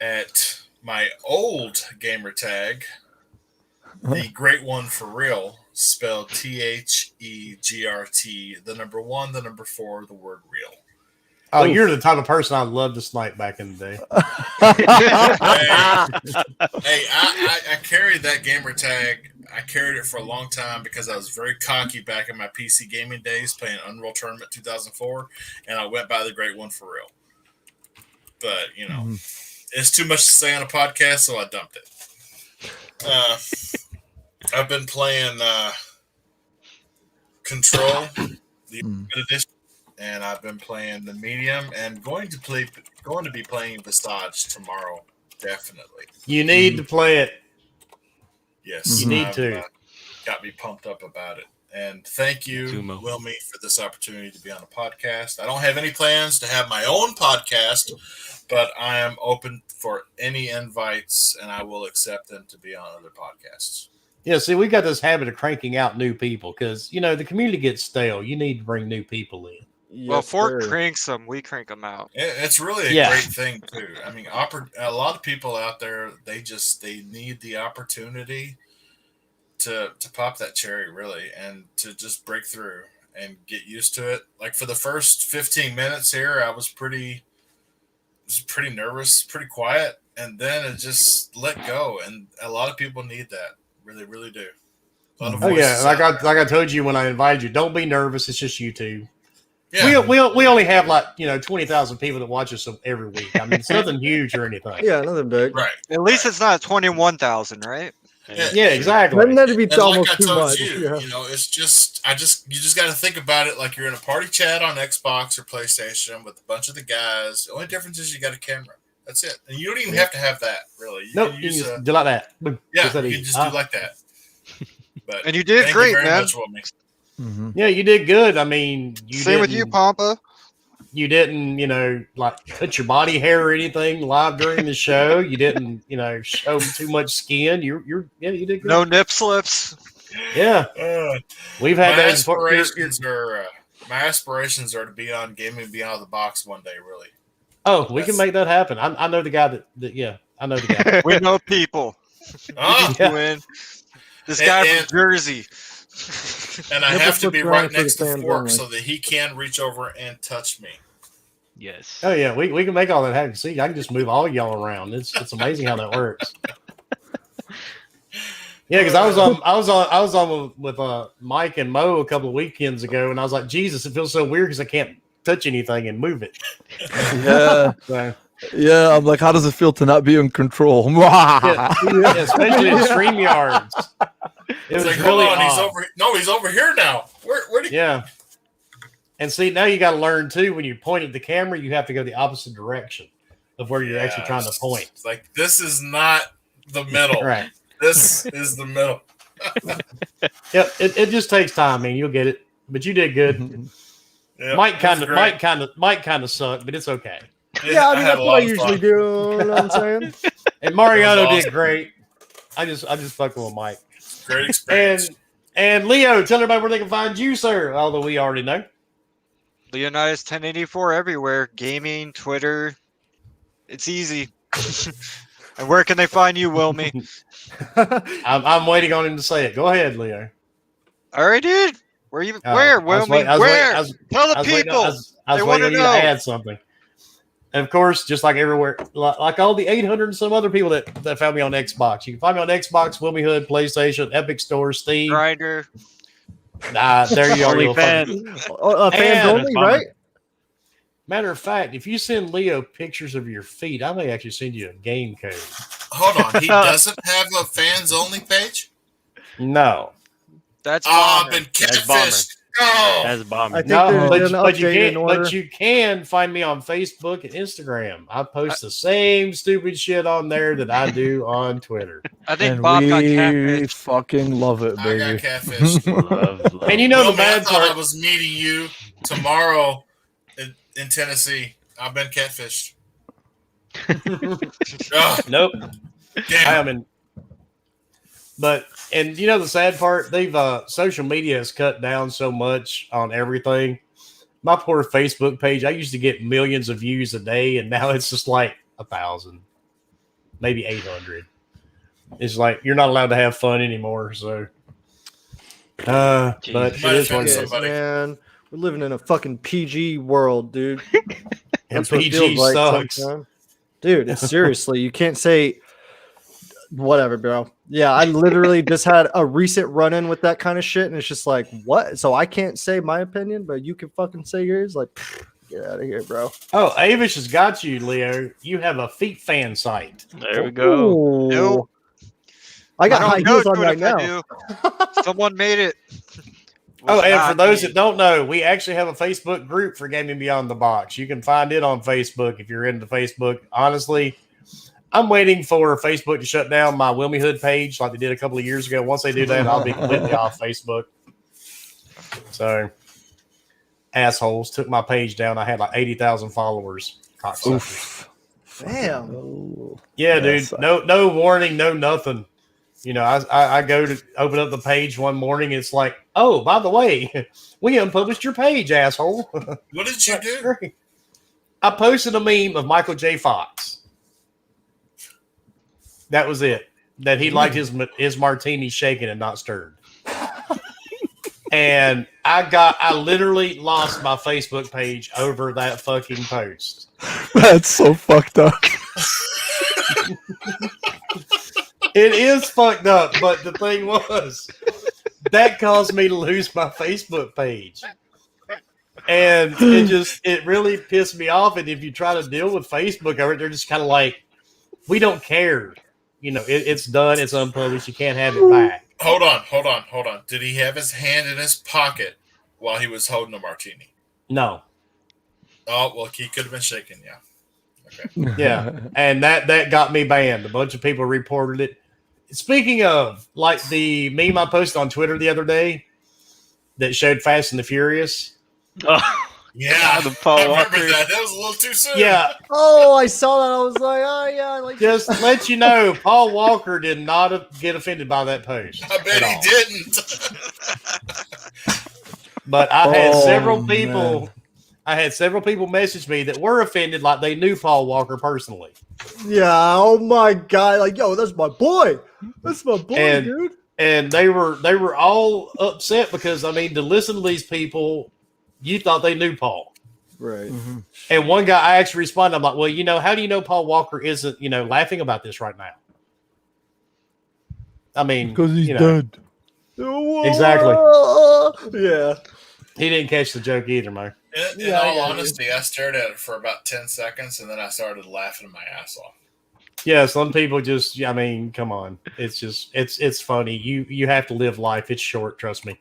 at my old gamer tag, the Great One for Real, spelled THEGRT, the number 1, the number 4, the word real. Oh, you're the type of person I loved to snipe back in the day. Hey, I carried that gamer tag. I carried it for a long time because I was very cocky back in my PC gaming days playing Unreal Tournament 2004, and I went by the Great One for Real. But, it's too much to say on a podcast, so I dumped it. I've been playing Control, the edition, and I've been playing the medium, and going to be playing Visage tomorrow, definitely. You need to play it. Yes, You need to. Got me pumped up about it. And thank you, Sumo. Wilmy, for this opportunity to be on a podcast. I don't have any plans to have my own podcast, but I am open for any invites, and I will accept them to be on other podcasts. Yeah, see, we got this habit of cranking out new people because, the community gets stale. You need to bring new people in. Well, Yes, Fort sir. cranks them, we crank them out. It's really a Yeah. great thing, too. I mean, a lot of people out there, they need the opportunity to pop that cherry, really, and to just break through and get used to it. Like for the first 15 minutes here, I was pretty nervous, pretty quiet, and then it just let go. And a lot of people need that, really, really do. A lot of Oh yeah, voices like out there. I told you when I invited you, don't be nervous. It's just YouTube. Yeah. We only have 20,000 people that watch us every week. I mean, it's nothing huge or anything. Yeah, nothing big. Right. At least it's not 21,000, right? Yeah, exactly. Doesn't have to be And like almost I too told much. you, Yeah. it's just you just got to think about it like you're in a party chat on Xbox or PlayStation with a bunch of the guys. The only difference is you got a camera. That's it, and you don't even have to have that really. You Nope, can you use can just do like that. Boom. yeah, Just that you easy. can just do like that. But And you did thank great, you very man. much, Wilmy. Mhm. Yeah, you did good. I mean, Same with you, Pampa. You didn't, like cut your body hair or anything live during the show. You didn't, show too much skin. Yeah, you did good. No nip slips. Yeah, we've had My those before. aspirations are to be on Gaming Beyond the Box one day. Really. Oh, we can make that happen. I know the guy that yeah, I know the guy. We know people. Ah, Yeah. Win. This guy And- from Jersey. and I Nipple have to be flips right around for next the to fans Fork only. so that he can reach over and touch me. Yes. Oh yeah, we can make all that happen. See, I can just move all y'all around. It's amazing how that works. Yeah, because I was on with Mike and Mo a couple of weekends ago, and I was like, Jesus, it feels so weird because I can't touch anything and move it. Yeah, So, yeah. I'm like, how does it feel to not be in control? yeah, especially in StreamYards. It It's was like, really hold on, odd. he's over here now. Where did he? Yeah. And see, now you got to learn too. When you point at the camera, you have to go the opposite direction of where you're actually trying to point. It's like, this is not the middle. Right. This is the middle. Yep. It just takes time, man. You'll get it. But you did good. Yep, Mike that's great. kind of sucked, but it's okay. Yeah, I mean had that's a what lot I of usually fun. do. You know what I'm saying? And Mariano That was did awesome. great. I just fucking with Mike. Great experience. And Leo, tell everybody where they can find you, sir. Although we already know. Leonidas 1084 everywhere. Gaming, Twitter. It's easy. And where can they find you, Wilmy? I'm waiting on him to say it. Go ahead, Leo. I already did. Where you? Oh, Where, I was Wilmy? wait- I was Where? wait- I was- Tell the I was waiting people. on- I was They waiting wanna on you know. to add something. And of course, just like everywhere, like all the 800 and some other people that found me on Xbox. You can find me on Xbox, Wilmy Hood, PlayStation, Epic Store, Steam. Grinder. There you are. you little fucker. OnlyFans. Fans And- only, right? Matter of fact, if you send Leo pictures of your feet, I may actually send you a game code. Hold on, he doesn't have a fans only page? No. That's Oh, I've bomber. been That's bomber. catfished. Oh, That's bomber. I think No, there's an but you update in can't. order. But you can find me on Facebook and Instagram. I post the same stupid shit on there that I do on Twitter. I think And Bob got we catfished. fucking love it, I baby. got catfished. Love. And you know Wilmy, the I bad thought I part. was meeting you tomorrow in Tennessee. I've been catfished. Oh, Nope. I damn. am in. But and you know the sad part, they've social media has cut down so much on everything. My poor Facebook page, I used to get millions of views a day, and now it's just like 1,000, maybe 800. It's like you're not allowed to have fun anymore. So, but it Jesus. is what it Yes, is. Somebody. man. We're living in a fucking PG world, dude. And That's what it PG feels like sucks. sometimes. Dude, it's seriously, you can't say whatever, bro. Yeah, I literally just had a recent run-in with that kind of shit, and it's just like, what? So I can't say my opinion, but you can fucking say yours? Like, pfft, get out of here, bro. Oh, Avish has got you, Leo. You have a feet fan site. There we go. Ooh. Nope. I got high don't go heels to on it right if I now. do. Someone made it. Oh, Was and not for those me. that don't know, we actually have a Facebook group for Gaming Beyond the Box. You can find it on Facebook if you're into Facebook. Honestly, I'm waiting for Facebook to shut down my Wilmy Hood page like they did a couple of years ago. Once they do that, I'll be completely off Facebook. So, assholes took my page down. I had like 80,000 followers. Cocksuckers. Oof. Damn. Oh. Yeah, Yes. dude. No warning, no nothing. You know, I go to open up the page one morning. It's like, oh, by the way, we unpublished your page, asshole. What did you do? Great. I posted a meme of Michael J. Fox. That was it. That he liked his martini shaken and not stirred. And I literally lost my Facebook page over that fucking post. That's so fucked up. It is fucked up, but the thing was that caused me to lose my Facebook page. And it really pissed me off. And if you try to deal with Facebook, they're just kind of like, we don't care. You know, it's done. It's unpublished. You can't have it back. Hold on. Did he have his hand in his pocket while he was holding a martini? No. Oh, well, he could have been shaking, yeah. Okay. Yeah. And that got me banned. A bunch of people reported it. Speaking of, like the meme I posted on Twitter the other day that showed Fast and the Furious. Oh, Yeah, the Paul I remember Walker. that. That was a little too soon. Yeah, Oh, I saw that. I was like, oh yeah, I like. just to let you know, Paul Walker did not get offended by that post. I bet at he all. didn't. But I had Oh, several people. man. I had several people message me that were offended, like they knew Paul Walker personally. Yeah. Oh my god. Like, yo, that's my boy. That's my boy, And- dude. And they were all upset because, I mean, to listen to these people, you thought they knew Paul. Right. And one guy, I actually responded, I'm like, well, how do you know Paul Walker isn't, laughing about this right now? I mean, Because he's you know, dead. Exactly. Yeah. He didn't catch the joke either, man. In Yeah, I all got you. honesty, I stared at it for about 10 seconds and then I started laughing my ass off. Yeah, some people just, I mean, come on. It's just, it's funny. You have to live life. It's short, trust me.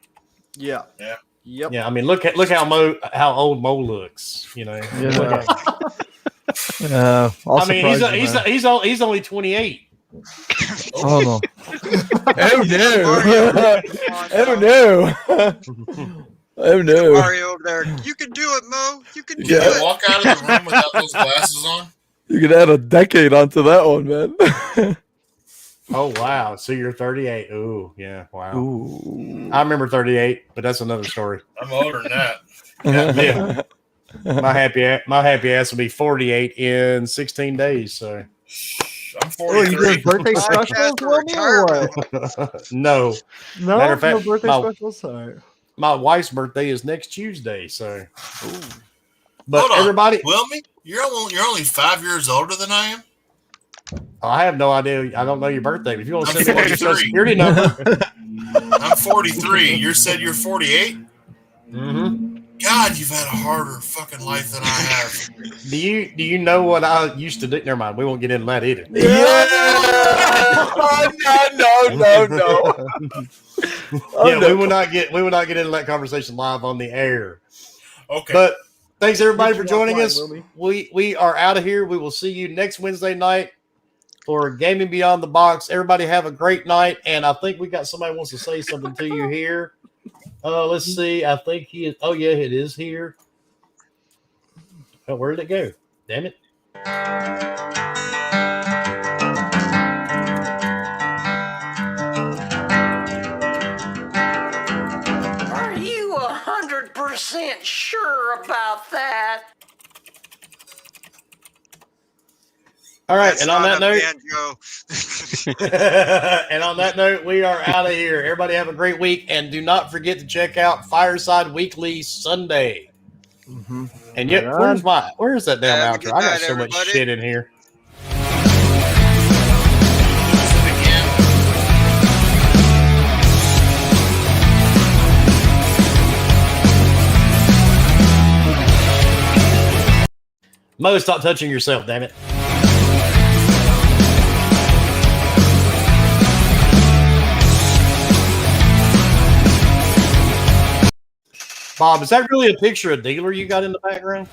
Yeah. Yeah. Yep. Yeah, I mean, look how old Mo looks, Yeah. I I'll mean, surprise you, man. he's only 28. Oh no! Oh no! Oh no! Oh no! Mario over there. You can do it, Mo. You can do Can it. you walk out of the room without those glasses on? You could add a decade onto that one, man. Oh wow! So you're 38. Ooh, yeah, wow. Ooh. I remember 38, but that's another story. I'm older than that. Yeah. My happy ass will be 48 in 16 days. So I'm Oh, you 43. doing birthday specials, Podcast Wilmy, or what? no, No, Matter of fact, no birthday my- specials. All right. my wife's birthday is next Tuesday. So, but Hold on. everybody, Wilmy, you're only 5 years older than I am. I have no idea. I don't know your birthday. But if you want to I'm send me your social 43. security number, I'm 43. You said you're 48. mm-hmm. God, you've had a harder fucking life than I have. Do you know what I used to do? Never mind. We won't get into that either. No. Yeah, we will not get into that conversation live on the air. Okay. But thanks everybody for Get you joining offline, us. Wilmy. We are out of here. We will see you next Wednesday night for Gaming Beyond the Box. Everybody have a great night. And I think we got somebody wants to say something to you here. Let's see. I think he is. Oh yeah, it is here. Oh, where did it go? Damn it. Are you 100% sure about that? All right, That's and on not that a note, banjo. and on that note, we are out of here. Everybody have a great week, and do not forget to check out Fireside Weekly Sunday. And yet, Right where's that damn Have a outro? good I got night, so much everybody. shit in here. Mo, stop touching yourself, damn it. Bob, is that really a picture of Dealer you got in the background?